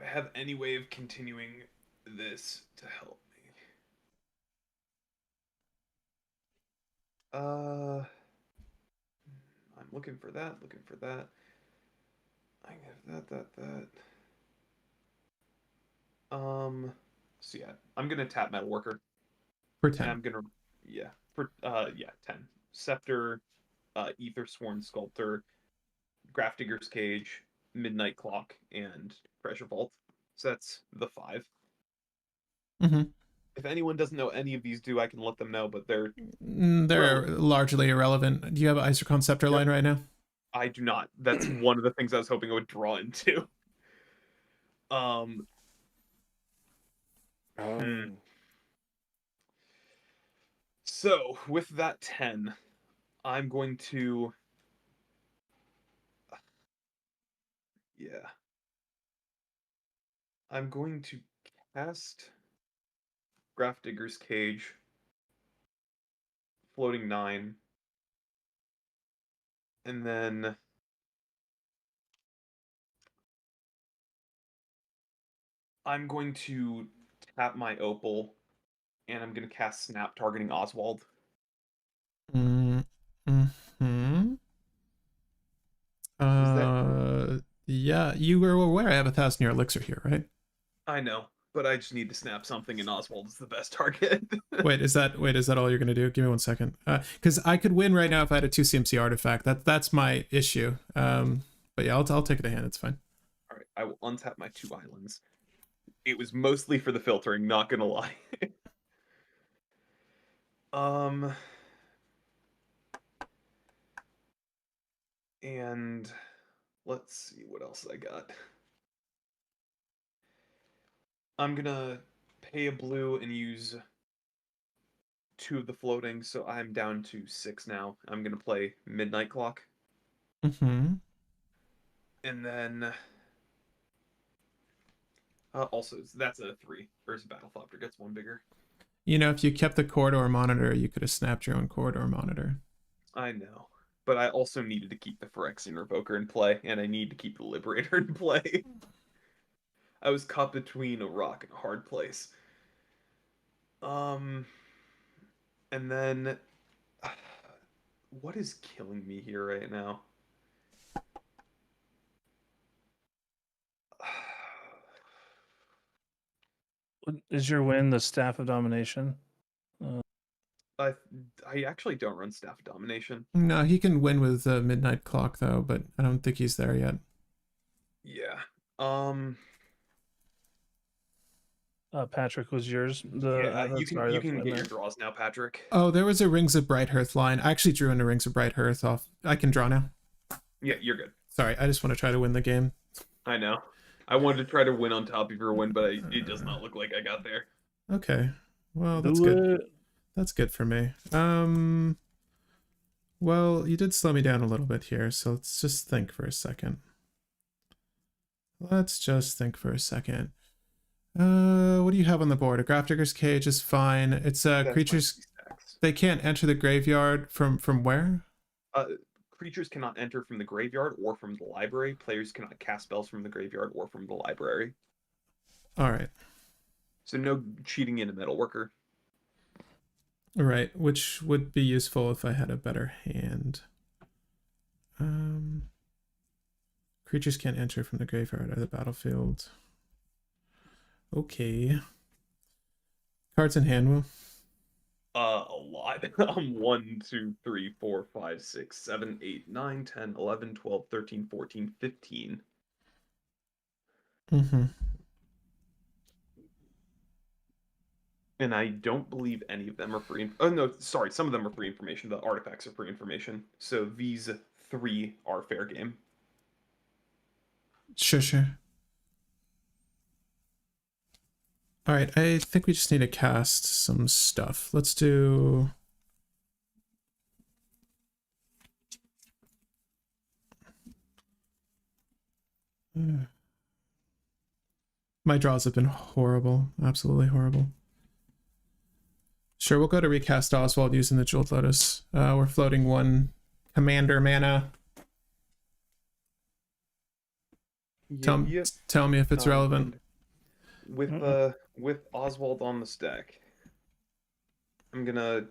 I have any way of continuing this to help me? I'm looking for that, I have that. So yeah, I'm gonna tap Metalworker.
For
And
10.
I'm gonna, for 10. Scepter, Aethersworn Sculptor, Grafdigger's Cage, Midnight Clock, and Treasure Vault. So that's the 5.
Mm-hmm.
If anyone doesn't know any of these do, I can let them know, but they're
Largely irrelevant. Do you have an Isochron Scepter line right now?
I do not. That's one of the things I was hoping I would draw into. So with that 10, I'm going to I'm going to cast Grafdigger's Cage, floating 9, and then I'm going to tap my Opal, and I'm going to cast Snap targeting Oswald.
Mm-hmm. Yeah, you were aware I have 1,000-year elixir here, right?
I know, but I just need to snap something, and Oswald is the best target.
Wait, is that all you're gonna do? Give me 1 second. Because I could win right now if I had a 2 CMC artifact. That's my issue. But yeah, I'll take it a hand. It's fine.
All right, I will untap my 2 islands. It was mostly for the filtering, not gonna lie. And let's see what else I got. I'm gonna pay a blue and use 2 of the floating, so I'm down to 6 now. I'm gonna play Midnight Clock.
Mm-hmm.
And then also that's a 3 versus Battle Flopper, gets 1 bigger.
You know, if you kept the corridor monitor, you could have snapped your own corridor monitor.
I know. But I also needed to keep the Phyrexian Revoker in play, and I need to keep the Liberator in play. I was caught between a rock and a hard place. And then, what is killing me here right now?
Is your win the Staff of Domination?
I I actually don't run Staff Domination.
No, he can win with the Midnight Clock though, but I don't think he's there yet.
Yeah.
Patrick, was yours
Yeah, you can
sorry,
you
that's
can
what I
get your
meant.
draws now, Patrick.
Oh, there was a Rings of Bright Hearth line. I actually drew in a Rings of Bright Hearth off. I can draw now.
Yeah, you're good.
Sorry, I just want to try to win the game.
I know. I wanted to try to win on top of your win, but it does not look like I got there.
Okay. Well, that's
Do
good.
it.
That's good for me. Well, you did slow me down a little bit here, so let's just think for a second. Let's just think for a second. What do you have on the board? A Grafdigger's Cage is fine. It's
That's my
creatures.
3 stacks.
They can't enter the graveyard from where?
Creatures cannot enter from the graveyard or from the library. Players cannot cast spells from the graveyard or from the library.
All right.
So no cheating in a metalworker.
All right, which would be useful if I had a better hand. Creatures can't enter from the graveyard or the battlefield. Okay. Cards in hand, Will.
A lot. 1, 2, 3, 4, 5, 6, 7, 8, 9, 10, 11, 12, 13, 14, 15.
Mm-hmm.
And I don't believe any of them are free. Oh, no, sorry. Some of them are free information. The artifacts are free information. So these 3 are fair game.
Sure. All right, I think we just need to cast some stuff. Let's do... My draws have been horrible. Absolutely horrible. Sure, we'll go to recast Oswald using the Jeweled Lotus. We're floating 1 commander mana. Tell me if it's relevant.
With Oswald on the stack, I'm gonna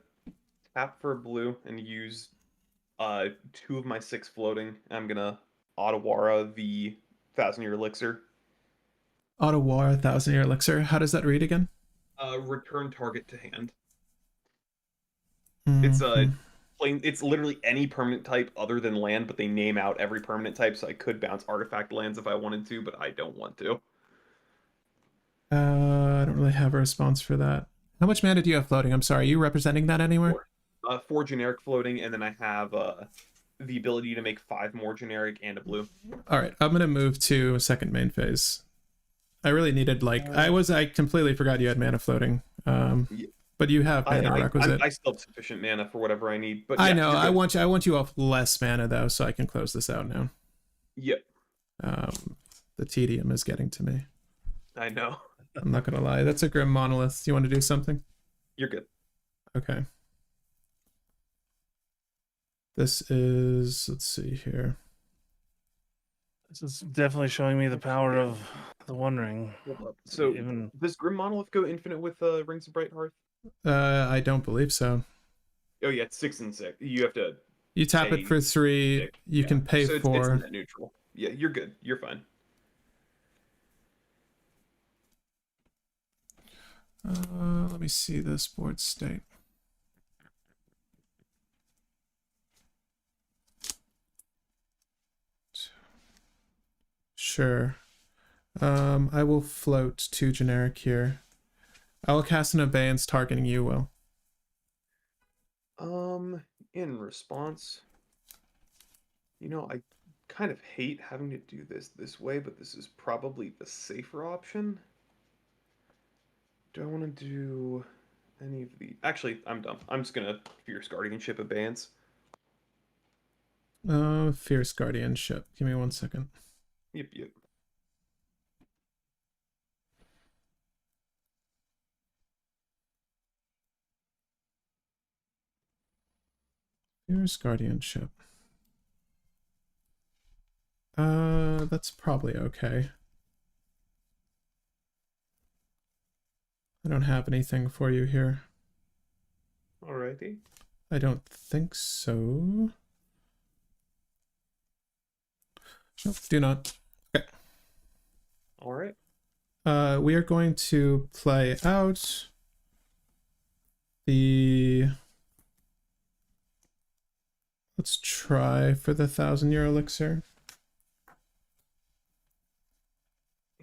tap for blue and use 2 of my 6 floating. I'm gonna Otawara the 1,000-Year Elixir.
Ottawa, 1,000-Year Elixir. How does that read again?
Return target to hand.
Mm-hmm.
It's literally any permanent type other than land, but they name out every permanent type, so I could bounce artifact lands if I wanted to, but I don't want to.
I don't really have a response for that. How much mana do you have floating? I'm sorry, are you representing that anywhere?
4 generic floating, and then I have the ability to make 5 more generic and a blue.
All right, I'm gonna move to second main phase. I really needed I completely forgot you had mana floating. But you have mana requisite.
I still have sufficient mana for whatever I need. But
I know. I want you off less mana though, so I can close this out now.
Yep.
The tedium is getting to me.
I know.
I'm not gonna lie. That's a Grim Monolith. Do you want to do something?
You're good.
Okay. This is, let's see here.
This is definitely showing me the power of the One Ring.
So does Grim Monolith go infinite with Rings of Bright Hearth?
I don't believe so.
Oh yeah, it's 6 and 6. You have to.
You tap it for 3. 6. You can pay
so
4.
It's net neutral. Yeah, you're good. You're fine.
Let me see this board state. Sure. I will float 2 generic here. I will cast an abeyance targeting you, Will.
In response, I kind of hate having to do this way, but this is probably the safer option. Do I want to do any of the... Actually, I'm dumb. I'm just gonna Fierce Guardianship abeyance.
Fierce Guardianship. Give me 1 second.
Yep.
Fierce Guardianship. That's probably okay. I don't have anything for you here.
Alrighty.
I don't think so. Nope, do not. Okay.
All right.
We are going to play out the... Let's try for the 1,000-year elixir.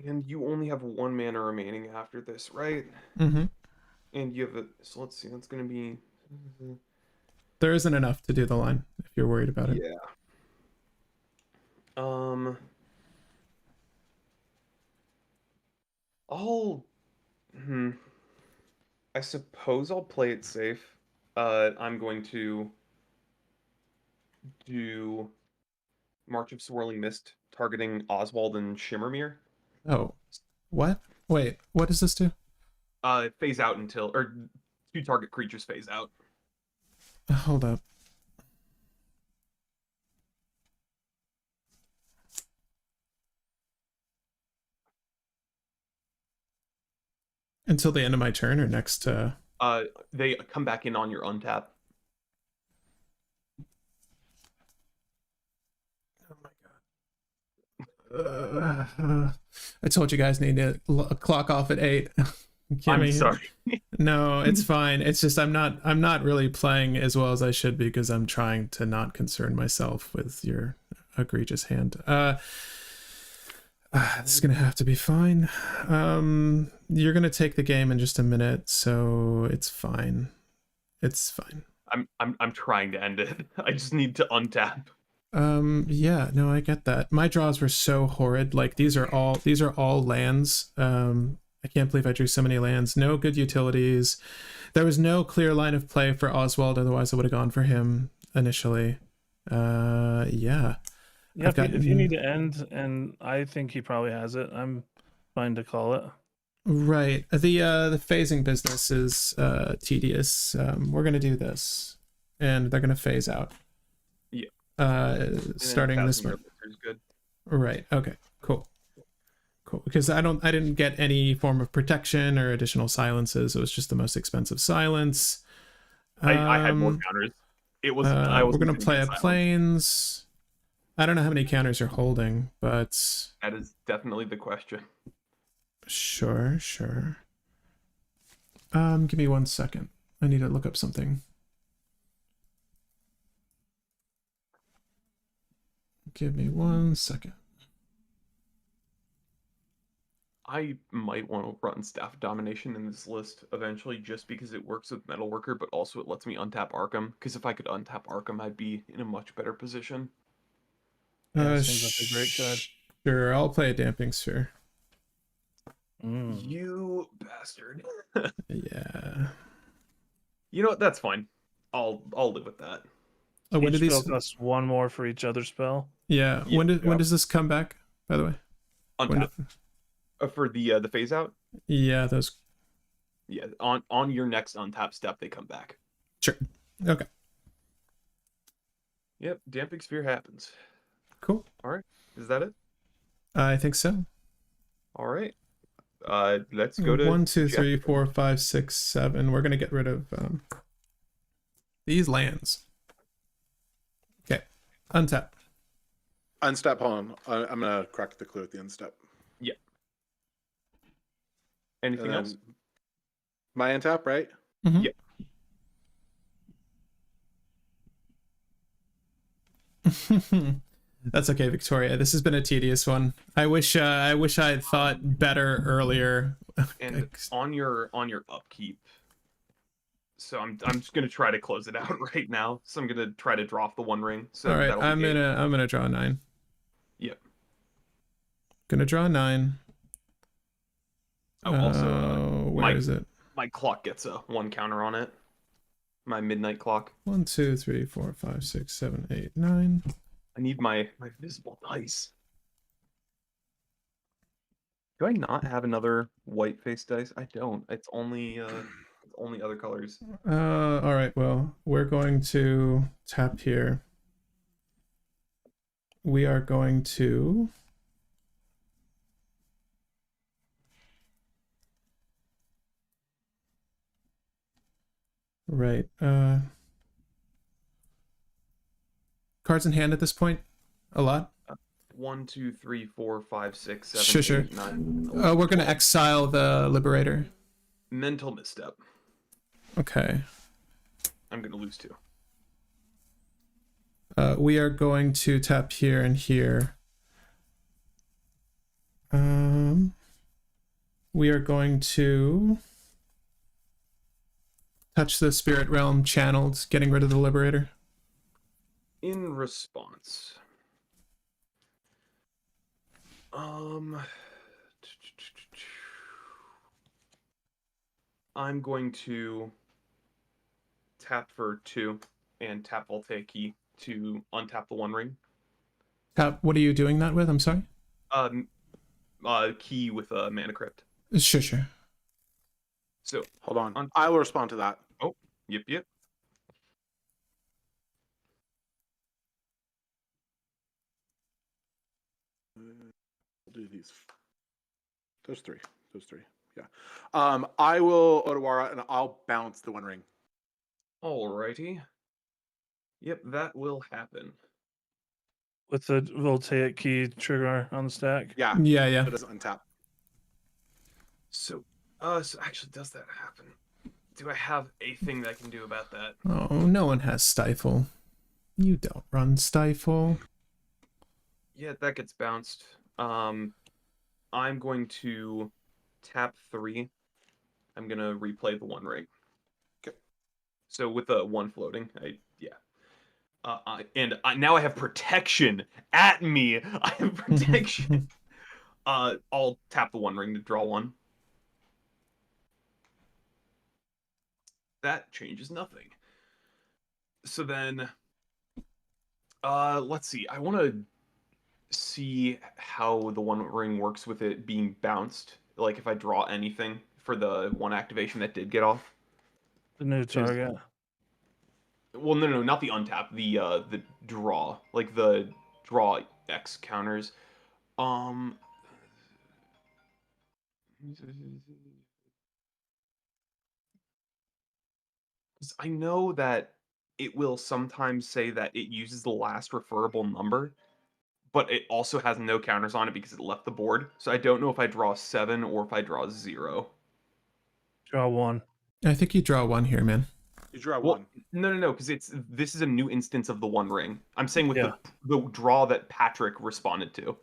And you only have 1 mana remaining after this, right?
Mm-hmm.
And you have a, so let's see, that's gonna be
There isn't enough to do the line if you're worried about it.
yeah. I'll I suppose I'll play it safe. I'm going to do March of Swirling Mist, targeting Oswald and Shimmermere.
Oh, what? Wait, what does this do?
Phase out until, or 2 target creatures phase out.
Hold up. Until the end of my turn or next?
They come back in on your untap.
Oh my god. I told you guys need to clock off at 8.
I'm sorry.
No, it's fine. It's just I'm not really playing as well as I should be because I'm trying to not concern myself with your egregious hand. This is gonna have to be fine. You're gonna take the game in just a minute, so it's fine. It's fine.
I'm trying to end it. I just need to untap.
Yeah, no, I get that. My draws were so horrid. Like these are all lands. I can't believe I drew so many lands. No good utilities. There was no clear line of play for Oswald, otherwise I would have gone for him initially. Yeah.
Yeah, if you need to end, and I think he probably has it, I'm fine to call it.
Right. The phasing business is tedious. We're gonna do this, and they're gonna phase out.
Yeah.
Starting this month.
Good.
Right. Okay. Cool. Because I didn't get any form of protection or additional silences. It was just the most expensive silence.
I had more counters. It was.
We're gonna play a plains. I don't know how many counters you're holding, but
that is definitely the question.
Sure. Give me 1 second. I need to look up something. Give me 1 second.
I might want to run Staff Domination in this list eventually just because it works with Metalworker, but also it lets me untap Arkham. Because if I could untap Arkham, I'd be in a much better position.
Yeah, seems like a great card.
Sure, I'll play a Damping Sphere.
You bastard.
Yeah.
You know what? That's fine. I'll live with that.
Oh, when
Each
do these
spell costs 1 more for each other spell?
Yeah. When does this come back, by the way?
Untap. For the phase out?
Yeah, those.
Yeah, on your next untap step, they come back.
Sure. Okay.
Yep, Damping Sphere happens.
Cool.
All right. Is that it?
I think so.
All right. Let's go to
1, 2, 3, 4, 5, 6, 7. We're gonna get rid of these lands. Okay. Untap.
Unstep. Hold on. I'm gonna crack the clue at the unstep.
Yeah. Anything else?
My untap, right?
Mm-hmm.
Yeah.
That's okay, Victoria. This has been a tedious one. I wish I had thought better earlier.
And on your upkeep. So I'm just gonna try to close it out right now. So I'm gonna try to draw off the 1 ring. So
all right, I'm gonna draw 9.
Yep.
Gonna draw 9.
Oh, also,
where is it?
My clock gets a 1 counter on it. My midnight clock.
1, 2, 3, 4, 5, 6, 7, 8, 9.
I need my visible dice. Do I not have another white face dice? I don't. It's only other colors.
All right. Well, we're going to tap here. We are going to right. Cards in hand at this point? A lot?
1, 2, 3, 4, 5, 6, 7,
Sure, sure.
8, 9, 11,
We're going to
12.
exile the Liberator.
Mental misstep.
Okay.
I'm going to lose 2.
We are going to tap here and here. We are going to touch the Spirit Realm channeled, getting rid of the Liberator.
In response, I'm going to tap for 2 and tap Voltaic Key to untap the One Ring.
Tap. What are you doing that with? I'm sorry.
Key with a Mana Crypt.
Sure, sure.
So
Hold on. I will respond to that.
Oh, yep.
We'll do these. Those three. Yeah. I will Odawara and I'll bounce the One Ring.
Alrighty. Yep, that will happen.
With the Voltaic Key trigger on the stack.
Yeah.
Yeah.
It doesn't untap.
So actually, does that happen? Do I have a thing that I can do about that?
Oh, no one has Stifle. You don't run Stifle.
Yeah, that gets bounced. I'm going to tap 3. I'm gonna replay the One Ring.
Okay.
So with the 1 floating, now I have protection at me. I have protection. I'll tap the One Ring to draw 1. That changes nothing. So then, let's see. I want to see how the One Ring works with it being bounced. Like if I draw anything for the 1 activation that did get off.
The new target.
Well, no, not the untap. The draw, like the draw X counters. I know that it will sometimes say that it uses the last referable number, but it also has no counters on it because it left the board. So I don't know if I draw 7 or if I draw 0.
Draw 1.
I think you draw 1 here, man.
You draw
Well,
1.
No, because this is a new instance of the One Ring. I'm saying with
Yeah.
the draw that Patrick responded to.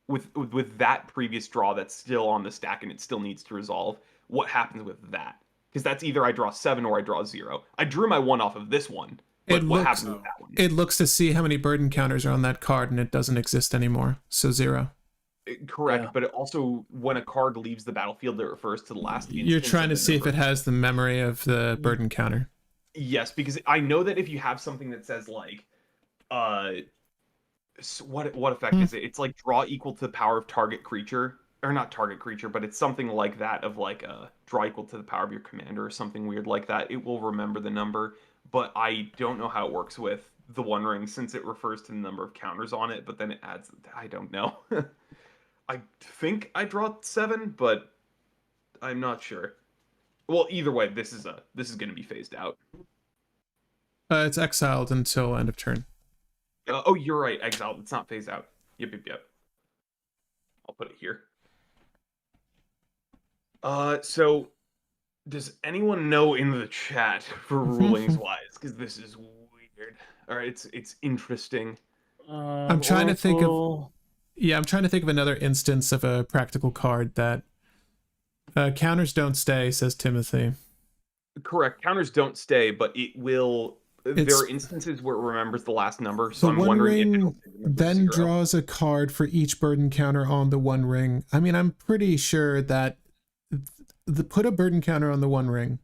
With that previous draw that's still on the stack and it still needs to resolve, what happens with that? Because that's either I draw 7 or I draw 0. I drew my 1 off of this one, but what happens with that one?
It looks to see how many burden counters are on that card, and it doesn't exist anymore, so 0.
Correct,
Yeah.
but it also, when a card leaves the battlefield, it refers to the last instance.
You're trying to
of the
see if
number.
it has the memory of the burden counter.
Yes, because I know that if you have something that says like, what effect is it? It's like draw equal to the power of target creature, or not target creature, but it's something like that of like draw equal to the power of your commander or something weird like that. It will remember the number, but I don't know how it works with the One Ring since it refers to the number of counters on it, but then it adds. I don't know. I think I draw 7, but I'm not sure. Well, either way, this is going to be phased out.
It's exiled until end of turn.
Oh, you're right. Exiled. It's not phased out. Yep. I'll put it here. So does anyone know in the chat for rulings wise? Because this is weird. All right, it's interesting.
I'm trying to think of. Yeah, I'm trying to think of another instance of a practical card that counters don't stay, says Timothy.
Correct. Counters don't stay, but it will. There are instances where it remembers the last number, so
the
I'm
One
wondering if
Ring then
0.
draws a card for each burden counter on the One Ring. I mean, I'm pretty sure that put a burden counter on the One Ring,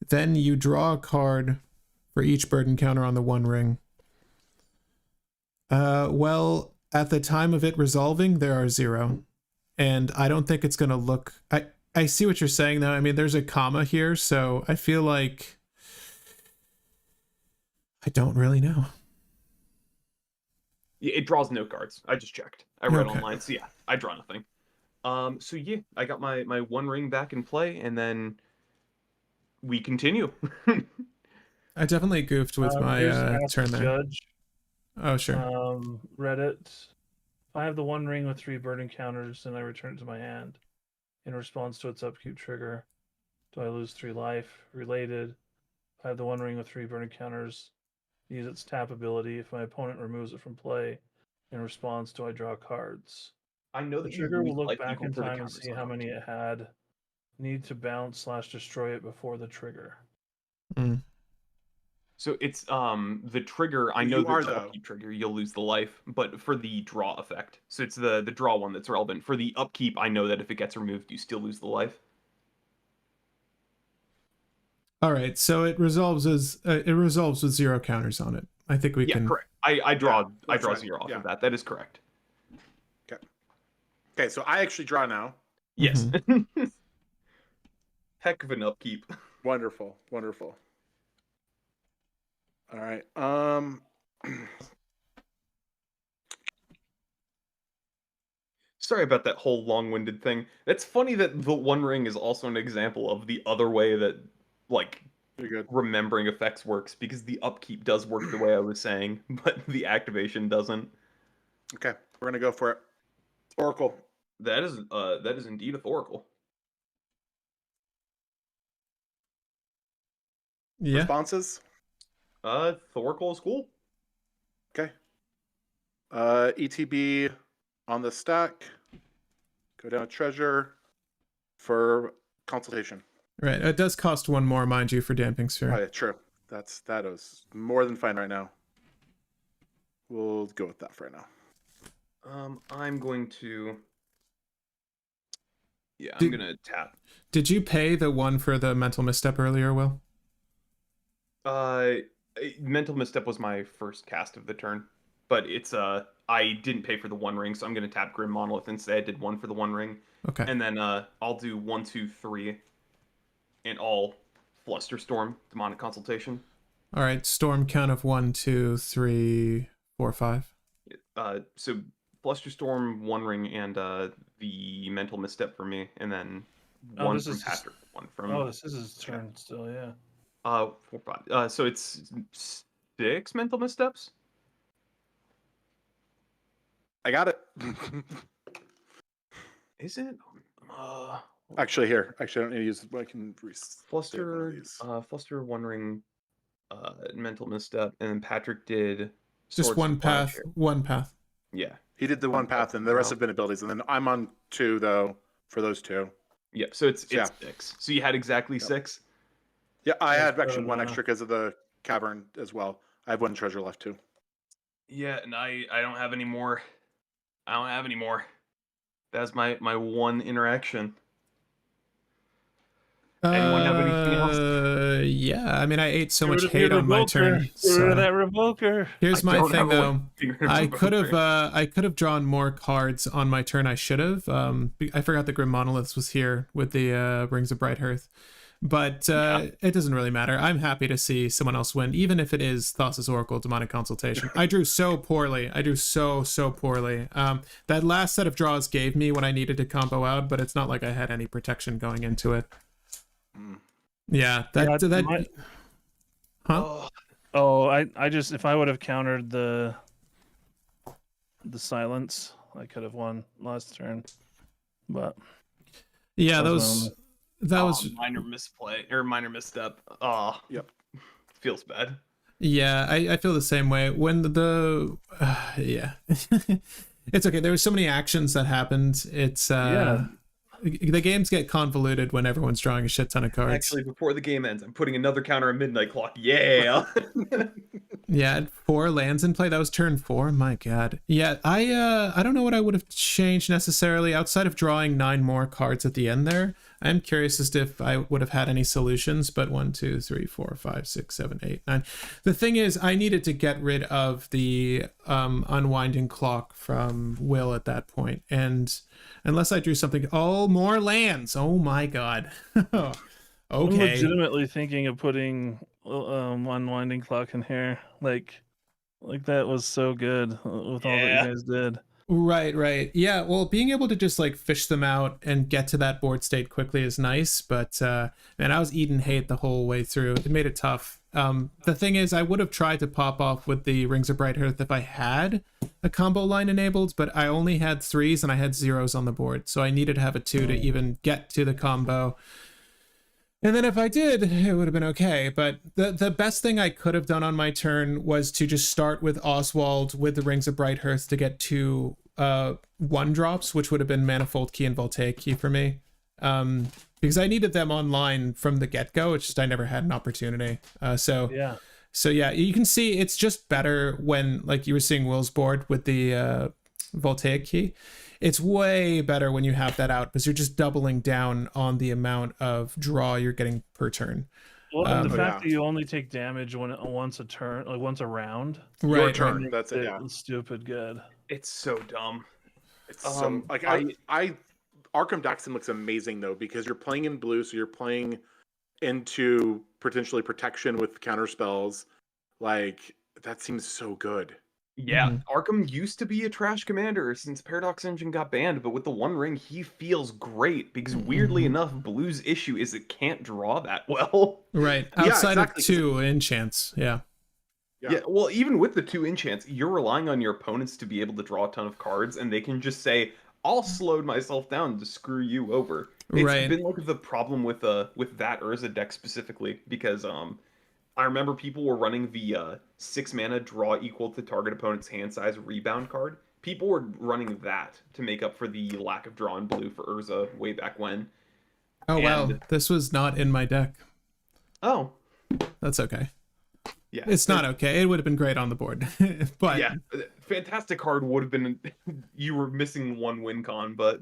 then you draw a card for each burden counter on the One Ring. Well, at the time of it resolving, there are 0. And I don't think it's going to look... I see what you're saying, though. I mean, there's a comma here, so I feel like... I don't really know.
Yeah, it draws no cards. I just checked. I read
Okay.
online, so yeah, I draw nothing. So yeah, I got my One Ring back in play, and then we continue.
I definitely goofed with my
Here's Ask
turn there.
Judge.
Oh, sure.
Reddit. If I have the One Ring with 3 burn encounters and I return it to my hand in response to its upkeep trigger, do I lose 3 life? Related. If I have the One Ring with 3 burn encounters, use its tap ability. If my opponent removes it from play in response, do I draw cards?
I know
The
that
trigger
you
will
lose
look
life
back
equal
in
to the
time and
counters
see
on
how many
upkeep.
it had. Need to bounce/destroy it before the trigger.
Mm.
So it's the trigger. I know that the upkeep trigger, you'll lose the life, but for the draw effect, so it's the draw one that's relevant. For the upkeep, I know that if it gets removed, you still lose the life.
All right, so it resolves with 0 counters on it. I think we can.
Correct. I draw
right.
0 off of that. That is correct.
Okay, so I actually draw now.
Yes. Heck of an upkeep.
Wonderful. All right.
Sorry about that whole long-winded thing. It's funny that the One Ring is also an example of the other way that, like, remembering effects works, because the upkeep does work the way I was saying, but the activation doesn't.
Okay, we're gonna go for it. Oracle.
That is indeed a Thoracle.
Yeah.
Responses?
Thoracle is cool.
Okay. ETB on the stack. Go down to treasure for consultation.
Right. It does cost 1 more, mind you, for Damping Sphere.
Oh, yeah, true. That is more than fine right now. We'll go with that for right now.
I'm going to. Yeah, I'm gonna tap.
Did you pay the 1 for the Mental Misstep earlier, Will?
Mental Misstep was my first cast of the turn, but it's I didn't pay for the One Ring, so I'm gonna tap Grim Monolith and say I did 1 for the One Ring.
Okay.
And then I'll do 1, 2, 3, and all Flusterstorm Demonic Consultation.
All right. Storm count of 1, 2, 3, 4, 5.
So Flusterstorm, One Ring, and the Mental Misstep for me, and then 1 from Patrick, 1 from.
Oh, this is his turn still, yeah.
4, 5. So it's 6 Mental Missteps.
I got it.
Is it?
Actually, here. I don't need to use. I can
Fluster, One Ring, Mental Misstep, and then Patrick did
just one path. One path.
Yeah,
he did the one path, and the rest have been abilities, and then I'm on 2 though for those 2.
Yeah, so it's 6. So you had exactly 6.
Yeah, I had actually 1 extra because of the cavern as well. I have 1 treasure left too.
Yeah, and I don't have any more. That's my 1 interaction. Anyone have anything else?
Yeah, I mean, I ate so much hate on my turn.
Get rid of that revoker.
Here's my thing, though. I could have drawn more cards on my turn. I should have. I forgot the Grim Monoliths was here with the Rings of Bright Hearth. But it doesn't really matter. I'm happy to see someone else win, even if it is Thassa's Oracle Demonic Consultation. I drew so poorly. I drew so poorly. That last set of draws gave me what I needed to combo out, but it's not like I had any protection going into it. Yeah, huh?
Oh, I just, if I would have countered the silence, I could have won last turn. But
yeah, that was
minor misplay or minor misstep. Oh,
yep,
feels bad.
Yeah, I feel the same way. When yeah, it's okay. There were so many actions that happened. It's the games get convoluted when everyone's drawing a shit ton of cards.
Actually, before the game ends, I'm putting another counter at Midnight Clock. Yeah.
Yeah, 4 lands in play. That was turn 4. My God. Yeah, I don't know what I would have changed necessarily outside of drawing 9 more cards at the end there. I'm curious as to if I would have had any solutions, but 1, 2, 3, 4, 5, 6, 7, 8, 9. The thing is, I needed to get rid of the unwinding clock from Will at that point, and unless I drew something, more lands. Oh my God. Okay.
I'm legitimately thinking of putting unwinding clock in here. Like that was so good with all that you guys did.
Right. Yeah, well, being able to just like fish them out and get to that board state quickly is nice, but man, I was eating hate the whole way through. It made it tough. The thing is, I would have tried to pop off with the Rings of Bright Hearth if I had a combo line enabled, but I only had 3s and I had 0s on the board, so I needed to have a 2 to even get to the combo. And then if I did, it would have been okay. But the best thing I could have done on my turn was to just start with Oswald with the Rings of Bright Hearth to get 2 1-drops, which would have been Manifold Key and Voltaic Key for me. Because I needed them online from the get-go. It's just I never had an opportunity. So yeah, you can see it's just better when, like you were seeing Will's board with the Voltaic Key. It's way better when you have that out because you're just doubling down on the amount of draw you're getting per turn.
Well, and the fact that you only take damage once a turn, like once a round.
Right.
Your turn. That's it. Yeah.
Stupid good.
It's so dumb.
It's so like I Arkham Daxon looks amazing though because you're playing in blue, so you're playing into potentially protection with counter spells. Like that seems so good.
Yeah, Arkham used to be a trash commander since Paradox Engine got banned, but with the One Ring, he feels great because weirdly enough, Blue's issue is it can't draw that well.
Right, outside of 2 enchants, yeah.
Yeah, well, even with the 2 enchants, you're relying on your opponents to be able to draw a ton of cards, and they can just say, I'll slow myself down to screw you over. It's been like the problem with that Urza deck specifically, because I remember people were running the 6 mana draw equal to target opponent's hand size rebound card. People were running that to make up for the lack of draw in blue for Urza way back when.
Oh, wow. This was not in my deck.
Oh.
That's okay.
Yeah.
It's not okay. It would have been great on the board. But
yeah, fantastic card would have been... You were missing 1 win con, but...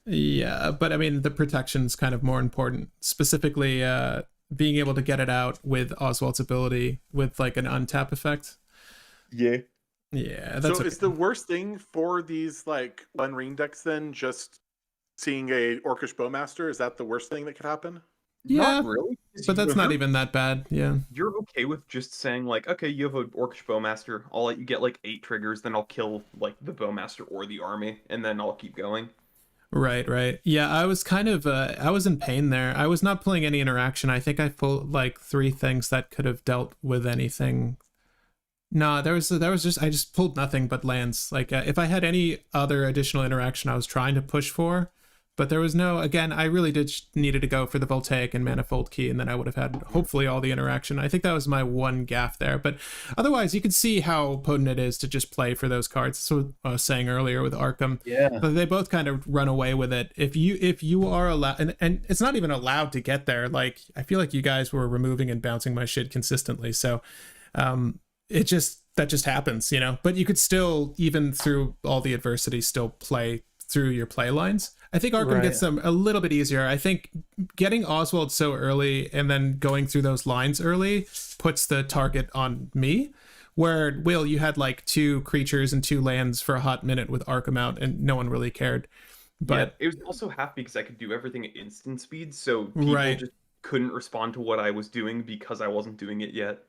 Yeah, but I mean, the protection's kind of more important. Specifically, being able to get it out with Oswald's ability with like an untap effect.
Yeah,
that's
so is the worst thing for these like One Ring decks then just seeing a Orcish Bowmaster? Is that the worst thing that could happen?
Yeah,
not really,
but that's not even that bad. Yeah,
you're okay with just saying like, okay, you have an Orcish Bowmaster, I'll let you get like 8 triggers, then I'll kill like the Bowmaster or the army, and then I'll keep going.
Right. Yeah, I was kind of I was in pain there. I was not pulling any interaction. I think I pulled like 3 things that could have dealt with anything. No, there was just I just pulled nothing but lands. Like if I had any other additional interaction I was trying to push for, but there was no. Again, I really did needed to go for the Voltaic and Manifold Key, and then I would have had hopefully all the interaction. I think that was my one gaff there, but otherwise you can see how potent it is to just play for those cards. That's what I was saying earlier with Arkham.
Yeah,
but they both kind of run away with it. If you are allowed, and it's not even allowed to get there. Like I feel like you guys were removing and bouncing my shit consistently, so that just happens, you know. But you could still, even through all the adversity, still play through your play lines. I think Arkham gets them a little bit easier. I think getting Oswald so early and then going through those lines early puts the target on me. Where, Will, you had like 2 creatures and 2 lands for a hot minute with Arkham out and no one really cared. But
yeah, it was also half because I could do everything at instant speed, so people just couldn't respond to what I was doing because I wasn't doing it yet.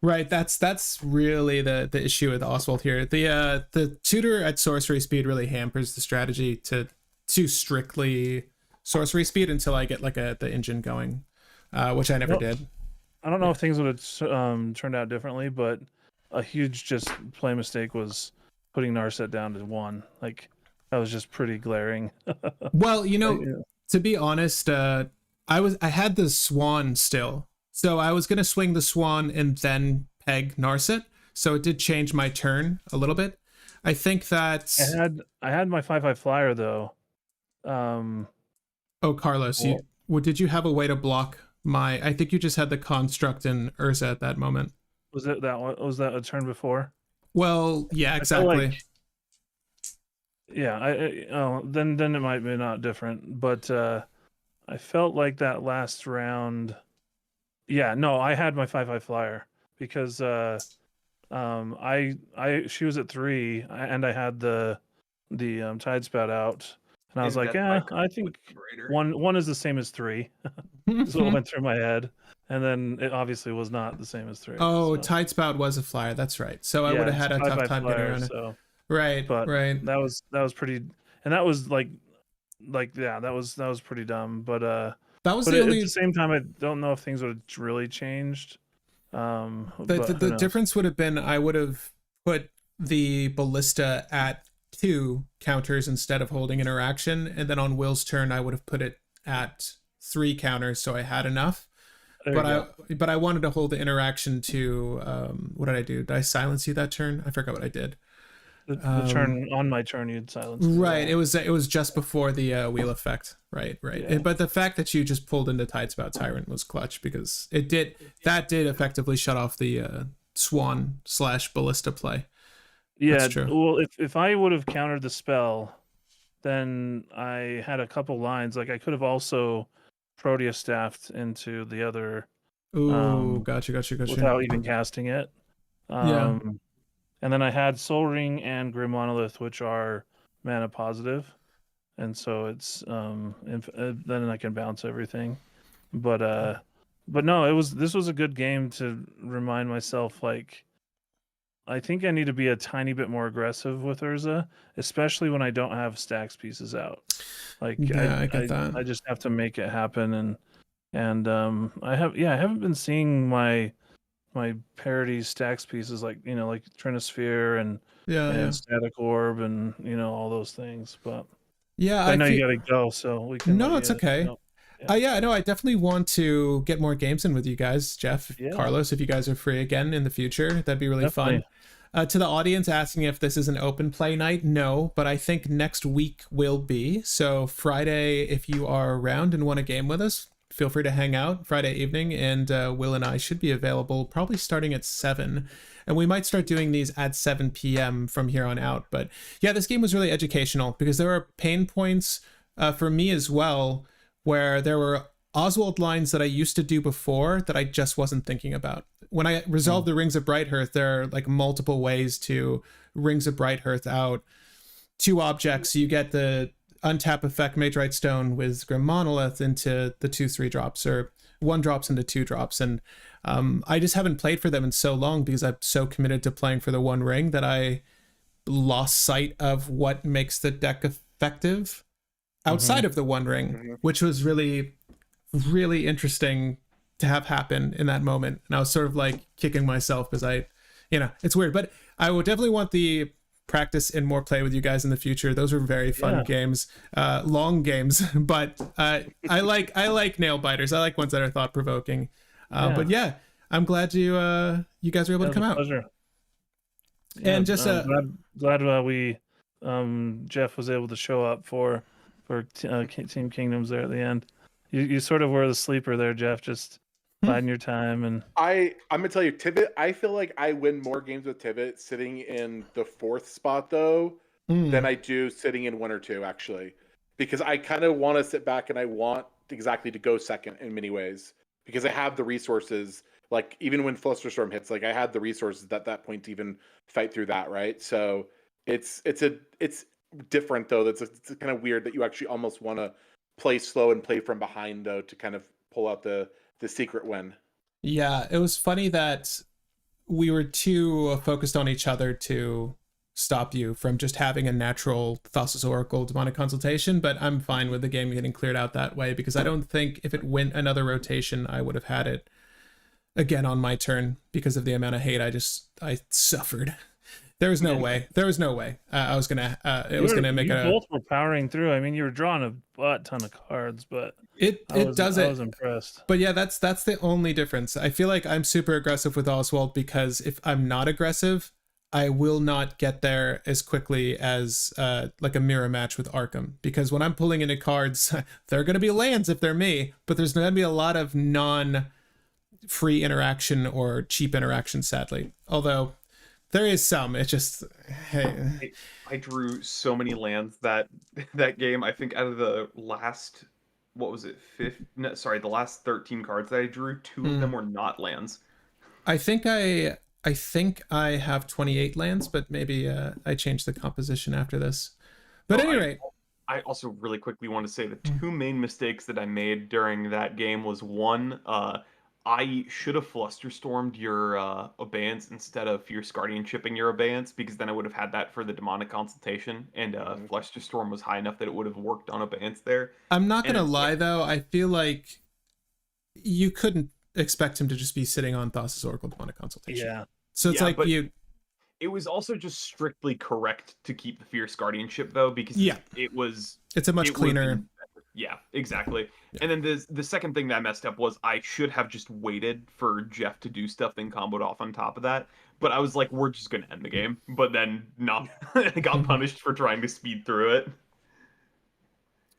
Right, that's really the issue with Oswald here. The tutor at sorcery speed really hampers the strategy to strictly sorcery speed until I get like the engine going, which I never did.
I don't know if things would have turned out differently, but a huge just play mistake was putting Narset down to 1. Like that was just pretty glaring.
Well, you know, to be honest, I had the Swan still. So I was going to swing the Swan and then peg Narset. So it did change my turn a little bit. I think that
I had my 5/5 flyer though.
Oh, Carlos, did you have a way to block my? I think you just had the Construct and Urza at that moment.
Was it that one? Was that a turn before?
Well, yeah, exactly.
Then it might be not different, but I felt like that last round. Yeah, no, I had my 5/5 flyer because she was at 3 and I had the Tide Spout out, and I was like, yeah, I think one is the same as 3. So it went through my head, and then it obviously was not the same as 3.
Oh, so. Tide Spout was a flyer. That's right. So I would have had a tough time getting around it. Right,
But
right.
that was pretty, and that was like yeah, that was pretty dumb.
That was
But
the
at the
only
same time, I don't know if things would have really changed. But who
the
knows?
difference would have been I would have put the ballista at 2 counters instead of holding interaction, and then on Will's turn I would have put it at 3 counters, so I had enough.
There
But
you go.
I wanted to hold the interaction to what did I do? Did I silence you that turn? I forgot what I did.
The turn on my turn, you'd silence me.
Right.
Yeah.
It was just before the wheel effect. Right.
Yeah.
But the fact that you just pulled into Tidespout Tyrant was clutch because did effectively shut off the Swan / Ballista play.
Yeah.
That's true.
Well, if I would have countered the spell, then I had a couple lines. Like I could have also Proteus staffed into the other.
Ooh, gotcha.
Without even casting it.
Yeah.
And then I had Soul Ring and Grim Monolith, which are mana positive, and so it's then I can bounce everything. But no, this was a good game to remind myself, like, I think I need to be a tiny bit more aggressive with Urza, especially when I don't have stacks pieces out. Like
Yeah, I get that.
I just have to make it happen, and I haven't been seeing my parody stacks pieces, like like Trinosphere and Static Orb and all those things. But
yeah,
I know you gotta go, so we can.
No, it's okay. Yeah, I definitely want to get more games in with you guys, Jeff, Carlos, if you guys are free again in the future. That'd be really fun. To the audience asking if this is an open play night, no, but I think next week will be. So Friday, if you are around and want a game with us, feel free to hang out Friday evening, and Will and I should be available probably starting at 7. And we might start doing these at 7 p.m. from here on out. But yeah, this game was really educational because there were pain points for me as well, where there were Oswald lines that I used to do before that I just wasn't thinking about. When I resolved the Rings of Brighthearth, there are like multiple ways to Rings of Brighthearth out 2 objects. You get the untap effect Magerite Stone with Grim Monolith into the 2/3 drops, or 1 drops into 2 drops, and I just haven't played for them in so long because I'm so committed to playing for the One Ring that I lost sight of what makes the deck effective outside of the One Ring, which was really, really interesting to have happen in that moment. And I was sort of like kicking myself because it's weird, but I would definitely want the practice and more play with you guys in the future. Those were very fun games, long games, but I like nail biters. I like ones that are thought provoking. But yeah, I'm glad you guys were able to come out.
Pleasure.
And just
glad we Jeff was able to show up for Team Kingdoms there at the end. You sort of were the sleeper there, Jeff, just biding your time. And
I'm gonna tell you, Tivit, I feel like I win more games with Tivit sitting in the 4th spot though than I do sitting in 1 or 2, actually, because I kind of want to sit back and I want exactly to go second in many ways because I have the resources. Like even when Flusterstorm hits, like I had the resources at that point to even fight through that, right? So it's different though. It's kind of weird that you actually almost want to play slow and play from behind though to kind of pull out the secret win.
Yeah, it was funny that we were too focused on each other to stop you from just having a natural Thassa's Oracle Demonic Consultation, but I'm fine with the game getting cleared out that way because I don't think if it went another rotation, I would have had it again on my turn because of the amount of hate I suffered. There was no way. I was gonna. It was gonna make
it. Both were powering through. I mean, you were drawing a butt ton of cards, but I was impressed.
But yeah, that's the only difference. I feel like I'm super aggressive with Oswald because if I'm not aggressive, I will not get there as quickly as like a mirror match with Arkham. Because when I'm pulling into cards, there are gonna be lands if they're me, but there's gonna be a lot of non-free interaction or cheap interaction, sadly. Although there is some. It's just, hey.
I drew so many lands that game. I think out of the last, what was it, the last 13 cards that I drew, 2 of them were not lands.
I think I have 28 lands, but maybe I changed the composition after this. But at any rate,
I also really quickly want to say the 2 main mistakes that I made during that game was one, I should have Flusterstormed your Abeyance instead of Fierce Guardian chipping your Abeyance, because then I would have had that for the Demonic Consultation, and Flusterstorm was high enough that it would have worked on Abeyance there.
I'm not
And
gonna
it's-
lie though, I feel like you couldn't expect him to just be sitting on Thassa's Oracle Demonic Consultation.
Yeah.
So it's
Yeah,
like
but-
you.
It was also just strictly correct to keep the Fierce Guardianship though, because
Yeah.
it was
It's a much
it would've
cleaner.
been better. Yeah, exactly.
Yeah.
And then the second thing that I messed up was I should have just waited for Jeff to do stuff, then comboed off on top of that. But I was like, we're just gonna end the game. But then not I got punished for trying to speed through it.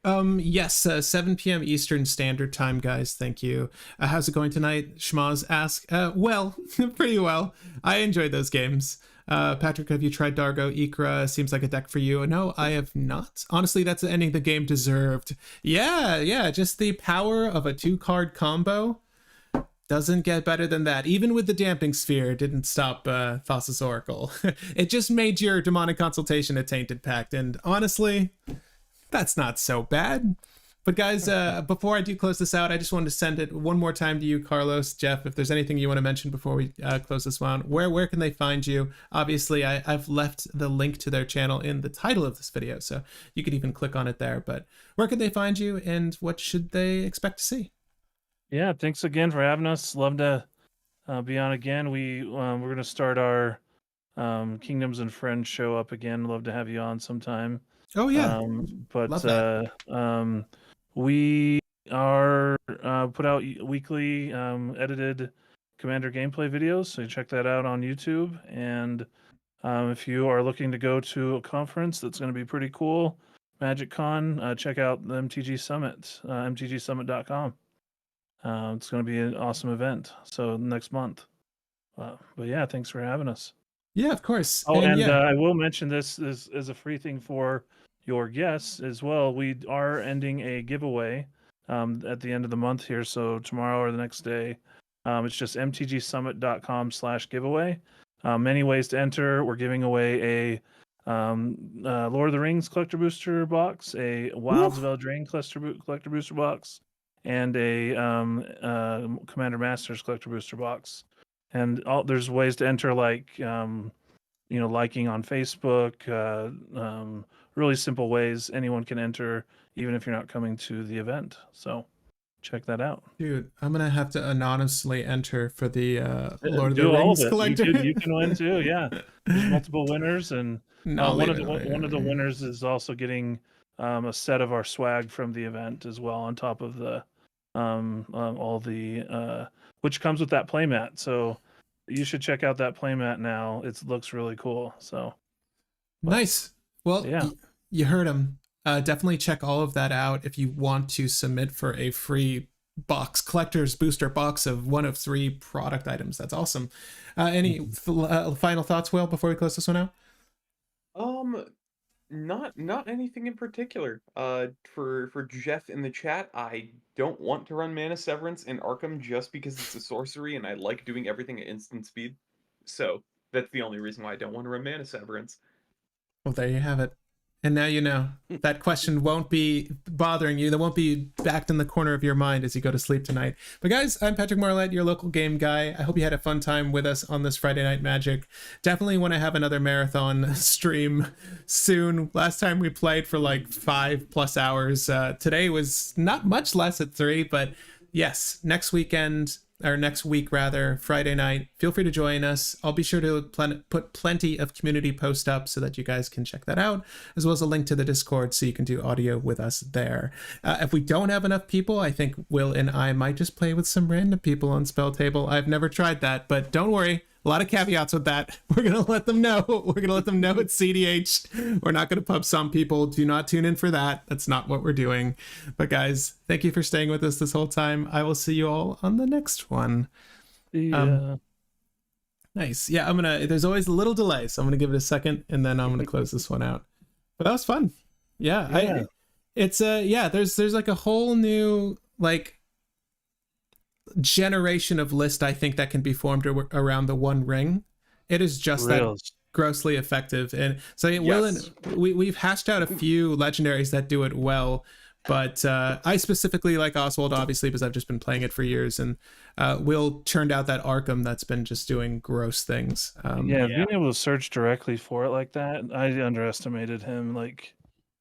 Yes, 7 p.m. Eastern Standard Time, guys. Thank you. How's it going tonight? Schmaz ask. Well, pretty well. I enjoyed those games. Patrick, have you tried Dargo? Ikra seems like a deck for you. No, I have not. Honestly, that's the ending the game deserved. Yeah, just the power of a 2-card combo doesn't get better than that. Even with the Damping Sphere, it didn't stop Thassa's Oracle. It just made your Demonic Consultation a Tainted Pact, and honestly, that's not so bad. But guys, before I do close this out, I just wanted to send it one more time to you, Carlos, Jeff, if there's anything you want to mention before we close this one. Where can they find you? Obviously, I've left the link to their channel in the title of this video, so you could even click on it there. But where can they find you, and what should they expect to see?
Yeah, thanks again for having us. Love to be on again. We're going to start our Kingdoms and Friends show up again. Love to have you on sometime.
Oh, yeah.
But
Love that.
we are put out weekly edited Commander gameplay videos, so check that out on YouTube. And if you are looking to go to a conference that's going to be pretty cool, MagicCon, check out the MTG Summit, mtgsummit.com. It's going to be an awesome event. So next month. But yeah, thanks for having us.
Yeah, of course.
Oh, and
yeah.
I will mention this as a free thing for your guests as well. We are ending a giveaway at the end of the month here. So tomorrow or the next day, it's just mtgsummit.com/giveaway. Many ways to enter. We're giving away a Lord of the Rings collector booster box, a Wilds of Eldraine collector booster box, and a Commander Masters collector booster box. And there's ways to enter, like liking on Facebook, really simple ways anyone can enter, even if you're not coming to the event. So check that out.
Dude, I'm going to have to anonymously enter for the Lord of
Do
the
all
Rings
of it.
collector.
You can win too, yeah. There's multiple winners, and
No,
one of the winners is also getting a set of our swag from the event as well, on top of the all the which comes with that playmat. So you should check out that playmat now. It looks really cool. So
nice. Well,
yeah,
you heard him. Definitely check all of that out if you want to submit for a free box, collector's booster box of one of 3 product items. That's awesome. Any final thoughts, Will, before we close this one out?
Not anything in particular. For Jeff in the chat, I don't want to run Mana Severance in Arkham just because it's a sorcery and I like doing everything at instant speed. So that's the only reason why I don't want to run Mana Severance.
Well, there you have it. And now you know. That question won't be bothering you. That won't be backed in the corner of your mind as you go to sleep tonight. But guys, I'm Patrick Marlette, your local game guy. I hope you had a fun time with us on this Friday Night Magic. Definitely want to have another marathon stream soon. Last time we played for like 5+ hours. Today was not much less at 3, but yes, next week, Friday night, feel free to join us. I'll be sure to put plenty of community post up so that you guys can check that out, as well as a link to the Discord so you can do audio with us there. If we don't have enough people, I think Will and I might just play with some random people on Spell Table. I've never tried that, but don't worry. A lot of caveats with that. We're going to let them know. We're going to let them know it's cEDH. We're not going to pub some people. Do not tune in for that. That's not what we're doing. But guys, thank you for staying with us this whole time. I will see you all on the next one.
yeah.
Nice. Yeah, there's always a little delay, so I'm going to give it a second and then I'm going to close this one out. But that was fun. Yeah. There's like a whole new, like, generation of list I think that can be formed around the One Ring. It is just that grossly effective, and so
Yes.
Will and we've hashed out a few legendaries that do it well, But I specifically like Oswald, obviously, because I've just been playing it for years, and Will turned out that Arkham that's been just doing gross things.
Yeah, being able to search directly for it like that, I underestimated him. Like,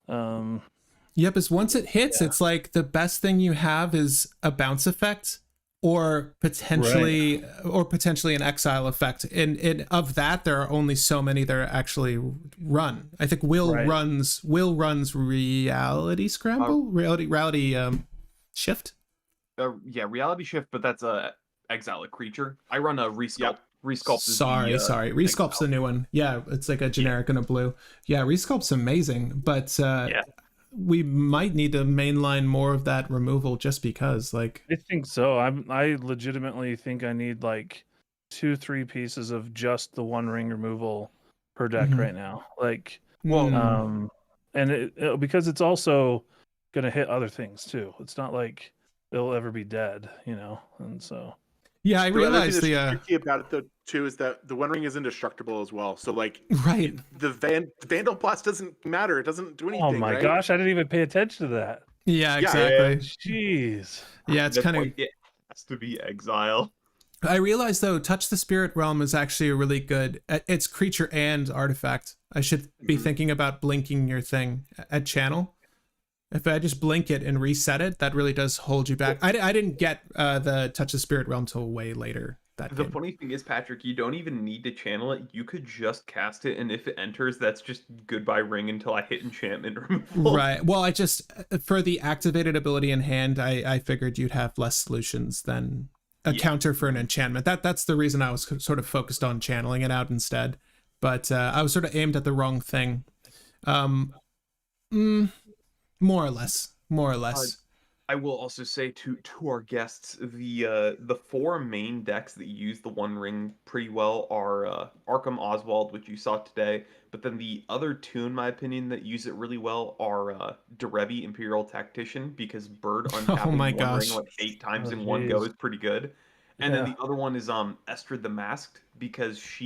Yep, as once it hits, it's like the best thing you have is a bounce effect, or potentially an exile effect. And of that, there are only so many that are actually run. I think Will runs Reality Scramble, Reality Shift.
Yeah, Reality Shift, but that's a exile a creature. I run a Resculpt.
Yep.
Resculpt is
Sorry. Resculpt's the new one. Yeah, it's like a generic and a blue. Yeah, Resculpt's amazing, but we might need to mainline more of that removal just because, like.
I think so. I legitimately think I need like 2-3 pieces of just the One Ring removal per deck right now. Like, and it because it's also gonna hit other things too. It's not like it'll ever be dead, you know. And so.
Yeah, I realized the
tricky about it though too is that the One Ring is indestructible as well. So like, the Vandal Blast doesn't matter. It doesn't do anything.
Oh my gosh, I didn't even pay attention to that.
Yeah, exactly.
Jeez.
Yeah, it's kind of.
It has to be exile.
I realized though, Touch the Spirit Realm is actually a really good. It's creature and artifact. I should be thinking about blinking your thing at channel. If I just blink it and reset it, that really does hold you back. I didn't get the Touch the Spirit Realm till way later.
The funny thing is, Patrick, you don't even need to channel it. You could just cast it, and if it enters, that's just goodbye ring until I hit enchantment removal.
Right. Well, I just, for the activated ability in hand, I figured you'd have less solutions than a counter for an enchantment. That's the reason I was sort of focused on channeling it out instead. But I was sort of aimed at the wrong thing. More or less.
I will also say to our guests, the 4 main decks that use the One Ring pretty well are Arkham Oswald, which you saw today, but then the other 2, in my opinion, that use it really well are Derevi, Imperial Tactician, because Bird untapping One Ring like 8 times in one go is pretty good. And then the other one is Estrid the Masked, because she